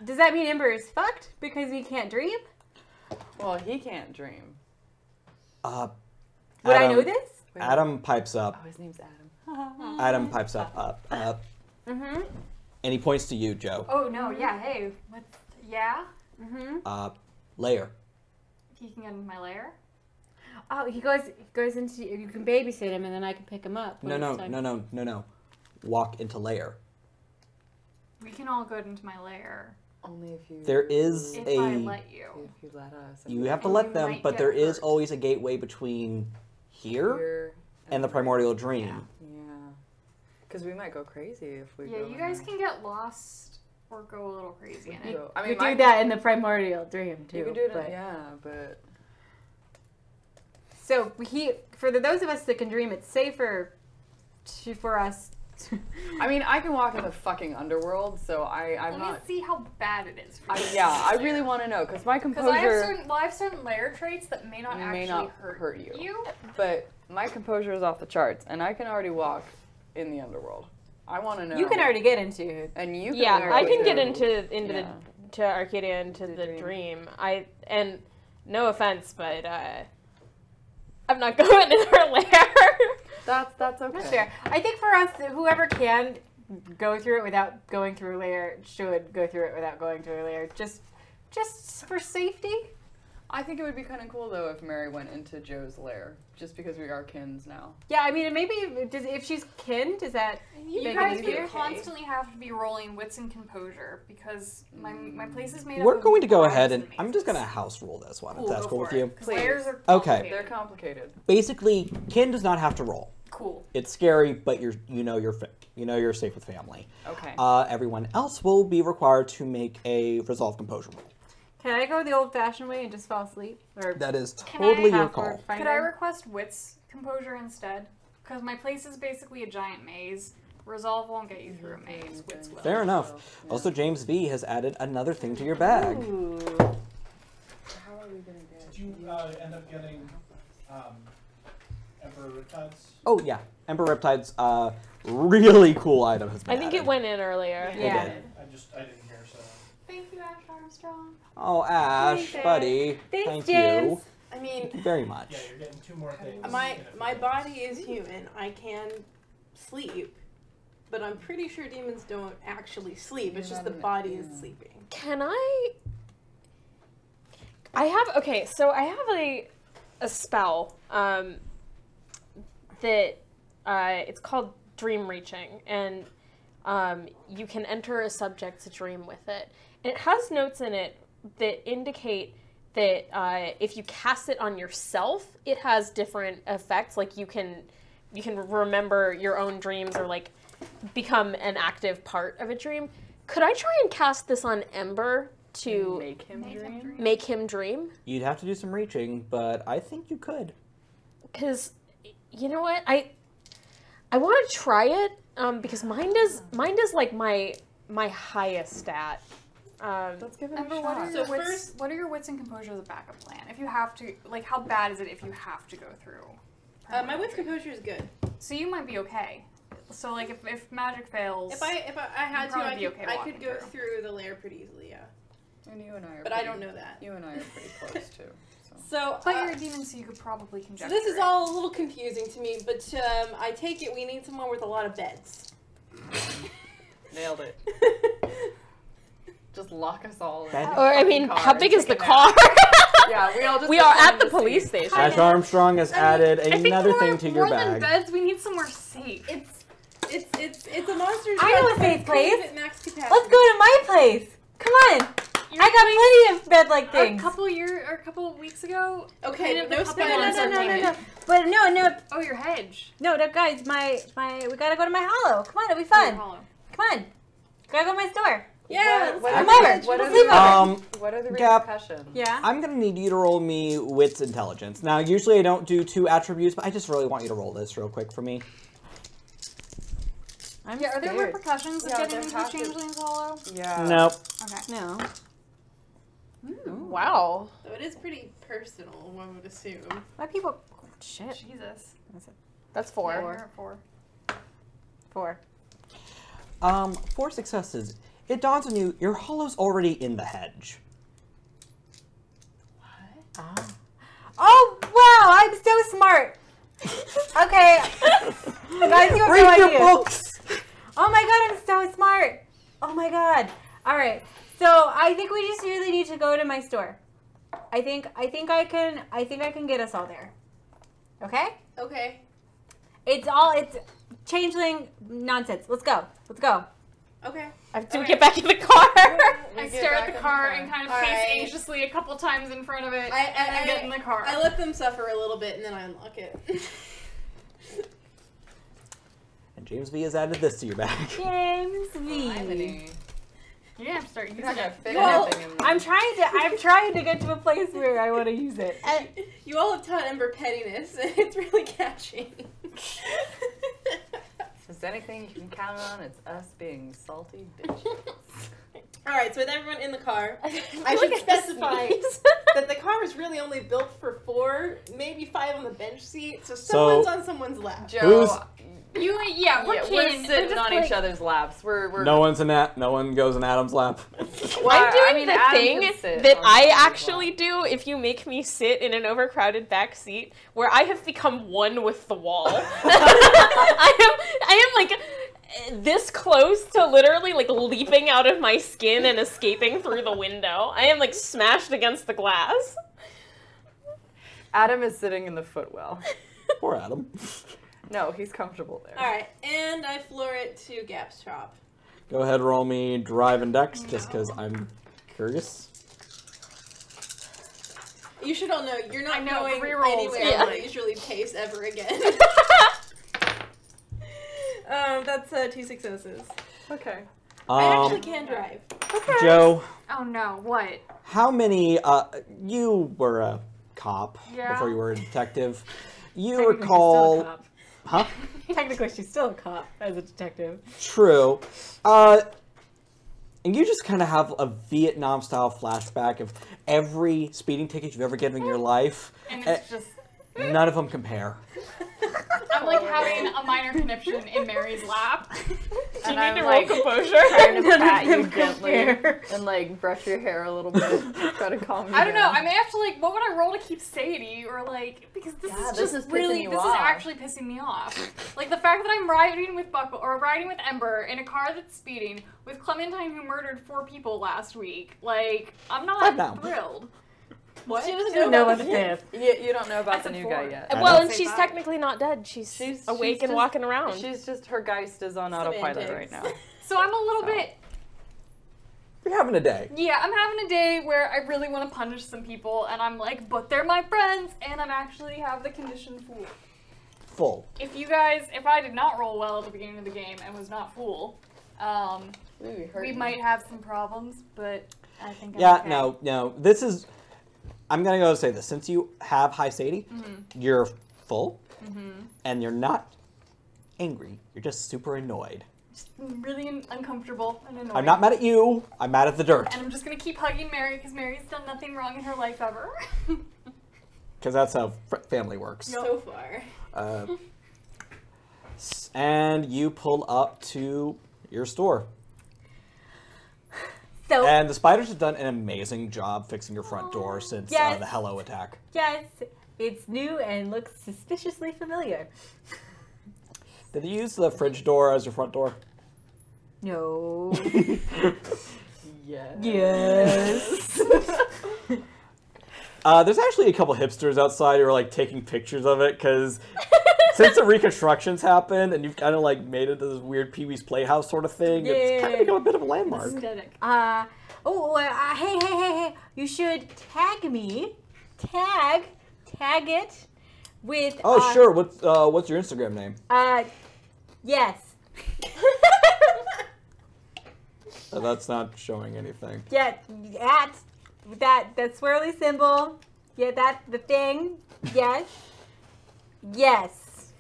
does that mean Ember is fucked because he can't dream? Well, he can't dream. Would I know this? Wait, Adam pipes up. Oh, his name's Adam. Adam pipes up. Mm-hmm. And he points to you, Joe. Oh, no, yeah, hey. What? Yeah? Mm-hmm. Layer. He can get in my lair? Oh, he goes into. You can babysit him, and then I can pick him up. when it's time. No. walk into lair. We can all go into my lair Only if you. There is if a... I let you. If you let us. You have to And let you them, might but get there is hurt. always a gateway between here and the primordial dream. Yeah. Because we might go crazy if we. Yeah, go you in guys there. can get lost or go a little crazy in it. Go- I You mean, could do that in the primordial dream too. You can do it. but- Yeah, but. So for those of us that can dream, it's safer for us. I mean, I can walk in the fucking underworld, so I'm Let not. me see how bad it is for you. I really want to know because my Because composure. I have certain layer traits that may not May actually not hurt, hurt you. you. But my composure is off the charts, and I can already walk in the underworld. I want to know. You can already get into it. And you. Can Yeah, I already can get do- into Yeah. to Arcadia, into The the dream. dream. And no offense, but I'm not going in her lair. That's okay. That's fair. I think for us, whoever can go through it without going through a layer should go through it without going through a layer, just for safety. I think it would be kind of cool though if Mary went into Joe's lair, just because we are kins now. Yeah, I mean, maybe if she's kin, does that You make guys it would easier? constantly have to be rolling wits and composure because my place is made up We're of going to go bodies ahead and... mazes. I'm just going to house rule this one, Cool, if that's go cool with for it, you. 'cause Please. layers are Okay. They're complicated. Basically, kin does not have to roll. Cool. It's scary, but you're safe with family. Okay. Everyone else will be required to make a resolve composure roll. Can I go the old-fashioned way and just fall asleep? Or That is Can totally I your half or call. find Could I her? request wits composure instead? Because my place is basically a giant maze. Resolve won't get you through a maze. Wits will. Fair enough. Yeah. Also, James V has added another thing to your bag. Ooh. How are we gonna get? Did you end up getting Emperor Riptides? Oh, yeah. Emperor Riptide's really cool item has been I think it added. went in earlier. It Yeah. did. I didn't hear, so. Thank you, Ash Armstrong. Oh, Ash, Thanks, buddy. Thanks, Thank James. you. I mean, Thank you very much. Yeah, you're getting 2 more things. my in a few my days. body is human. I can sleep, but I'm pretty sure demons don't actually sleep. It's just the body is sleeping. Can I have so I have a spell that it's called dream reaching, and you can enter a subject's dream with it. And it has notes in it that indicate that if you cast it on yourself, it has different effects. Like you can remember your own dreams or like become an active part of a dream. Could I try and cast this on Ember to Make him dream? make him dream? You'd have to do some reaching, but I think you could. Because you know what, I want to try it because mine does like my highest stat. Let's give it Ember, a what shot. are, So your wits, first- what are your wits and composure as a backup plan? If you have to, like, how bad is it if you have to go through? My wits composure is good. So you might be okay. So, like, if magic fails, If I had You'd to, probably be okay I walking could go through. through the lair pretty easily, yeah. And you and I are. But I don't know that. You and I are pretty close too. So. So, but you're a demon, so you could probably so conjecture. this is it. all a little confusing to me, but I take it we need someone with a lot of beds. Nailed it. Just lock us all in. That- a Or I fucking mean, car how and big is take the a car? nap. Yeah, we all just. We get are one at in the the police seat. station. Ash Armstrong has added I think another more, thing to your more than bag. beds, we need somewhere safe. It's a monster's I know bed, a but safe it's place. at max capacity. Let's go to my place. Come on. I got plenty of bed-like things. A couple weeks ago. Okay, Kind of no the couple spelling. months are demon. But no, Oh, your hedge. no, guys, my we gotta go to my hollow. Come on, it'll be Oh, fun. hollow. Come on. Gotta go to my store. Yeah, What I'm are over. the- What are Sleep over. what are the Gap. repercussions? Yeah. I'm gonna need you to roll me wits intelligence. Now, usually I don't do 2 attributes, but I just really want you to roll this real quick for me. I'm Yeah, are there scared. repercussions of Yeah, getting there into have to- changeling's hollow? Yeah. Nope. Okay. No. Wow. So it is pretty personal, one would assume. My people. Shit. Jesus. That's Yeah, 4. you're at 4. 4. 4 successes. It dawns on you, your hollow's already in the hedge. Oh wow! I'm so smart. Okay. Guys, you have Read no your idea. books! Oh my god, I'm so smart. Oh my god. All right. So I think we just really need to go to my store. I think I can get us all there. Okay? Okay. It's changeling nonsense. Let's go. Okay. Do we get back in the car? I stare at the car and kind of All pace right. anxiously a couple times in front of it, I and then get in the car. I let them suffer a little bit and then I unlock it. And James V has added this to your bag. James V. Lemony. You have to start using You're not gonna it. fit Well, anything in there. I'm trying to get to a place where I want to use it. You all have taught Ember pettiness, and it's really catching. If there's anything you can count on, it's us being salty bitches. Alright, so with everyone in the car, I Look should at the specify sneeze. that the car is really only built for 4, maybe 5 on the bench seat, so someone's on someone's lap. Joe, Who's- We're yeah, we're kidding. sitting just on like, each other's laps. We're No one's in that. No one goes in Adam's lap. I'm doing the Adam thing can sit that on I someone's actually do if you make me sit in an overcrowded back seat, where I have become one with the wall. I am like this close to literally like leaping out of my skin and escaping through the window. I am like smashed against the glass. Adam is sitting in the footwell. Poor Adam. No, he's comfortable there. Alright, and I floor it to Gap's chop. Go ahead, roll me drive and dex, just because I'm curious. You should all know, you're not I know, going rerolls, anywhere yeah. on leisurely pace ever again. That's 2 successes. Okay. I actually can drive. Joe, Oh no, what? how many, you were a cop Yeah. before you were a detective. You Technically, she's still a recall, cop. huh? Technically, she's still a cop as a detective. True. And you just kind of have a Vietnam-style flashback of every speeding ticket you've ever given in your life. And it's just, None of them compare. I'm like having a minor conniption in Mary's lap. Do you And need I'm to like- roll composure? Trying to None of pat you them gently compare. and like brush your hair a little bit. Try to calm you I don't know. down. I may have to like, what would I roll to keep sanity, or like, because this Yeah, is this just is pissing really, you this off. is actually pissing me off. Like the fact that I'm riding with Buckle or riding with Ember in a car that's speeding with Clementine who murdered 4 people last week. Like I'm Calm down. not thrilled. What? She doesn't No know one about fifth. You don't know about That's the a new 4. guy yet. I Well, know. and she's Say technically not dead. She's awake and just- walking around. She's just, her geist is on autopilot right now. So I'm a little So. bit. You're having a day. Yeah, I'm having a day where I really want to punish some people, and I'm like, but they're my friends, and I'm actually have the condition fool. Full. If I did not roll well at the beginning of the game and was not fool, we might have some problems, but I think I'm Yeah, okay. no. This is. I'm gonna go say this. Since you have high satiety, you're full, and you're not angry. You're just super annoyed. Just really uncomfortable and annoying. I'm not mad at you. I'm mad at the dirt. And I'm just gonna keep hugging Mary because Mary's done nothing wrong in her life ever. Because that's how family works. So far. And you pull up to your store. So, And the spiders have done an amazing job fixing your front door since Yes. the Hello attack. yes, it's new and looks suspiciously familiar. Did you use the fridge door as your front door? No. Yes. Yes. There's actually a couple hipsters outside who are like taking pictures of it because since the reconstructions happened and you've kind of like made it into this weird Pee-wee's Playhouse sort of thing, it's kind of become a bit of a landmark. Aesthetic. Hey, you should tag me. Tag it with. Oh, sure. What's your Instagram name? Yes. That's not showing anything. Yeah, that swirly symbol. Yeah, that's the thing. Yes. Yes.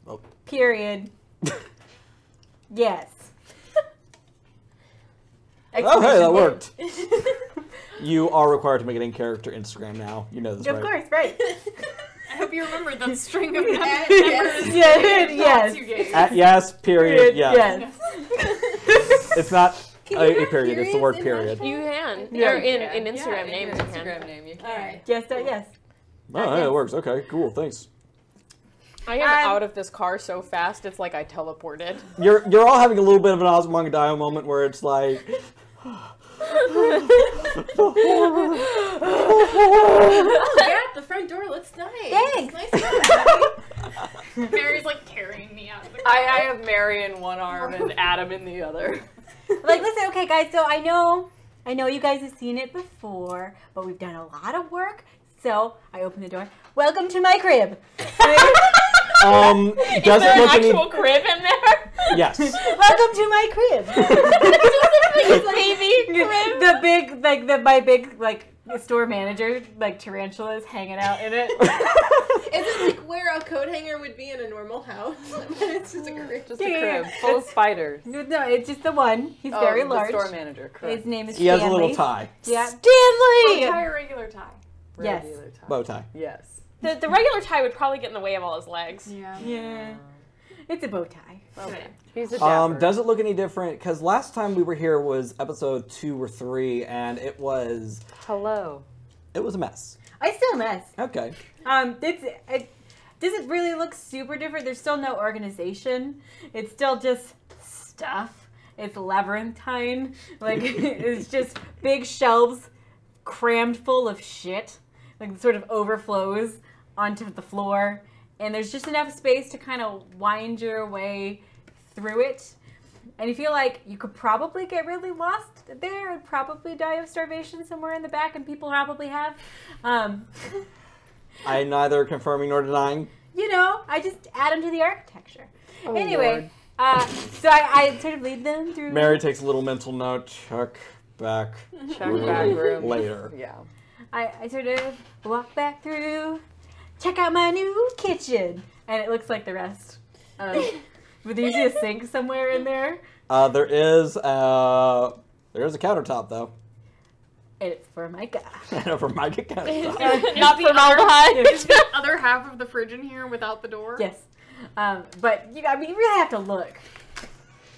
Oh. Period. Yes. Oh, hey, that Exclamation worked. You are required to make an in-character Instagram now. You know this, point. Of right? course, right. I hope you remember that string of Yes. numbers. Yes. You gave. At yes, period, yes. Yes. It's not Can a you have period, it's the word periods in period. You can. Yeah. Or in Yeah, Instagram in names your you can. Instagram name, you can. Alright. Yes. Yes. Oh, hey, it works. Okay, cool, thanks. I am out of this car so fast, it's like I teleported. You're all having a little bit of an Osmongodio moment where it's like... Oh, yeah, the front door looks nice. Thanks. Nice job, Mary's like carrying me out of the car. I have Mary in one arm and Adam in the other. Like, listen, okay, guys. So I know you guys have seen it before, but we've done a lot of work. So I open the door. Welcome to my crib. Does Is it there an look any? actual crib in there? Yes. Welcome to my crib. Baby crib. The big, my big, store manager, tarantulas hanging out in it. Is it like where a coat hanger would be in a normal house? It's just a crib. Just a crib full of spiders. No, it's just the one. He's very large. The store manager, correct. His name is He Stanley. has a little tie. Yeah. Tie a regular tie. Yes. Regular tie. Bow tie. Yes. The regular tie would probably get in the way of all his legs. Yeah. It's a bow tie. Okay. He's a dapper. Does it look any different? Because last time we were here was episode 2 or 3, and it was Hello. a mess. I still mess. Okay. It doesn't really look super different. There's still no organization. It's still just stuff. It's labyrinthine. It's just big shelves crammed full of shit. It sort of overflows onto the floor. And there's just enough space to kind of wind your way through it. And you feel like you could probably get really lost there and probably die of starvation somewhere in the back, and people probably have. I'm neither confirming nor denying. I just add them to the architecture. Oh, Anyway, so I sort of lead them through. Mary takes a little mental note. Check back. Check back room. Later. Yeah. I sort of walk back through, check out my new kitchen, and it looks like the rest. But there's usually a sink somewhere in there. There is a countertop though. And it's for my guy. For my countertop. Not formaldehyde. Is the other half of the fridge in here without the door? Yes. But you really have to look.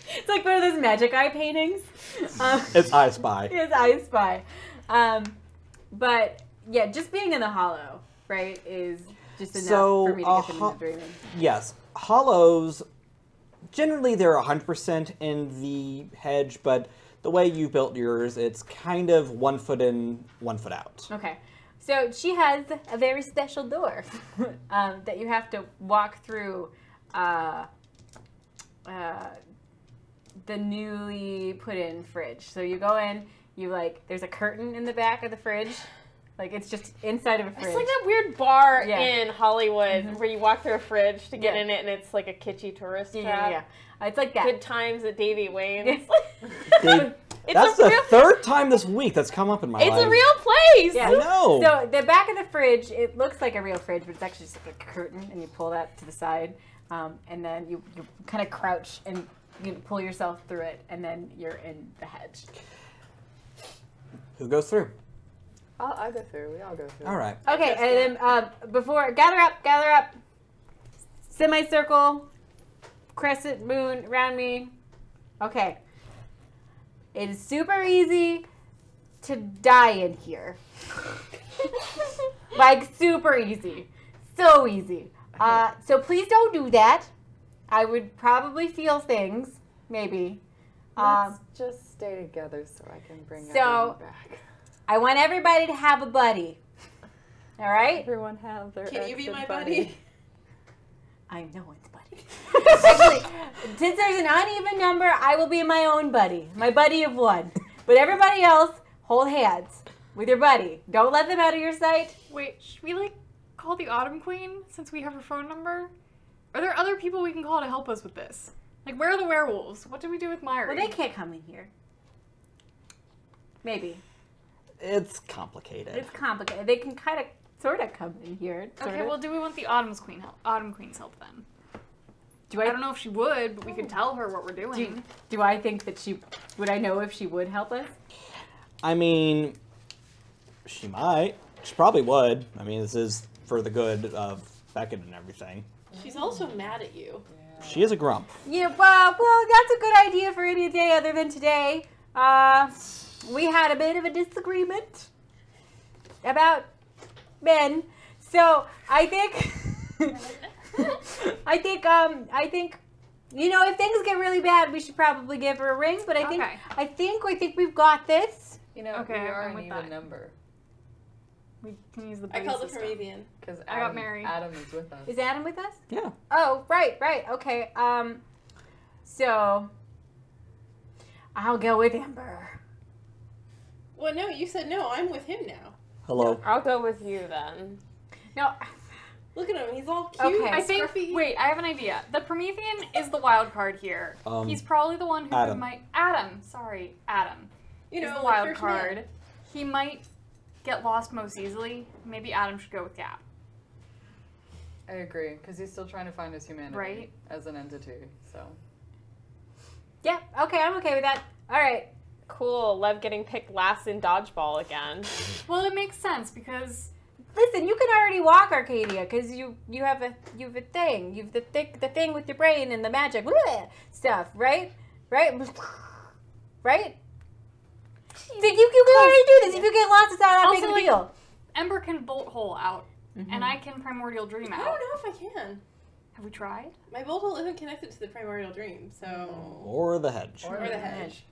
It's like one of those magic eye paintings. It's I Spy. It's I Spy. But yeah, just being in the hollow, right, is just enough So, for me to get them into dreaming. Yes, hollows. Generally, they're 100% in the hedge, but the way you built yours, it's kind of 1 foot in, 1 foot out. Okay. So she has a very special door that you have to walk through the newly put in fridge. So you go in, there's a curtain in the back of the fridge. It's just inside of a fridge. It's like that weird bar Yeah. in Hollywood where you walk through a fridge to get in it, and it's like a kitschy tourist trap. Yeah. It's like that. Good times at Davy Wayne's. That's the third time this week that's come up in my life. It's a real place. Yeah. I know. So the back of the fridge, it looks like a real fridge, but it's actually just like a curtain, and you pull that to the side, and then you kind of crouch and you pull yourself through it, and then you're in the hedge. Who goes through? I'll go through. We all go through. All right. Okay, and then before, gather up, semicircle, crescent moon around me. Okay. It is super easy to die in here. Super easy. So easy. So please don't do that. I would probably feel things, maybe. Let's just stay together so I can bring So- everyone back. I want everybody to have a buddy. All right? Everyone have their Can you be exit my buddy? I'm no one's buddy. Actually, since there's an uneven number, I will be my own buddy. My buddy of 1. But everybody else, hold hands with your buddy. Don't let them out of your sight. Wait, should we call the Autumn Queen since we have her phone number? Are there other people we can call to help us with this? Where are the werewolves? What do we do with Myri? Well, they can't come in here. Maybe. It's complicated. It's complicated. They can kind of, sort of come in here. Okay, well, do we want the Autumn Queen's help then? do I don't know if she would, but we could tell her what we're doing. Do I think that would I know if she would help us? I mean, she might. She probably would. I mean, this is for the good of Beckett and everything. She's also mad at you. She is a grump. Yeah, well, that's a good idea for any day other than today. We had a bit of a disagreement about men, so I think, I think, if things get really bad, we should probably give her a ring. But I think we've got this. You know, Okay, we are I'm an with even that. number. We can use the I buddy called the system. Promethean. Because I got Mary. Adam is with us. Is Adam with us? Yeah. Oh, right. Okay. So I'll go with Amber. Well, no, you said no. I'm with him now. Hello. I'll go with you then. No. Look at him. He's all cute. Okay. I think. Scruffy. Wait, I have an idea. The Promethean is the wild card here. He's probably the one who Adam. might. Adam. Sorry, Adam. You know, Is the like wild First card. Man. He might get lost most easily. Maybe Adam should go with Gap. I agree, because he's still trying to find his humanity Right. as an entity. So Yeah. Okay. I'm okay with that. All right. Cool. Lev getting picked last in dodgeball again. Well, it makes sense because Listen, you can already walk Arcadia because you have a thing. You've the thing with your brain and the magic stuff, right? Right? Right? You can already do this. If you get lost, it's not that big of a Also, deal. Ember can bolt hole out, and I can primordial dream I out. don't know if I can. Have we tried? My bolt hole isn't connected to the primordial dream, so. Or the hedge. Or the hedge.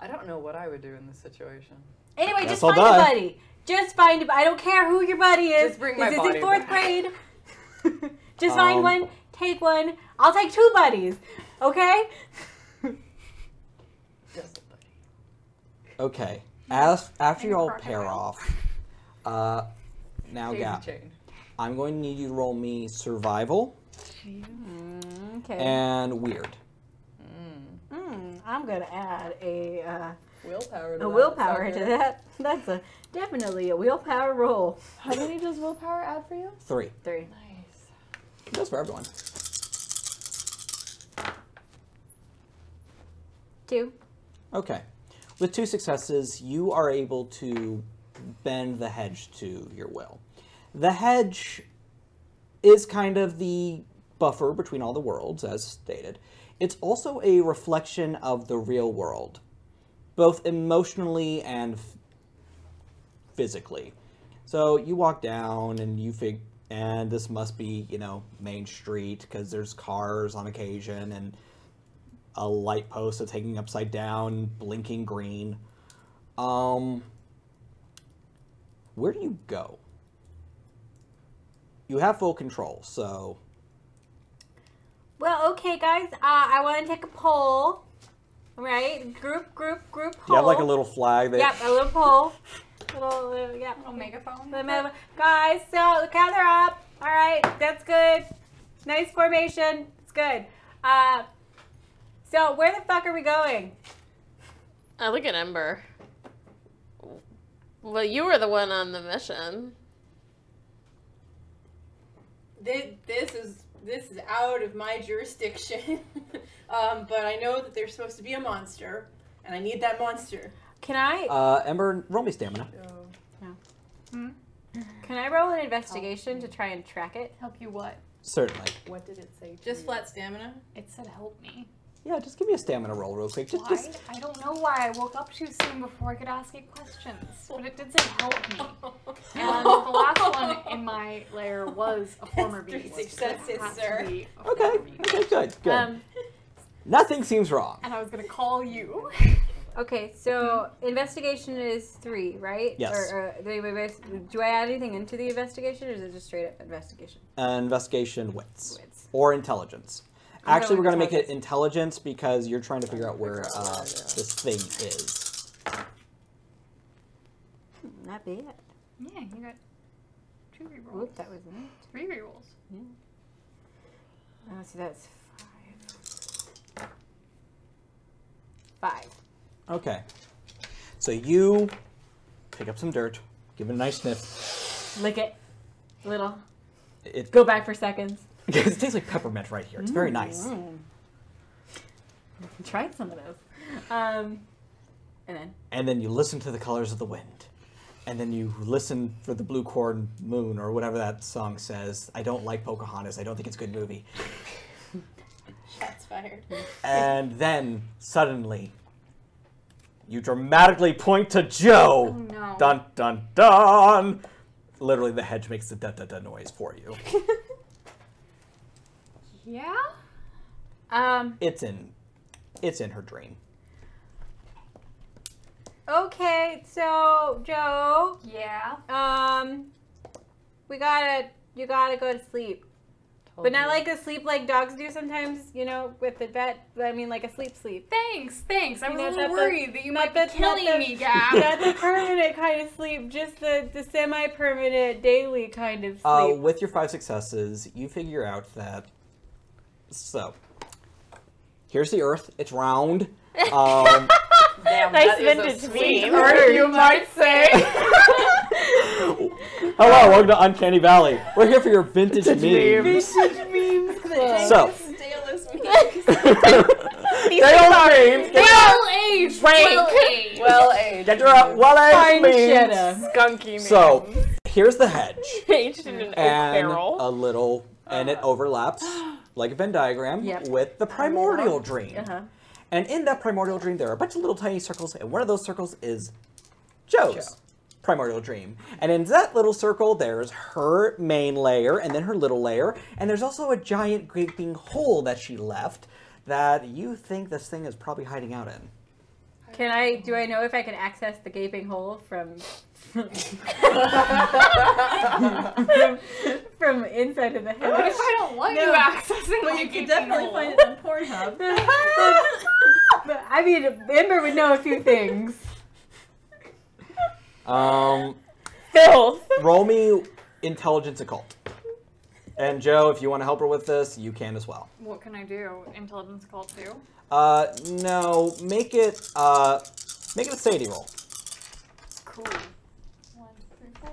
I don't know what I would do in this situation. Anyway, Guess just I'll find a die. buddy. Just find a. I don't care who your buddy is. Just bring my This is body in fourth back. grade. Just find one. Take one. I'll take 2 buddies. Okay. Just a buddy. Okay. After you all crocodile. pair off, now Daisy Gap, chain. I'm going to need you to roll me survival Okay. and weird. I'm gonna add a Willpower. willpower to that. That's definitely a willpower roll. How many does willpower add for you? 3. 3. Nice. That's for everyone. 2. Okay. With 2 successes, you are able to bend the hedge to your will. The hedge is kind of the buffer between all the worlds, as stated. It's also a reflection of the real world, both emotionally and physically. So you walk down and and this must be, Main Street, because there's cars on occasion and a light post that's hanging upside down, blinking green. Where do you go? You have full control, so... Well, okay, guys. I want to take a poll. Right? Group poll. Do you have like a little flag that... Yep, a little poll. Yeah. Little megaphone. Guys, so gather up. All right, that's good. Nice formation. It's good. So where the fuck are we going? I look at Ember. Well, you were the one on the mission. This is out of my jurisdiction. But I know that there's supposed to be a monster, and I need that monster. Can I Ember, roll me stamina. can I roll an investigation to try and track it? Help you what? Certainly. What did it say? to Just you? flat stamina. It said help me. Yeah, just give me a stamina roll real quick. Why? Just I don't know why. I woke up too soon before I could ask it questions. But it did say help me. And the last one in my layer was a former beast. Successes, It has to sir. be a Okay, former beast. okay, good. Um, Nothing seems wrong. And I was gonna call you. okay, so investigation is 3, right? Yes. Do I add anything into the investigation, or is it just straight up investigation? Investigation wits. Wits. Or intelligence. I'm Actually, going we're going to make it intelligence. intelligence because you're trying to figure out where this thing is. Not bad. Yeah, you got 2 rerolls. Whoop, that was neat. 3 rerolls. So that's 5. Okay. So you pick up some dirt, give it a nice sniff. Lick it. Little. It Go back for seconds. it tastes like peppermint right here. It's very nice. Try some of those. And then. And then you listen to the colors of the wind. And then you listen for the Blue Corn Moon or whatever that song says. I don't like Pocahontas. I don't think it's a good movie. Shots fired. And then suddenly you dramatically point to Joe. Oh no. Dun dun dun. Literally, the hedge makes the dun dun dun noise for you. Yeah? It's in her dream. Okay, so Joe, Yeah. you gotta go to sleep. But not like a sleep like dogs do sometimes, you know, with the vet. I mean, like a sleep. Thanks. I was know, a little not the- worried that you not might be the- not killing the- me, Gab. Not the permanent kind of sleep, just the semi-permanent daily kind of sleep. With your 5 successes, you figure out that. So, here's the Earth. It's round. Damn, Nice that is a vintage sweet meme. Earth, you might say. Hello, welcome to Uncanny Valley. We're here for your vintage memes. So, Stalest These they things all are memes. Well-aged. Rank. Well-aged. Get your well-aged Fine memes. cheddar. Skunky memes. So, here's the hedge. aged in an oak And barrel. a little, and it overlaps like a Venn diagram Yep. with the primordial dream. Uh-huh. And in that primordial dream, there are a bunch of little tiny circles, and one of those circles is Joe's primordial dream. And in that little circle, there's her main layer, and then her little layer, and there's also a giant gaping hole that she left that you think this thing is probably hiding out in. Do I know if I can access the gaping hole from from inside of the What hedge? if I don't want No. you accessing But my you can gaping definitely hole? find it on Pornhub. But, I mean, Ember would know a few things. Filth. Roll me intelligence occult. And Joe, if you want to help her with this, you can as well. What can I do? Intelligence call too? No, make it a Sadie roll. Cool. 1, 2, 3, 4,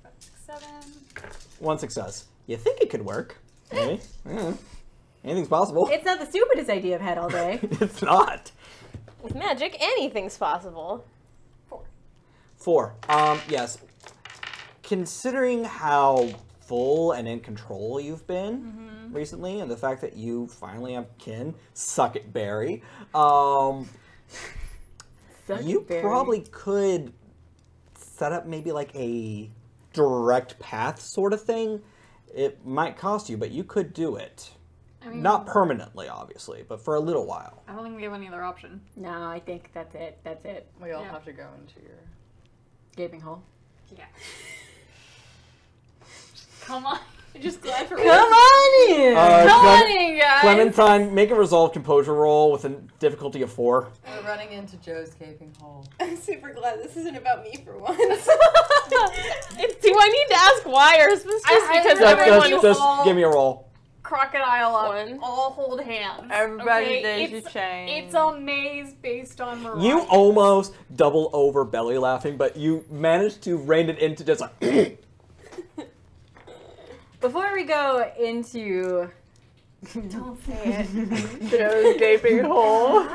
5, 6, 7. 1 success. You think it could work? Maybe. Yeah. Anything's possible. It's not the stupidest idea I've had all day. It's not. With magic, anything's possible. 4. Yes. Considering how full and in control you've been recently, and the fact that you finally have kin, suck it, Barry. Suck You it, Barry. probably could set up maybe like a direct path sort of thing. It might cost you, but you could do it. I mean, Not permanently, obviously, but for a little while. I don't think we have any other option. No, I think that's it. That's it. We all Yeah. have to go into your... Gaping hole. Yeah. Come on. Just glad for Come on in! Come on in, guys! Clementine, make a resolve composure roll with a difficulty of 4. We're running into Joe's gaping hole. I'm super glad this isn't about me for once. Do I need to ask why, or is this just I because remember everyone you is Just give me a roll. Crocodile up. One. All hold hands. Everybody okay? daisy It's chain. a maze based on Mariah. You almost double over belly laughing, but you managed to rein it into just a Before we go into Don't say it. Joe's gaping hole.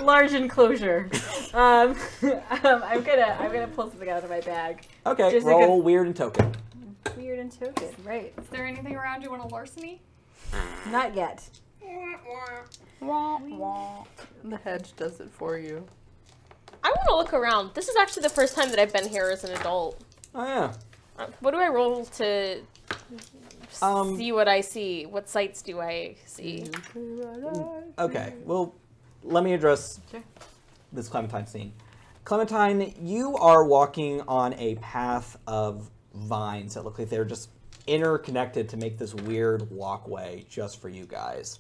large enclosure, I'm gonna pull something out of my bag. Okay, Just roll like a- weird and token. Weird and token, right? Is there anything around you want to larceny? Not yet. The hedge does it for you. I want to look around. This is actually the first time that I've been here as an adult. Oh yeah. What do I roll to see what I see? What sights do I see? Okay, well, let me address Sure. this Clementine scene. Clementine, you are walking on a path of vines that look like they're just interconnected to make this weird walkway just for you guys.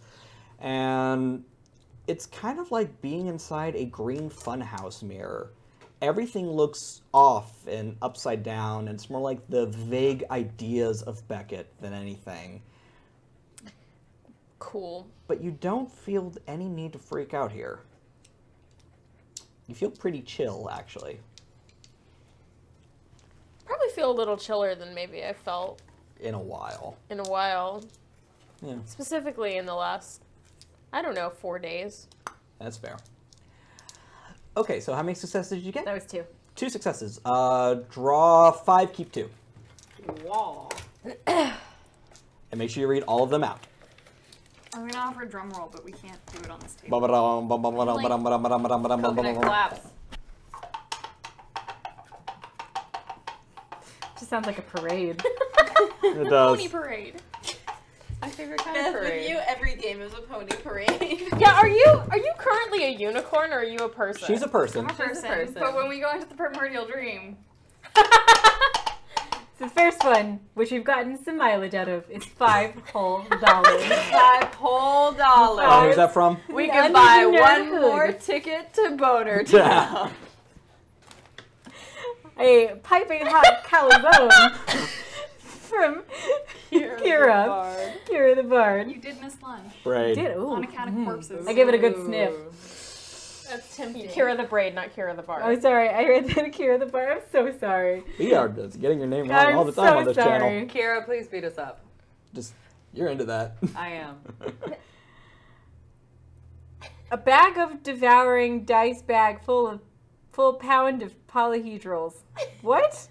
And it's kind of like being inside a green funhouse mirror. Everything looks off and upside down, and it's more like the vague ideas of Beckett than anything. Cool. But you don't feel any need to freak out here. You feel pretty chill, actually. Probably feel a little chiller than maybe I felt In a while. in a while. Yeah, Specifically in the last, I don't know, 4 days. that's fair. Okay, so how many successes did you get? That was 2. 2 successes. Draw 5, keep 2. Wall. And make sure you read all of them out. I'm gonna offer a drum roll, but we can't do it on this table. Coconut claps. Just sounds like a parade. It does. Pony parade. I favorite kind of Beth, with parade. you, every game is a pony parade. Yeah, are you currently a unicorn or are you a person? She's a person. I'm a person, person. but when we go into the primordial dream, So the first one, which we've gotten some mileage out of, is $5 whole. $5 whole. Who's that from? We Under can buy the one hood. more ticket to Boner Town. A piping hot calzone from Kira the Bard. you did miss lunch Right. Did, ooh. on account of corpses. I give it a good sniff. That's tempting. Kira the Braid, not Kira the Bard. Oh, sorry. I read that Kira the Bard. I'm so sorry. We are just getting your name wrong all the time on this channel. Kira, please beat us up. Just, you're into that. I am. A bag of devouring dice bag full pound of polyhedrals. What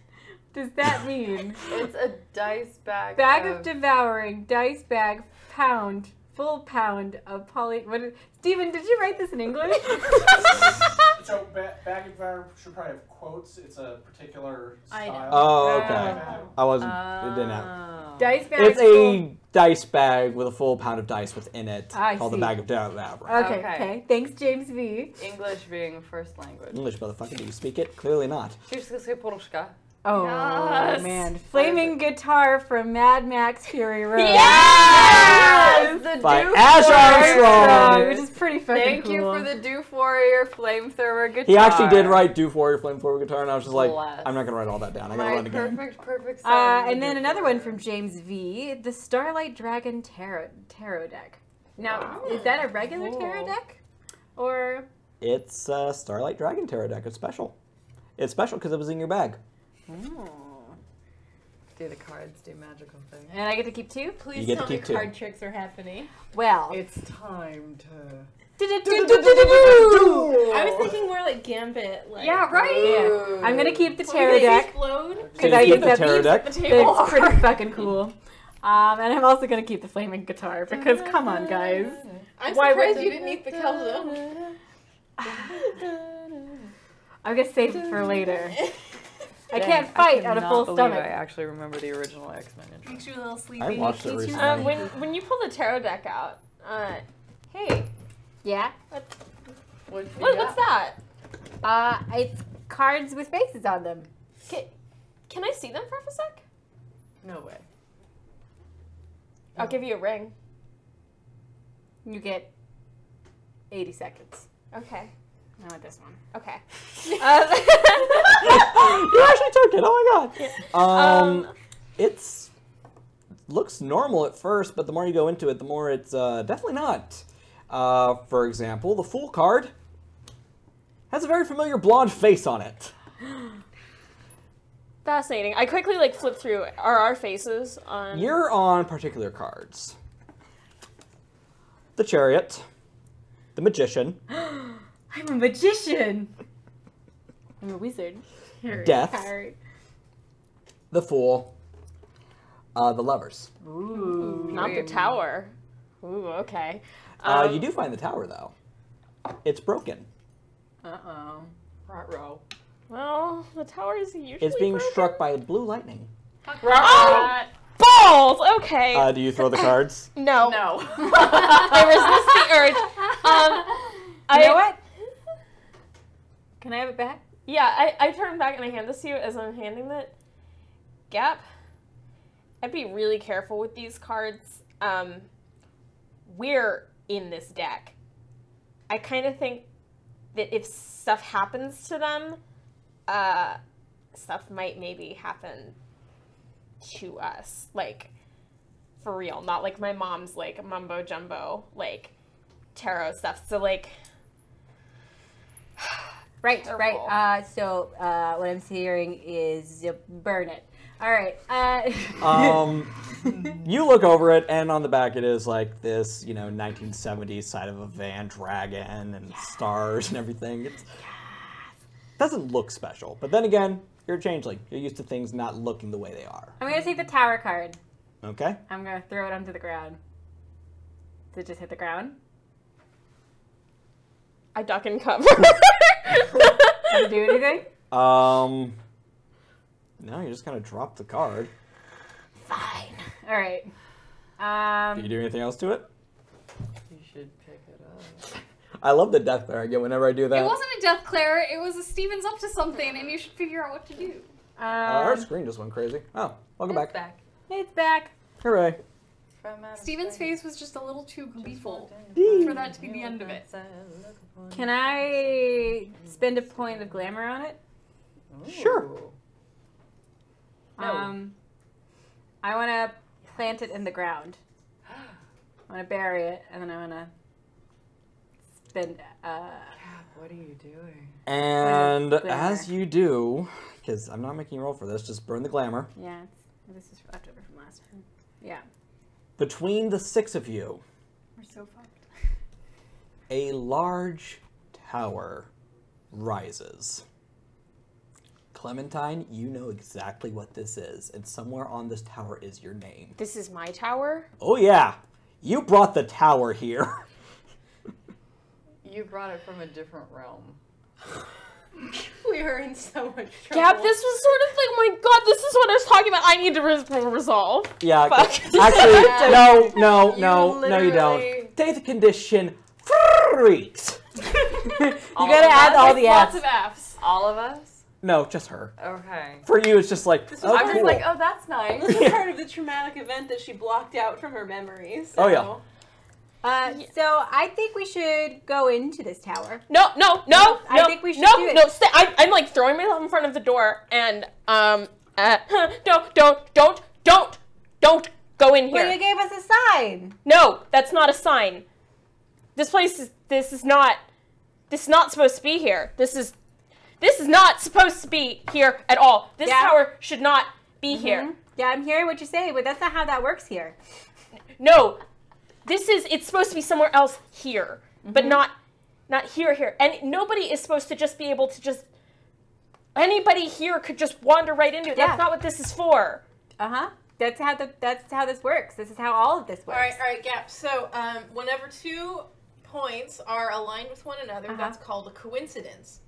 does that mean? It's a dice bag. Bag of devouring dice bag full pound of poly. Steven, did you write this in English? So bag of fire should probably have quotes. It's a particular I know. style. Oh, okay. Bag. I wasn't. It didn't have. Dice bag. It's a dice bag with a full pound of dice within it, I called see. the bag of devouring. Okay, Okay. okay. Thanks, James V. English being first language. English, motherfucker. Do you speak it? Clearly not. Oh Yes. man, flaming guitar from Mad Max Fury Road. Yes! The By Doof Ash Warrior. Armstrong. which is pretty fucking Thank cool. you for the Doof Warrior flamethrower guitar. He actually did write Doof Warrior Flamethrower Guitar, and I was just like, Bless. I'm not gonna write all that down. I gotta My run again. perfect song. And then Doof another Warrior. one from James V. The Starlight Dragon tarot deck. Now, is that a regular tarot deck, or? It's Starlight Dragon Tarot deck. It's special. It's special because it was in your bag. Do the cards do magical things? And I get to keep two? Please You get to tell me keep two. card tricks are happening. Well. It's time to. I was thinking more like Gambit. Like, Yeah, right. Yeah. I'm gonna keep the when tarot they deck explode. So you I keep use the that tarot piece deck. The table. that's pretty fucking cool. And I'm also gonna keep the flaming guitar because come on, guys. I'm Why would surprised they- you didn't eat the calzone. I'm gonna save it for later. I Dang, can't fight on a cannot full believe stomach. I actually remember the original X-Men intro. Makes you a little sleepy. I watched it Keeps you- recently. When you pull the tarot deck out, hey, Yeah. what's that? It's cards with faces on them. Can I see them for a sec? No way. I'll give you a ring. You get 80 seconds. Okay. I want this one. Okay. You actually took it. Oh my god. It's looks normal at first, but the more you go into it, the more it's definitely not. For example, the Fool card has a very familiar blonde face on it. Fascinating. I quickly flip through. Are our faces on? You're on particular cards. The Chariot, the Magician, I'm a magician. I'm a wizard. Death, Alright. the Fool, the Lovers. Ooh. Not the tower. Ooh, okay. You do find the tower though. It's broken. Uh-oh. Ruh-roh. Well, the tower is usually. It's being broken. struck by blue lightning. Oh, balls. Okay. Do you throw the cards? No. No. I resist the urge. You know what? Can I have it back? Yeah, I turn back and I hand this to you as I'm handing it. Gap, I'd be really careful with these cards. We're in this deck. I kind of think that if stuff happens to them, stuff might maybe happen to us. Like, for real. Not like my mom's, mumbo jumbo, tarot stuff. So, Right, Careful. right. So what I'm hearing is burn it. All right. You look over it, and on the back it is like this, 1970s side of a van dragon and stars and everything. It doesn't look special, but then again, you're a changeling. You're used to things not looking the way they are. I'm gonna take the tower card. Okay? I'm gonna throw it onto the ground. Does it just hit the ground? I duck and cover. Does it do anything? No, you just kind of drop the card. Fine. All right. Do you do anything else to it? You should pick it up. I love the death glare I get whenever I do that. It wasn't a death glare. It was a Steven's up to something, and you should figure out what to do. Our screen just went crazy. Oh, welcome back. It's back. Hooray. Steven's face was just a little too gleeful Dee. for that to be the end of it. Can I spend a point of glamour on it? Sure. No. I want to plant it in the ground. I want to bury it, and then I want to spend. Cap, what are you doing? And Glamour. as you do, because I'm not making you roll for this, just burn the glamour. Yeah, this is leftover from last time. Yeah. Between the 6 of you, We're so fucked. a large tower rises. Clementine, you know exactly what this is, and somewhere on this tower is your name. This is my tower? Oh yeah, you brought the tower here. You brought it from a different realm. We are in so much trouble. Gab, this was sort of like, my god, this is what I was talking about. I need to resolve. Yeah, Fuck. actually, no, you literally- don't. Take the condition, freaks. You gotta add all the Lots F's. of F's. All of us? No, just her. Okay. For you, it's just like, This oh, was I'm cool. just like, oh, that's nice. This is part of the traumatic event that she blocked out from her memories. Oh, yeah. So I think we should go into this tower. No. I think we should no, do it. No, stay. I'm like throwing myself in front of the door and, don't go in here. Well, you gave us a sign. No, that's not a sign. This is not supposed to be here. This is not supposed to be here at all. This Yeah. tower should not be here. Yeah, I'm hearing what you're saying, but that's not how that works here. No, it's supposed to be somewhere else here, but not here. And nobody is supposed to just be able to anybody here could just wander right into it. Yeah. That's not what this is for. That's how this works. This is how all of this works. All right, Gap. So, whenever 2 points are aligned with one another, that's called a coincidence.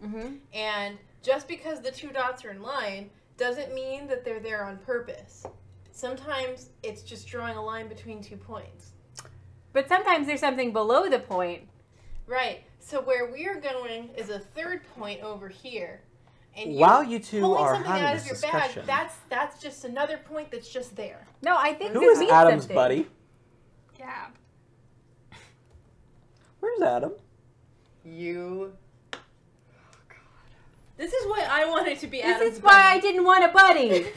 And just because the 2 dots are in line doesn't mean that they're there on purpose. Sometimes it's just drawing a line between 2 points. But sometimes there's something below the point. Right. So where we're going is a 3rd point over here. And While you two pulling are something having out this of your discussion, bag, that's just another point that's just there. No, I think who this is means Adam's something. buddy? Gab. Where's Adam? You. This is why I wanted to be This Adam's is why I buddy. didn't want a buddy.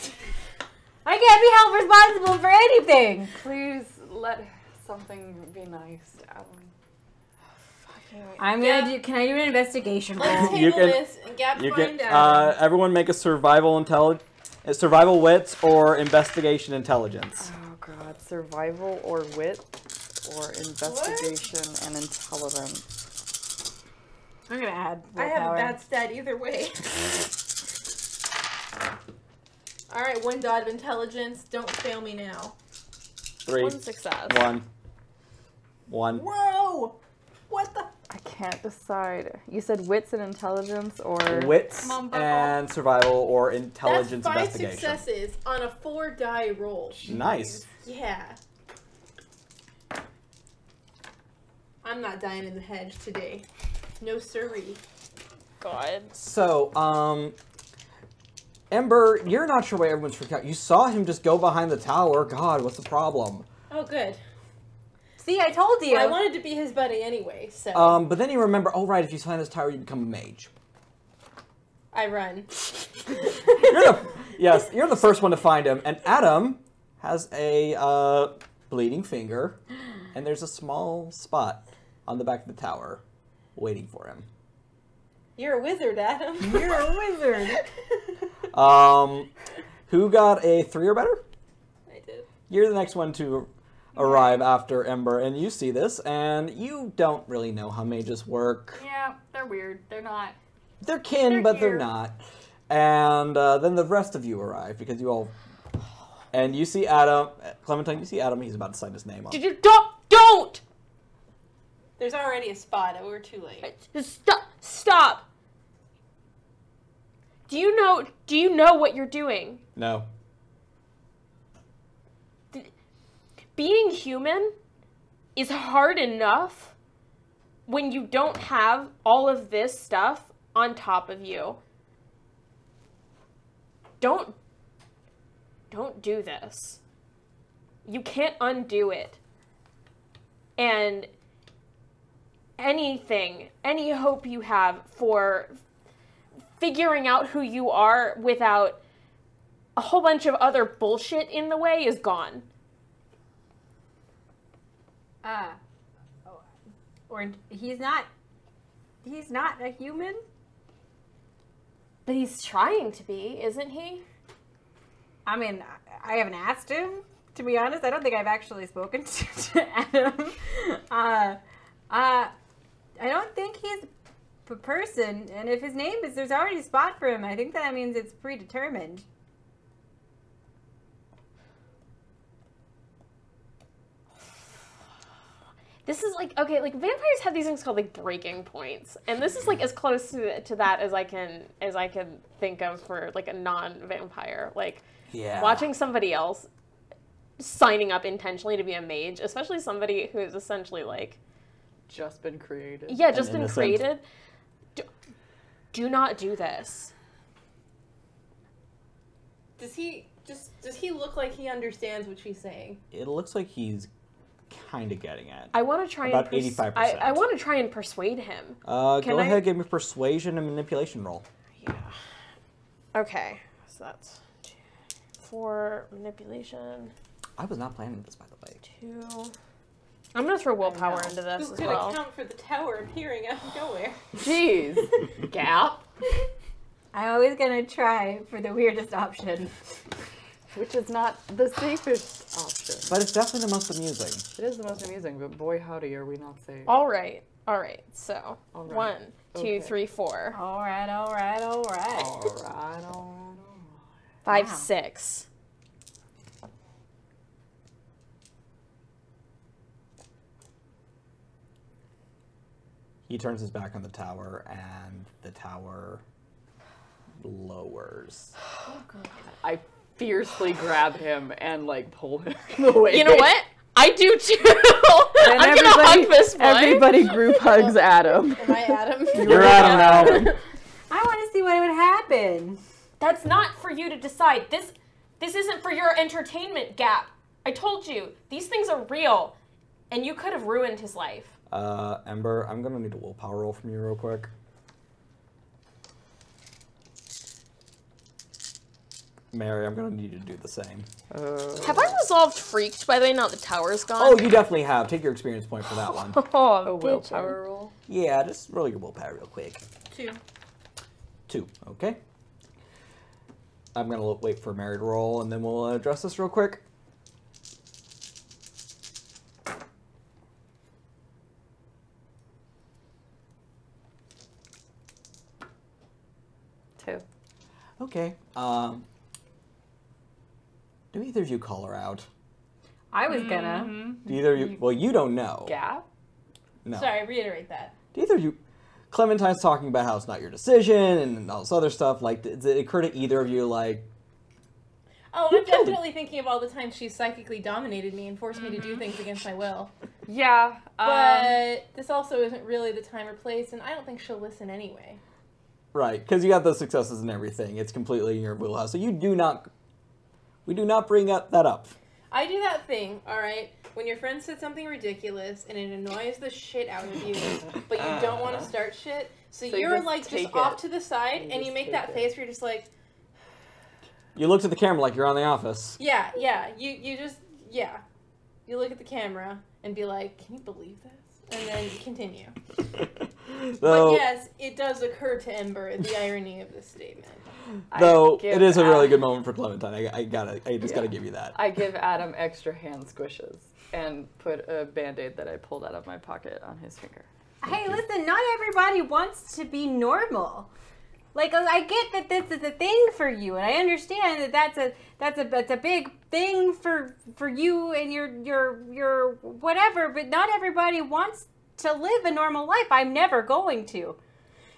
I can't be held responsible for anything. Please let something be nice, Adam. I'm gonna do. Can I do an investigation roll? Let's You table can- this and Gab You find can out. everyone make a survival wits or investigation intelligence. Oh god, survival or wit or investigation and intelligence. I'm gonna add I have a willpower. bad stat either way. All right, 1 dot of intelligence. Don't fail me now. 3, 1 success. 1. Whoa! What the? I can't decide. You said wits and intelligence or Wits Mom, buckle. and survival or intelligence That's 5 investigation. successes on a 4 die roll. Nice. Yeah. I'm not dying in the hedge today. No siree. God. So, Ember, you're not sure why everyone's freaked out. You saw him just go behind the tower. God, what's the problem? Oh, good. See, I told you. Well, I wanted to be his buddy anyway, so But then you remember, oh right, if you sign this tower, you become a mage. I run. You're the first one to find him. And Adam has a bleeding finger, and there's a small spot on the back of the tower waiting for him. You're a wizard, Adam. You're a wizard. Who got a 3 or better? I did. You're the next one to arrive after Ember, and you see this, and you don't really know how mages work. Yeah, they're weird. They're not. They're kin, They're but they're here. not. And then the rest of you arrive, because you all... And you see Adam... Clementine, you see Adam, he's about to sign his name on. Did you don't! There's already a spot. We're too late. Stop. Do you know what you're doing? No. being human is hard enough when you don't have all of this stuff on top of you. Don't do this. You can't undo it. And any hope you have for figuring out who you are without a whole bunch of other bullshit in the way is gone. Or he's not a human? But he's trying to be, isn't he? I mean, I haven't asked him, to be honest. I don't think I've actually spoken to Adam. I don't think he's a person, and if his name is, there's already a spot for him. I think that means it's predetermined. This is like, okay, like vampires have these things called like breaking points, and this is like as close to that as I can think of for like a non-vampire. Like watching somebody else signing up intentionally to be a mage, especially somebody who is essentially like just been created. Yeah, just been created. Do not do this. Does he look like he understands what she's saying? It looks like he's kind of getting it. I want to try about and 85%. I want to try and persuade him. Go ahead, give me a persuasion and manipulation roll. Yeah. Okay, so that's 4 manipulation. I was not planning this, by the way. 2. I'm gonna throw willpower into this Who as could well. account for the tower appearing out of nowhere? Jeez. Gap. I'm always gonna try for the weirdest option. Which is not the safest option. But it's definitely the most amusing. It is the most amusing, but boy howdy are we not safe. All right. So All right. 1, 2, Okay. 3, 4. All right. Alright. 5, Wow. 6. He turns his back on the tower, and the tower lowers. I fiercely grab him and like pull him away. You know what? I do too. And I'm gonna hug this boy. Everybody group hugs Adam. Am I Adam? You're Adam now. I want to see what would happen. That's not for you to decide. This isn't for your entertainment, Gap. I told you, these things are real, and you could have ruined his life. Ember, I'm gonna need a willpower roll from you real quick. Mary, I'm gonna need you to do the same. Have I resolved freaked, by the way, now the tower's gone? Oh, you definitely have. Take your experience point for that one. Oh, A willpower roll. Yeah, just roll your willpower real quick. 2. 2, okay. I'm gonna wait for Mary to roll, and then we'll address this real quick. Okay. Do either of you call her out? I was gonna. Do either of you? Well, you don't know. Gap? No. Sorry, reiterate that. Do either of you? Clementine's talking about how it's not your decision and all this other stuff. Like, did it occur to either of you, like... Oh, I'm definitely thinking of all the times she's psychically dominated me and forced me to do things against my will. Yeah. But this also isn't really the time or place, and I don't think she'll listen anyway. Right, because you got those successes and everything. It's completely in your wheelhouse. So you do not... We do not bring that up. I do that thing, alright, when your friend said something ridiculous and it annoys the shit out of you, but you don't want to start shit, so you you're just like take just off it. to the side and you just make take that it. face where you're just like, You look to the camera like you're on The Office. yeah, you just, yeah. You look at the camera and be like, can you believe this? And then continue. But yes, it does occur to Ember the irony of this statement. Though give it is a really Adam- good moment for Clementine. I just gotta give you that. I give Adam extra hand squishes and put a Band-Aid that I pulled out of my pocket on his finger. Hey, listen, not everybody wants to be normal. Like, I get that this is a thing for you, and I understand that that's a big thing for you and your whatever. But not everybody wants to live a normal life. I'm never going to.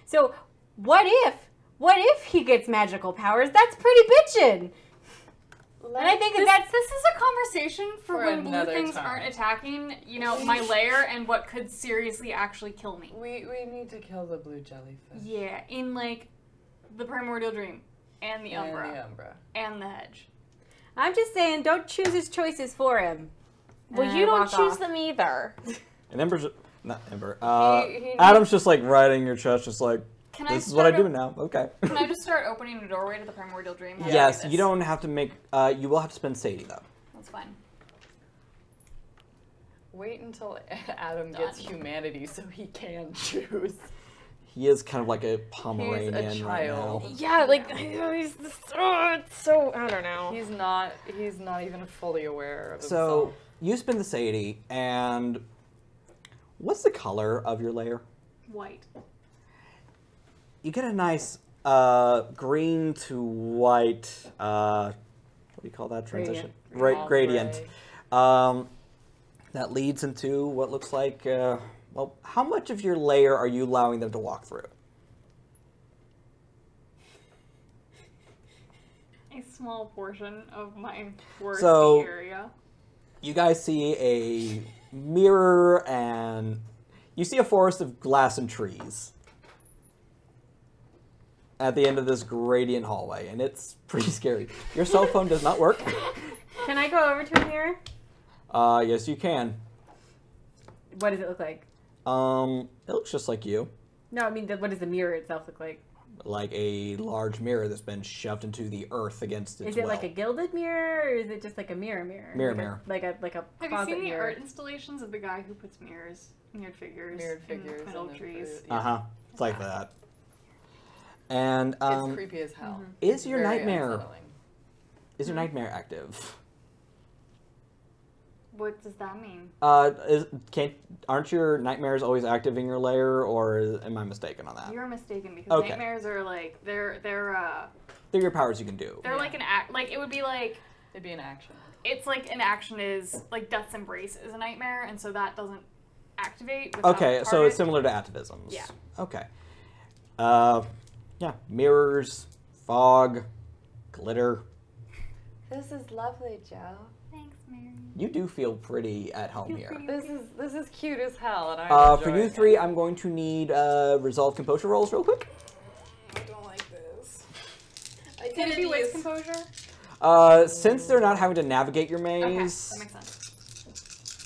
So, what if he gets magical powers? That's pretty bitchin'. And I think This is a conversation for when blue another things time. aren't attacking, my lair and what could seriously actually kill me. We need to kill the blue jellyfish. Yeah, in like the primordial dream and the Umbra and the hedge. I'm just saying, don't choose his choices for him. Well, And you don't walk choose off. them either. And Ember's not Ember. He Adam's just like right in your chest, just like Can I this is what I start do now. Okay. Can I just start opening the doorway to the primordial dream? How do I Yes, do you this? don't have to make. You will have to spend Sadie though. That's fine. Wait until Adam gets Done. humanity so he can choose. He is kind of like a Pomeranian right now. child. Yeah, like it's so I don't know. He's not even fully aware of So himself. you spend the Sadie, and what's the color of your layer? White. You get a nice green to white. What do you call that transition? Gradient. Gradient. Ombre. That leads into what looks like. Well, how much of your layer are you allowing them to walk through? A small portion of my worst So- area. You guys see a mirror, and you see a forest of glass and trees at the end of this gradient hallway, and it's pretty scary. Your cell phone does not work. Can I go over to a mirror? Yes, you can. What does it look like? It looks just like you. No, I mean, what does the mirror itself look like? Like a large mirror that's been shoved into the earth against its Is it will. like a gilded mirror, or is it just like a mirror? Mirror. Like a Have you closet seen the mirror. art installations of the guy who puts mirrored figures in the middle of trees? Uh-huh. It's like that. And It's creepy as hell. is It's your very nightmare unsettling. is your nightmare active? What does that mean? Aren't your nightmares always active in your lair, or am I mistaken on that? You're mistaken because Okay. nightmares are like they're They're your powers you can do. they're like an act. Like it would be like It'd be an action. it's like an action is like Death's Embrace is a nightmare, and so that doesn't activate. Without Okay, so target. it's similar to atavisms. Yeah. Okay. Yeah, mirrors, fog, glitter. This is lovely, Joe. Thanks, Mary. You do feel pretty at home here. This is cute as hell, and I'm For you enjoying three, it. I'm going to need resolve composure rolls real quick. I don't like this. Can it be waste composure? Since they're not having to navigate your maze, Okay, that makes sense.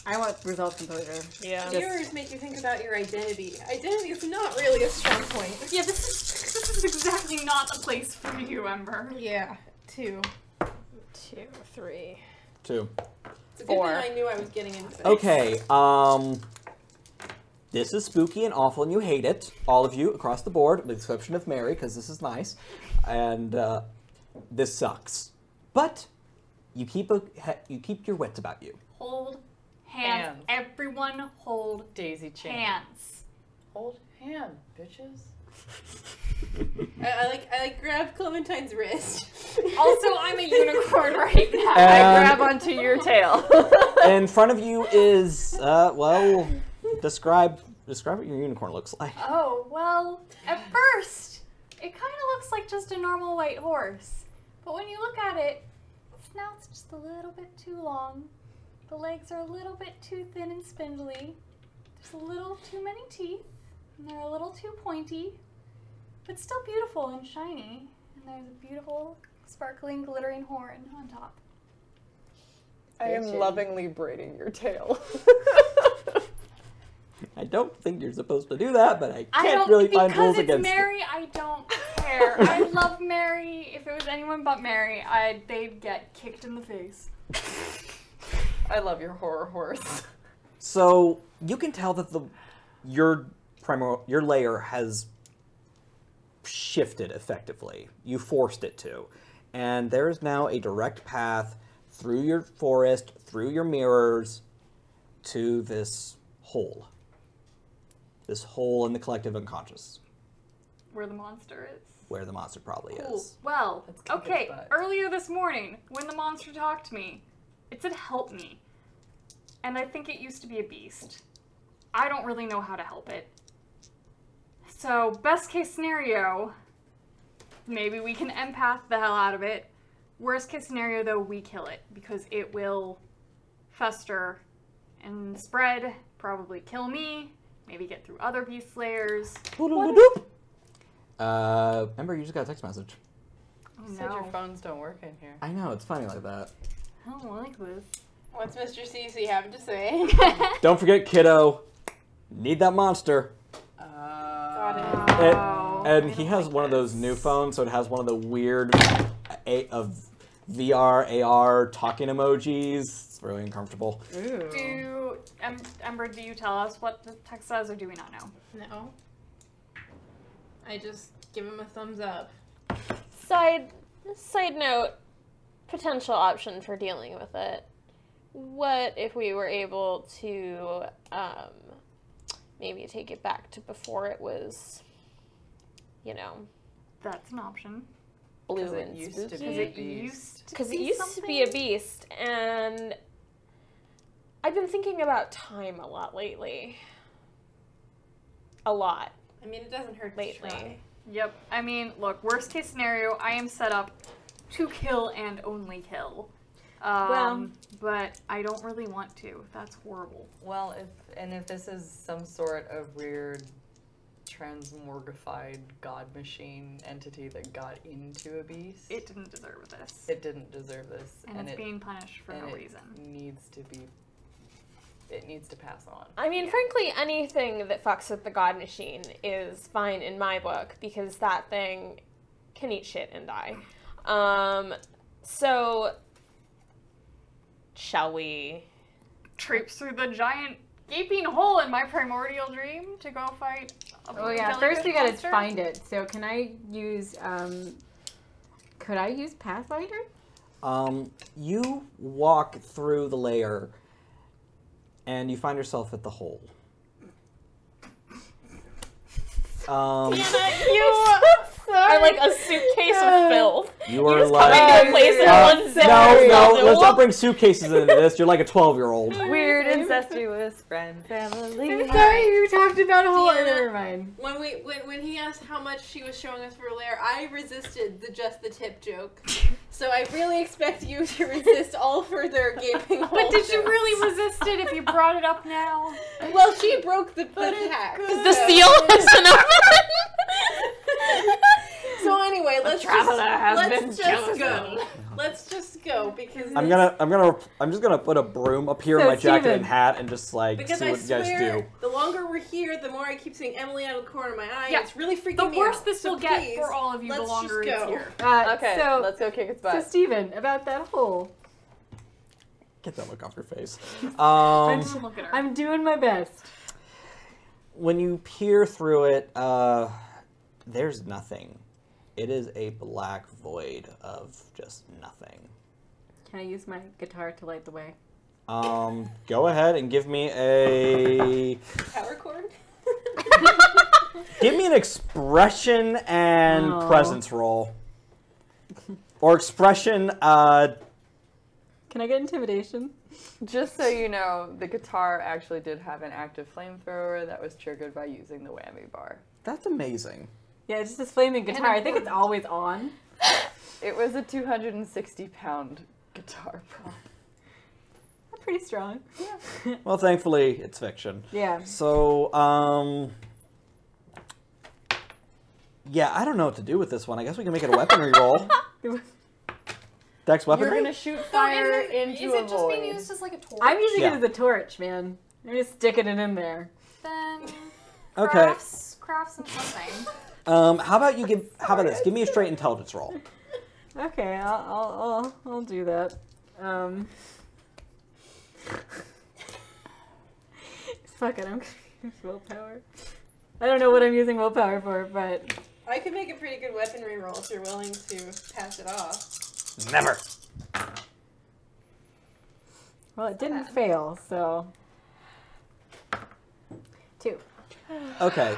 I want resolve composure. Yeah. Mirrors make you think about your identity. Identity is not really a strong point. Yeah, this is exactly not the place for you, Ember. Yeah, 2. 2, 3. 2. It's a good 4. thing I knew I was getting into this. Okay, this is spooky and awful, and you hate it, all of you across the board, with the exception of Mary, because this is nice, and this sucks. But you keep your wits about you. Hold hands. Hands. Everyone hold Daisy chain. hands. Hold hand, bitches. I like grab Clementine's wrist. Also, I'm a unicorn right now. I And grab onto your tail. in front of you is, describe what your unicorn looks like. Oh, well, at first, it kind of looks like just a normal white horse. But when you look at it, its snout's just a little bit too long. The legs are a little bit too thin and spindly. There's a little too many teeth, and they're a little too pointy. But still beautiful and shiny. And there's a beautiful, sparkling, glittering horn on top. I am lovingly braiding your tail. I don't think you're supposed to do that, but I I can't don't, really find rules because it's against it. Mary, I don't care. I love Mary. If it was anyone but Mary, they'd get kicked in the face. I love your horror horse. So you can tell that your layer has shifted effectively. You forced it to. And there is now a direct path through your forest, through your mirrors, to this hole. This hole in the collective unconscious, Where the monster is. where the monster probably Cool. is. Well, Let's kick okay, its butt. earlier this morning, when the monster talked to me, it said help me. And I think it used to be a beast. I don't really know how to help it. So, best case scenario, maybe we can empath the hell out of it, Worst case scenario, though, we kill it because it will fester and spread, probably kill me, maybe get through other beast slayers. Remember, you just got a text message. Oh, You said your no. phones don't work in here. I know, it's funny like that. I don't like this. What's Mr. Cece having to say? Don't forget, kiddo. Need that monster. Got Oh, And I he don't has like one of those this. new phones, so it has one of the weird VR, AR talking emojis. It's really uncomfortable. Do Ember? Do you tell us what the text says, or do we not know? No. I just give him a thumbs up. Side note, potential option for dealing with it. What if we were able to maybe take it back to before it was, That's an option. blue 'Cause it and used to spooky? be. Because it used to Because it be used to something? be a beast, and I've been thinking about time a lot lately. A lot I mean, it doesn't hurt to lately. try. Yep. I mean, look, worst case scenario, I am set up to kill and only kill. But I don't really want to. That's horrible. Well, if this is some sort of weird transmorgified god machine entity that got into a beast, It didn't deserve this. it didn't deserve this, and it's being punished for no it reason. needs to be. It needs to pass on. I mean, frankly, anything that fucks with the God Machine is fine in my book because that thing can eat shit and die. So, shall we? Traipse through the giant gaping hole in my primordial dream to go fight a Oh yeah, jellyfish first we gotta monster? find it. So can I use, could I use Pathfinder? You walk through the layer, and you find yourself at the hole. You are like a suitcase of filth. You are just like come into a place and one zip no, let's not whoop. bring suitcases into this. You're like a 12-year-old. Weird incestuous friend family. I'm sorry, you talked about a hole. Deanna, Never mind. When he asked how much she was showing us for lair, I resisted the just the tip joke. So I really expect you to resist all further gaping hole But did you jokes. really resist it if you brought it up now? Well, she broke the pact. The seal has enough. So anyway, let's been just go. Let's just go because I'm just gonna put a broom up here in So, my jacket Steven. and hat and just like because see I what you guys swear, do. the longer we're here, the more I keep seeing Emily out of the corner of my eye. Yeah, It's really freaking The me worse out. this So will get please, for all of you, the let's longer just it's go. here. Okay, So, let's go kick its so butt. Steven, about that hole. Get that look off your face. Look at her. I'm doing my best. When you peer through it, there's nothing. It is a black void of just nothing. Can I use my guitar to light the way? Go ahead and give me a Power cord. give me an expression and Oh. presence roll, or expression. Can I get intimidation? Just so you know, the guitar actually did have an active flamethrower that was triggered by using the whammy bar. That's amazing. Yeah, it's just this flaming guitar. I think it's always on. It was a 260-pound guitar prop. That's pretty strong. Well, thankfully, it's fiction. Yeah. So, yeah, I don't know what to do with this one. I guess we can make it a weaponry roll. Dex You're weaponry? gonna shoot fire into Is a it just void. being used as like a torch? I'm using Yeah. it as a torch, man. I'm just sticking it in there. Then Okay. crafts and something. How about this? Give me a straight intelligence roll. Okay, I'll do that. Fuck it, I'm gonna use willpower. I don't know what I'm using willpower for, but I could make a pretty good weaponry roll if you're willing to pass it off. Never. well, it didn't fail, so 2. Okay.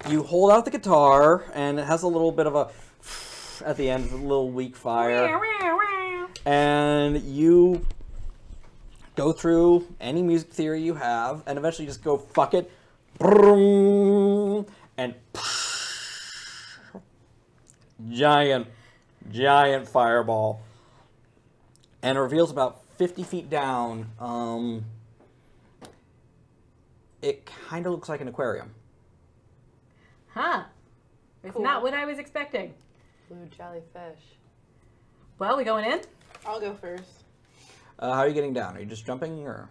You hold out the guitar, and it has a little bit of a at the end, a little weak fire, and you go through any music theory you have, and eventually just go fuck it, and giant giant fireball. And it reveals about 50 feet down. It kind of looks like an aquarium. Huh. It's Cool. not what I was expecting. Blue jellyfish. Well, we going in? I'll go first. How are you getting down? Are you just jumping or?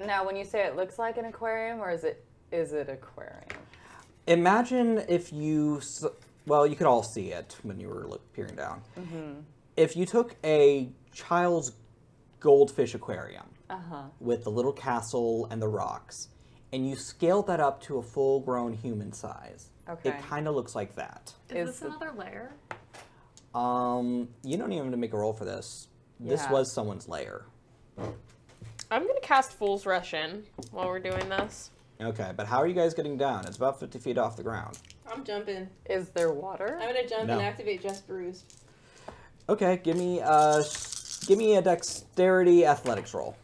Now, when you say it looks like an aquarium, or is it aquarium? Imagine if you, well, you could all see it when you were peering down. Mm-hmm. If you took a child's goldfish aquarium Uh-huh. with the little castle and the rocks, and you scaled that up to a full-grown human size, Okay. it kind of looks like that. Is this another lair? You don't even have to make a roll for this. This Yeah. was someone's lair. I'm gonna cast Fool's Rush in while we're doing this. Okay, but how are you guys getting down? It's about 50 feet off the ground. I'm jumping. Is there water? I'm gonna jump No. and activate Just Bruised. Okay, give me a dexterity athletics roll.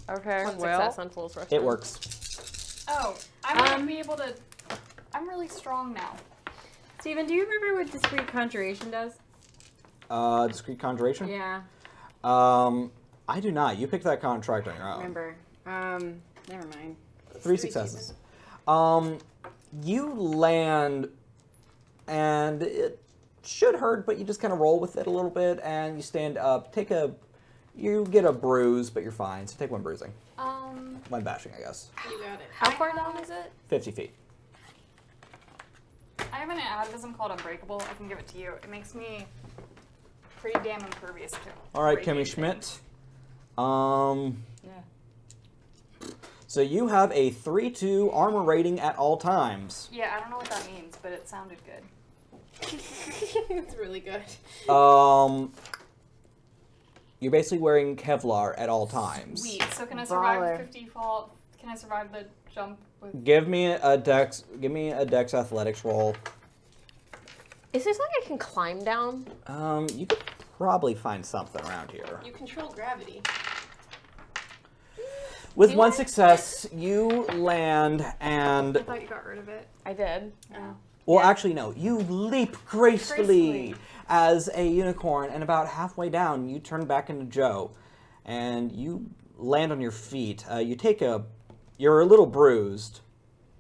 Okay, One well, success on Fool's Rush. It works. Oh, I might be able to. I'm really strong now. Steven, do you remember what discrete conjuration does? Discrete conjuration? Yeah, I do not. You picked that contract on your own. remember. Never mind. 3 successes. You land, and it should hurt, but you just kind of roll with it a little bit, and you stand up. You get a bruise, but you're fine. So take 1 bruising, 1 bashing, I guess. You got it. How far down is it? 50 feet. I have an atavism called Unbreakable. I can give it to you. It makes me pretty damn impervious to. All right, breaking Kimmy Schmidt. yeah. So you have a 3-2 armor rating at all times. Yeah, I don't know what that means, but it sounded good. It's really good. You're basically wearing Kevlar at all times. Sweet. So can I survive Baller. 50 fall? Can I survive the jump with? Give me a dex athletics roll. Is there something I can climb down? You could probably find something around here. You control gravity. With Do 1 I? success, you land and, I thought you got rid of it. I did. well, actually, no, you leap gracefully Gracefully. as a unicorn, and about halfway down, you turn back into Joe, and you land on your feet. You're a little bruised,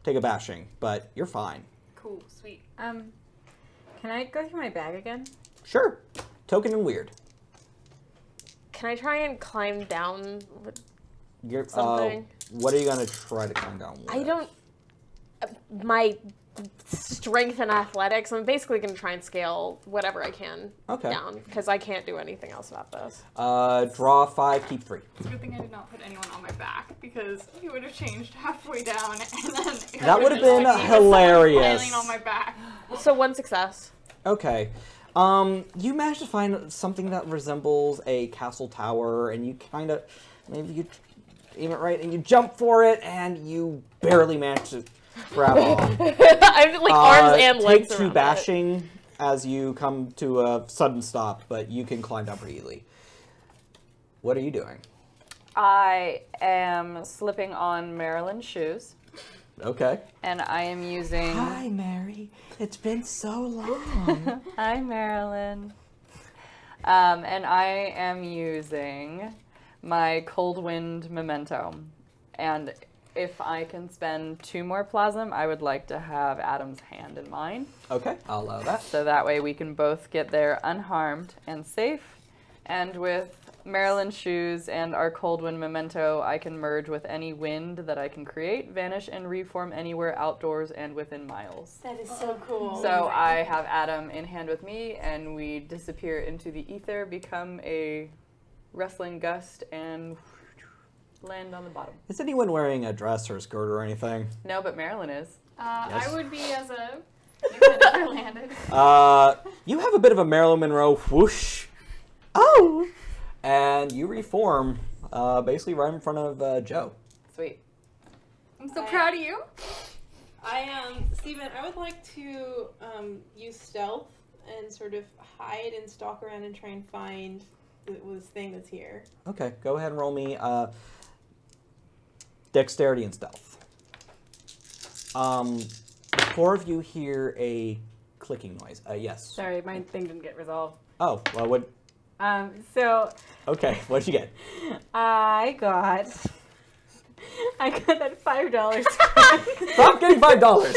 take a bashing, but you're fine. Cool. Sweet. Can I go through my bag again? Sure, token and weird. Can I try and climb down with You're, something? what are you gonna try to climb down with? I don't. My strength and athletics. I'm basically going to try and scale whatever I can down because I can't do anything else about this. Draw 5, keep 3. It's a good thing I did not put anyone on my back because he would have changed halfway down and then it That would have just been like me with hilarious. someone flailing on my back. So 1 success. Okay. You managed to find something that resembles a castle tower, and you kind of, maybe you aim it right, and you jump for it, and you barely manage to grab on. I have like arms and legs Take 2 around bashing as you come to a sudden stop, but you can climb down pretty easily. What are you doing? I am slipping on Marilyn's shoes, Okay. and I am using. Hi, Mary. It's been so long. Hi, Marilyn. And I am using my Cold Wind Memento. And if I can spend 2 more plasm, I would like to have Adam's hand in mine. Okay, I'll allow that. So that way we can both get there unharmed and safe. And with Marilyn's shoes and our Cold Wind Memento, I can merge with any wind that I can create, vanish, and reform anywhere outdoors and within miles. That is so cool. So I have Adam in hand with me, and we disappear into the ether, become a wrestling gust, and land on the bottom. Is anyone wearing a dress or a skirt or anything? No, but Marilyn is. Yes. I would be as a. You had never landed. You have a bit of a Marilyn Monroe whoosh. Oh! And you reform, basically right in front of Joe. Sweet. I'm so proud of you. Steven, I would like to use stealth and sort of hide and stalk around and try and find this thing that's here. Okay, go ahead and roll me dexterity and stealth. 4 of you hear a clicking noise. Yes. Sorry, my thing didn't get resolved. Oh, well, what? So Okay, what'd you get? I got that $5. Stop getting $5.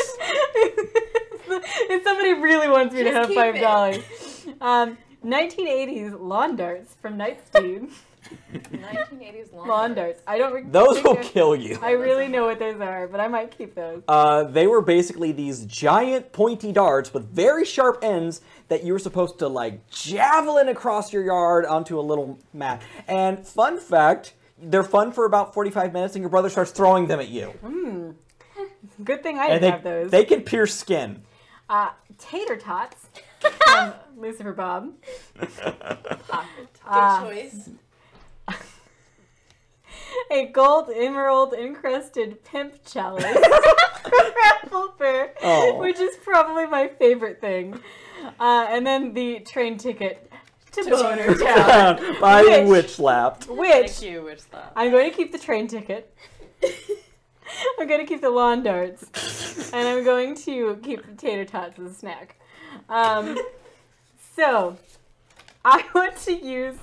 If somebody really wants me to Just have keep $5. 1980s lawn darts from Nightsteed. 1980s Lawn darts. I don't. Those think will they're- kill you. I really know what those are, but I might keep those. They were basically these giant pointy darts with very sharp ends that you were supposed to like javelin across your yard onto a little mat. And fun fact, they're fun for about 45 minutes and your brother starts throwing them at you. Good thing I And didn't have those. they can pierce skin. Tater tots from Lucifer Bob. Good choice. A gold emerald encrusted pimp chalice from Raffle Fair, Oh. which is probably my favorite thing. And then the train ticket to Boner Town, By Which- witch slapped. which Thank you, which that. I'm going to keep the train ticket. I'm going to keep the lawn darts. And I'm going to keep the tater tots as a snack. So, I want to use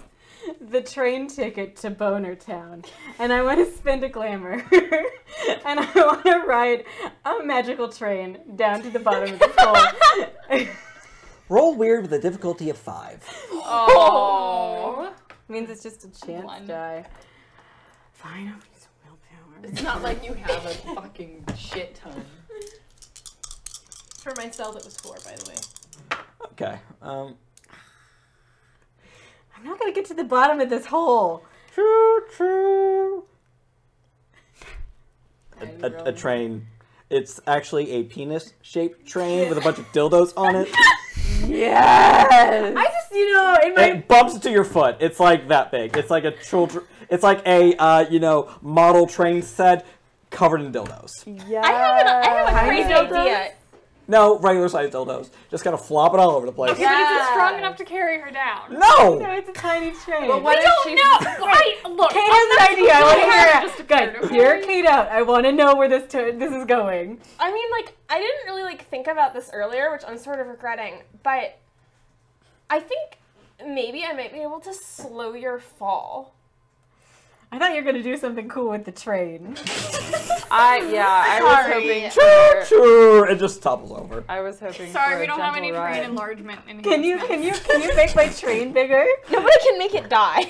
the train ticket to Boner Town. And I want to spend a glamour. And I want to ride a magical train down to the bottom of the hole. Roll weird with a difficulty of 5. Oh. Means it's just a chance One. die. Fine, I'll use willpower. It's not like you have a fucking shit ton. For myself, it was 4, by the way. Okay. I'm not gonna get to the bottom of this hole. Choo-choo. A train. It's actually a penis-shaped train with a bunch of dildos on it. Yes! I just, in my It bumps into your foot. It's like that big. It's like a children. It's like a model train set covered in dildos. Yeah. I have a Tiny crazy dildos? idea. No, regular sized dildos. Just kind of flopping all over the place. Okay, but is it strong enough to carry her down? No. No, it's a tiny train. But what I if don't she's know. Look, Kate has an idea. I want to hear just it. appeared, Guys, okay? hear Kate out. I want to know where this is going. I mean, like, I didn't really think about this earlier, which I'm sort of regretting. But I think maybe I might be able to slow your fall. I thought you were gonna do something cool with the train. I was Sorry. hoping for. Sure. It just topples over. I was hoping for Sorry, a we don't have any gentle train ride. enlargement in Can you make my train bigger? Nobody can make it die.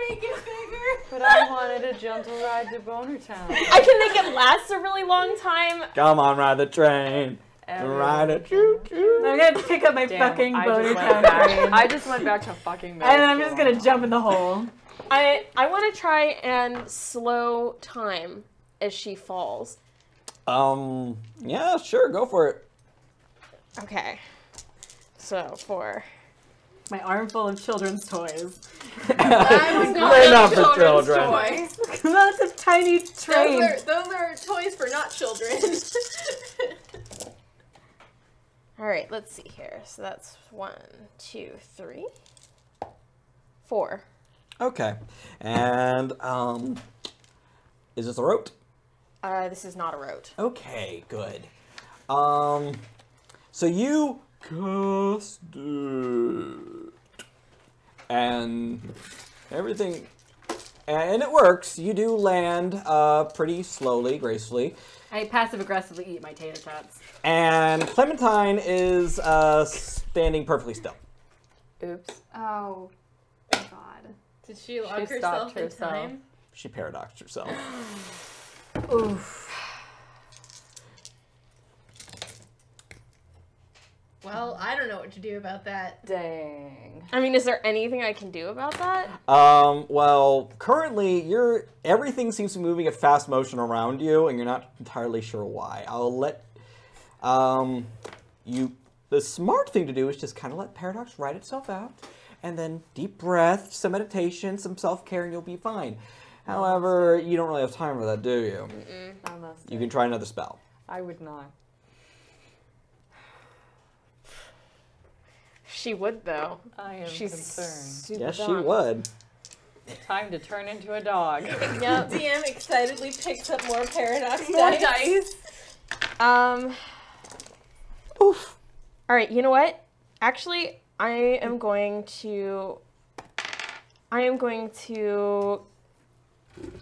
Make it bigger. But I wanted a gentle ride to Boner Town. I can make it last a really long time. Come on, ride the train. Ride it. Choo choo. I'm gonna pick up my Damn, fucking I Boner just Town went back. train. I just went back to fucking middle And then I'm just school. gonna jump in the hole. I want to try and slow time as she falls. Yeah, sure, go for it. Okay. So for My armful of children's toys. I was not They're a not for children's children. toy. That's a tiny train. Those are toys for not children. all right, let's see here. So that's 1, 2, 3, 4. Okay. And, is this a rote? This is not a rote. Okay, good. So you cast it. And everything, and it works. You do land pretty slowly, gracefully. I passive aggressively eat my tater tots. And Clementine is standing perfectly still. Oops. Oh, God. Did she lock She herself stopped in herself. time? She paradoxed herself. Oof. Well, I don't know what to do about that. Dang. I mean, is there anything I can do about that? Well, currently everything seems to be moving at fast motion around you, and you're not entirely sure why. I'll let the smart thing to do is just kind of let Paradox ride itself out, and then deep breath, some meditation, some self-care, and you'll be fine. However, you don't really have time for that, do you? Unless You can try another spell. I would not. She would, though. I am She's concerned. super Yes, she dumb. would. Time to turn into a dog. Yep. DM excitedly picks up more paradox More dice. dice. Oof. All right, you know what? Actually, I'm going to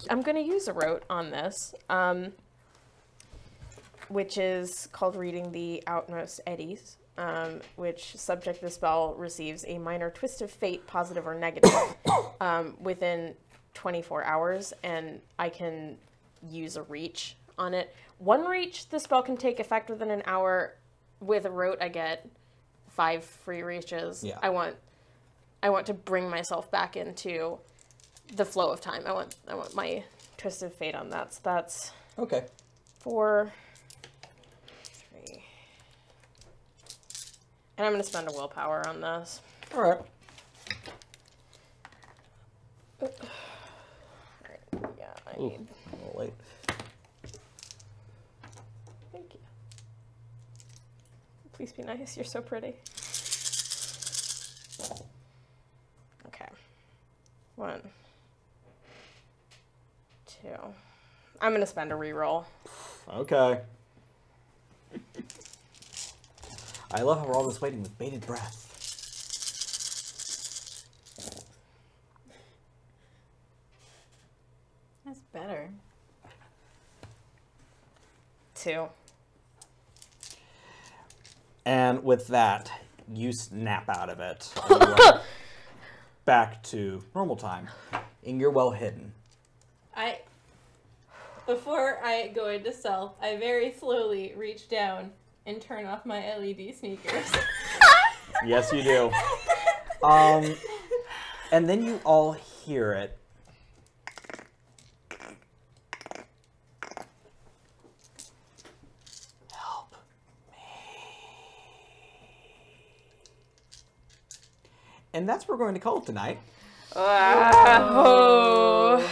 use a rote on this, which is called Reading the Outmost Eddies, which subject of the spell receives a minor twist of fate, positive or negative, within 24 hours, and I can use a reach on it. One reach, the spell can take effect within an hour. With a rote, I get 5 free reaches. Yeah. I want to bring myself back into the flow of time. I want my twist of fate on that. So that's Okay. 4, 3, and I'm gonna spend a willpower on this. All right. Yeah, I Ooh, need. a little late. Thank you. Please be nice. You're so pretty. Okay. 1, 2. I'm gonna spend a reroll. Okay. I love how we're all just waiting with bated breath. That's better. 2. And with that, you snap out of it. And you are back to normal time. And you're well hidden. Before I go into stealth, I very slowly reach down and turn off my LED sneakers. Yes, you do. And then you all hear it. Help me. And that's what we're going to call it tonight. Oh.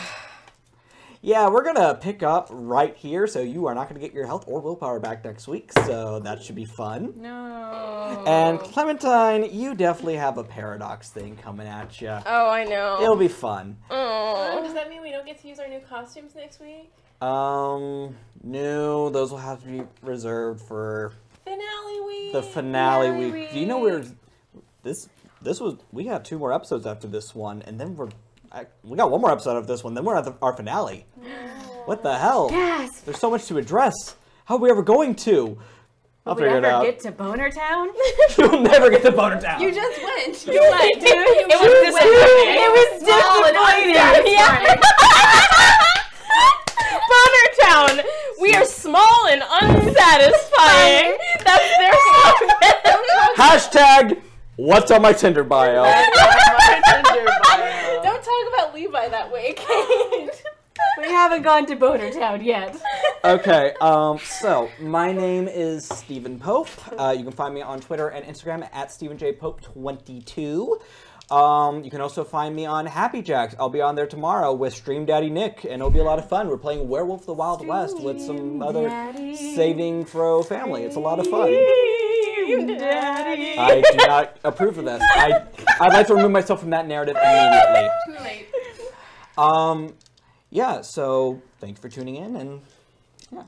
Yeah, we're going to pick up right here, so you are not going to get your health or willpower back next week, so that should be fun. No. And Clementine, you definitely have a paradox thing coming at you. Oh, I know. It'll be fun. Oh. Does that mean we don't get to use our new costumes next week? No, those will have to be reserved for Finale week. the finale week. Do you know where this was? We got 2 more episodes after this one, and then we got 1 more episode of this one. Then we're at our finale. What the hell? Yes. There's so much to address. How are we ever going to? I'll Will we figure it ever out. get to Boner Town? You'll never get to Boner Town. You just went. You went, dude. It was disappointing. Yeah. Boner Town. We are small and unsatisfying. That's their slogan. Hashtag what's on my Tinder bio. Don't talk about Levi that way, Kate. We haven't gone to Boner Town yet. Okay, so my name is Stephen Pope. You can find me on Twitter and Instagram at StephenJPope22. You can also find me on Happy Jacks. I'll be on there tomorrow with Stream Daddy Nick, and it'll be a lot of fun. We're playing Werewolf of the Wild West with some other saving throw family. It's a lot of fun. Daddy. I do not approve of this. I'd like to remove myself from that narrative immediately. Too late. Yeah, so thanks for tuning in, and yeah.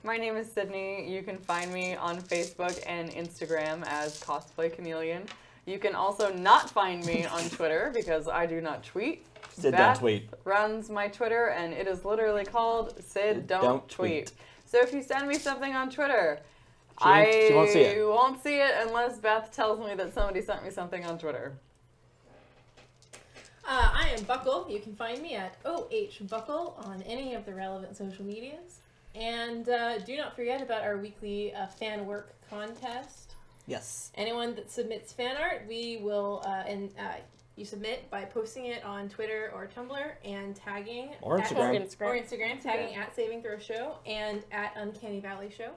My name is Sydney. You can find me on Facebook and Instagram as Cosplay Chameleon. You can also not find me on Twitter because I do not tweet. Sid Beth don't tweet. runs my Twitter, and it is literally called Sid Don't Tweet. So if you send me something on Twitter, She won't see it. I won't see it unless Beth tells me that somebody sent me something on Twitter. I am Buckle. You can find me at OHBuckle on any of the relevant social medias. And do not forget about our weekly fan work contest. Yes. Anyone that submits fan art, we will, you submit by posting it on Twitter or Tumblr and tagging Or Instagram. tagging at Saving Throw Show and at Uncanny Valley Show.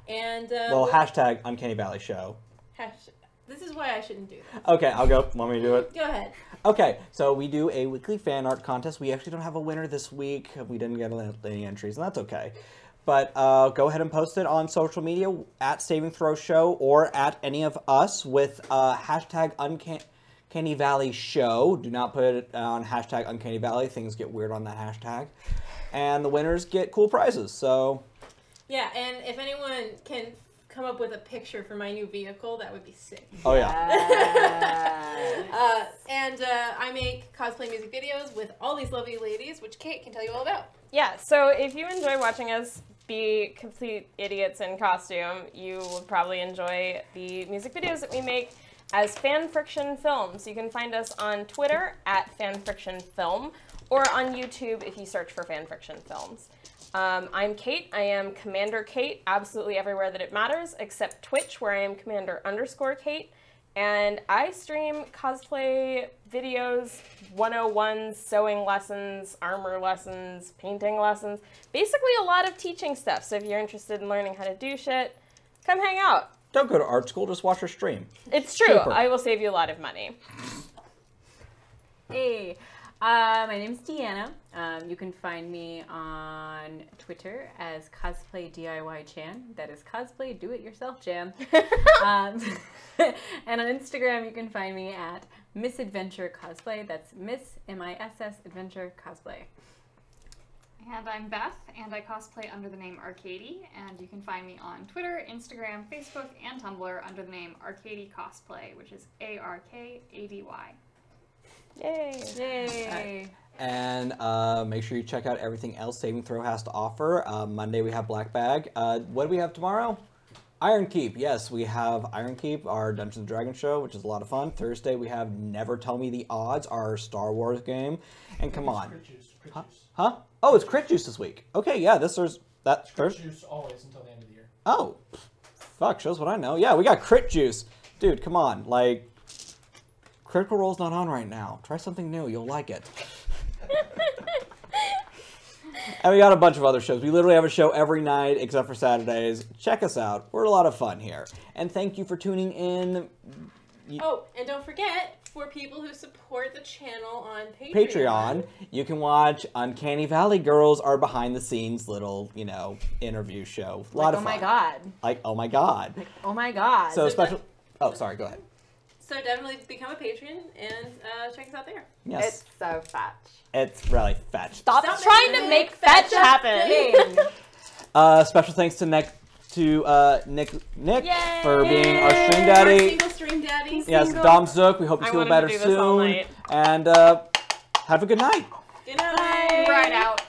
And Well, hashtag Uncanny Valley Show. this is why I shouldn't do this. Okay, I'll go. Want me to do it? Go ahead. Okay, so we do a weekly fan art contest. We actually don't have a winner this week. We didn't get any entries, and that's okay. But go ahead and post it on social media at Saving Throw Show or at any of us with hashtag Uncanny Valley Show. Do not put it on hashtag Uncanny Valley. Things get weird on that hashtag. And the winners get cool prizes. So Yeah, and if anyone can come up with a picture for my new vehicle, that would be sick. Oh yeah. And I make cosplay music videos with all these lovely ladies, which Kate can tell you all about. Yeah, so if you enjoy watching us be complete idiots in costume, you will probably enjoy the music videos that we make as Fan Friction Films. You can find us on Twitter at Fan Friction Film or on YouTube if you search for Fan Friction Films. I'm Kate. I am Commander Kate absolutely everywhere that it matters except Twitch, where I am Commander_Kate. And I stream cosplay videos, 101s, sewing lessons, armor lessons, painting lessons, basically a lot of teaching stuff. So if you're interested in learning how to do shit, come hang out. Don't go to art school, just watch her stream. It's true. Super. I will save you a lot of money. Hey, my name's Deanna. You can find me on Twitter as Cosplay DIY Chan. That is Cosplay Do It Yourself Chan. And on Instagram, you can find me at Misadventure Cosplay. That's Miss MISS Adventure Cosplay. And I'm Beth, and I cosplay under the name Arcady, and you can find me on Twitter, Instagram, Facebook, and Tumblr under the name Arcady Cosplay, which is ARKADY. Yay. Yay! And make sure you check out everything else Saving Throw has to offer. Monday we have Black Bag. What do we have tomorrow? Iron Keep. Yes, we have Iron Keep, our Dungeons & Dragons show, which is a lot of fun. Thursday we have Never Tell Me the Odds, our Star Wars game. And come on. Crit juice. Huh? Oh, it's Crit Juice this week. Okay, yeah, that Crit Thursday. juice always until the end of the year. Oh, fuck, shows what I know. Yeah, we got Crit Juice. Dude, come on. Like, Critical Role's not on right now. Try something new. You'll like it. And we got a bunch of other shows. We literally have a show every night except for Saturdays. Check us out. We're a lot of fun here. And thank you for tuning in. Oh, and don't forget, for people who support the channel on Patreon, you can watch Uncanny Valley Girls, our behind-the-scenes little, interview show. A lot of fun. Oh my god. Like, oh my god. Like, oh my god. So special... Oh, sorry, go ahead. So definitely become a patron and check us out there. Yes. It's so fetch. It's really fetch. Stop trying to make fetch happen. Special thanks to Nick Nick Yay! for being our stream Our daddy. single stream daddy. Yes, Dom Zook. We hope you I feel wanted better to do this all soon. night. And have a good night. Good night. Right out.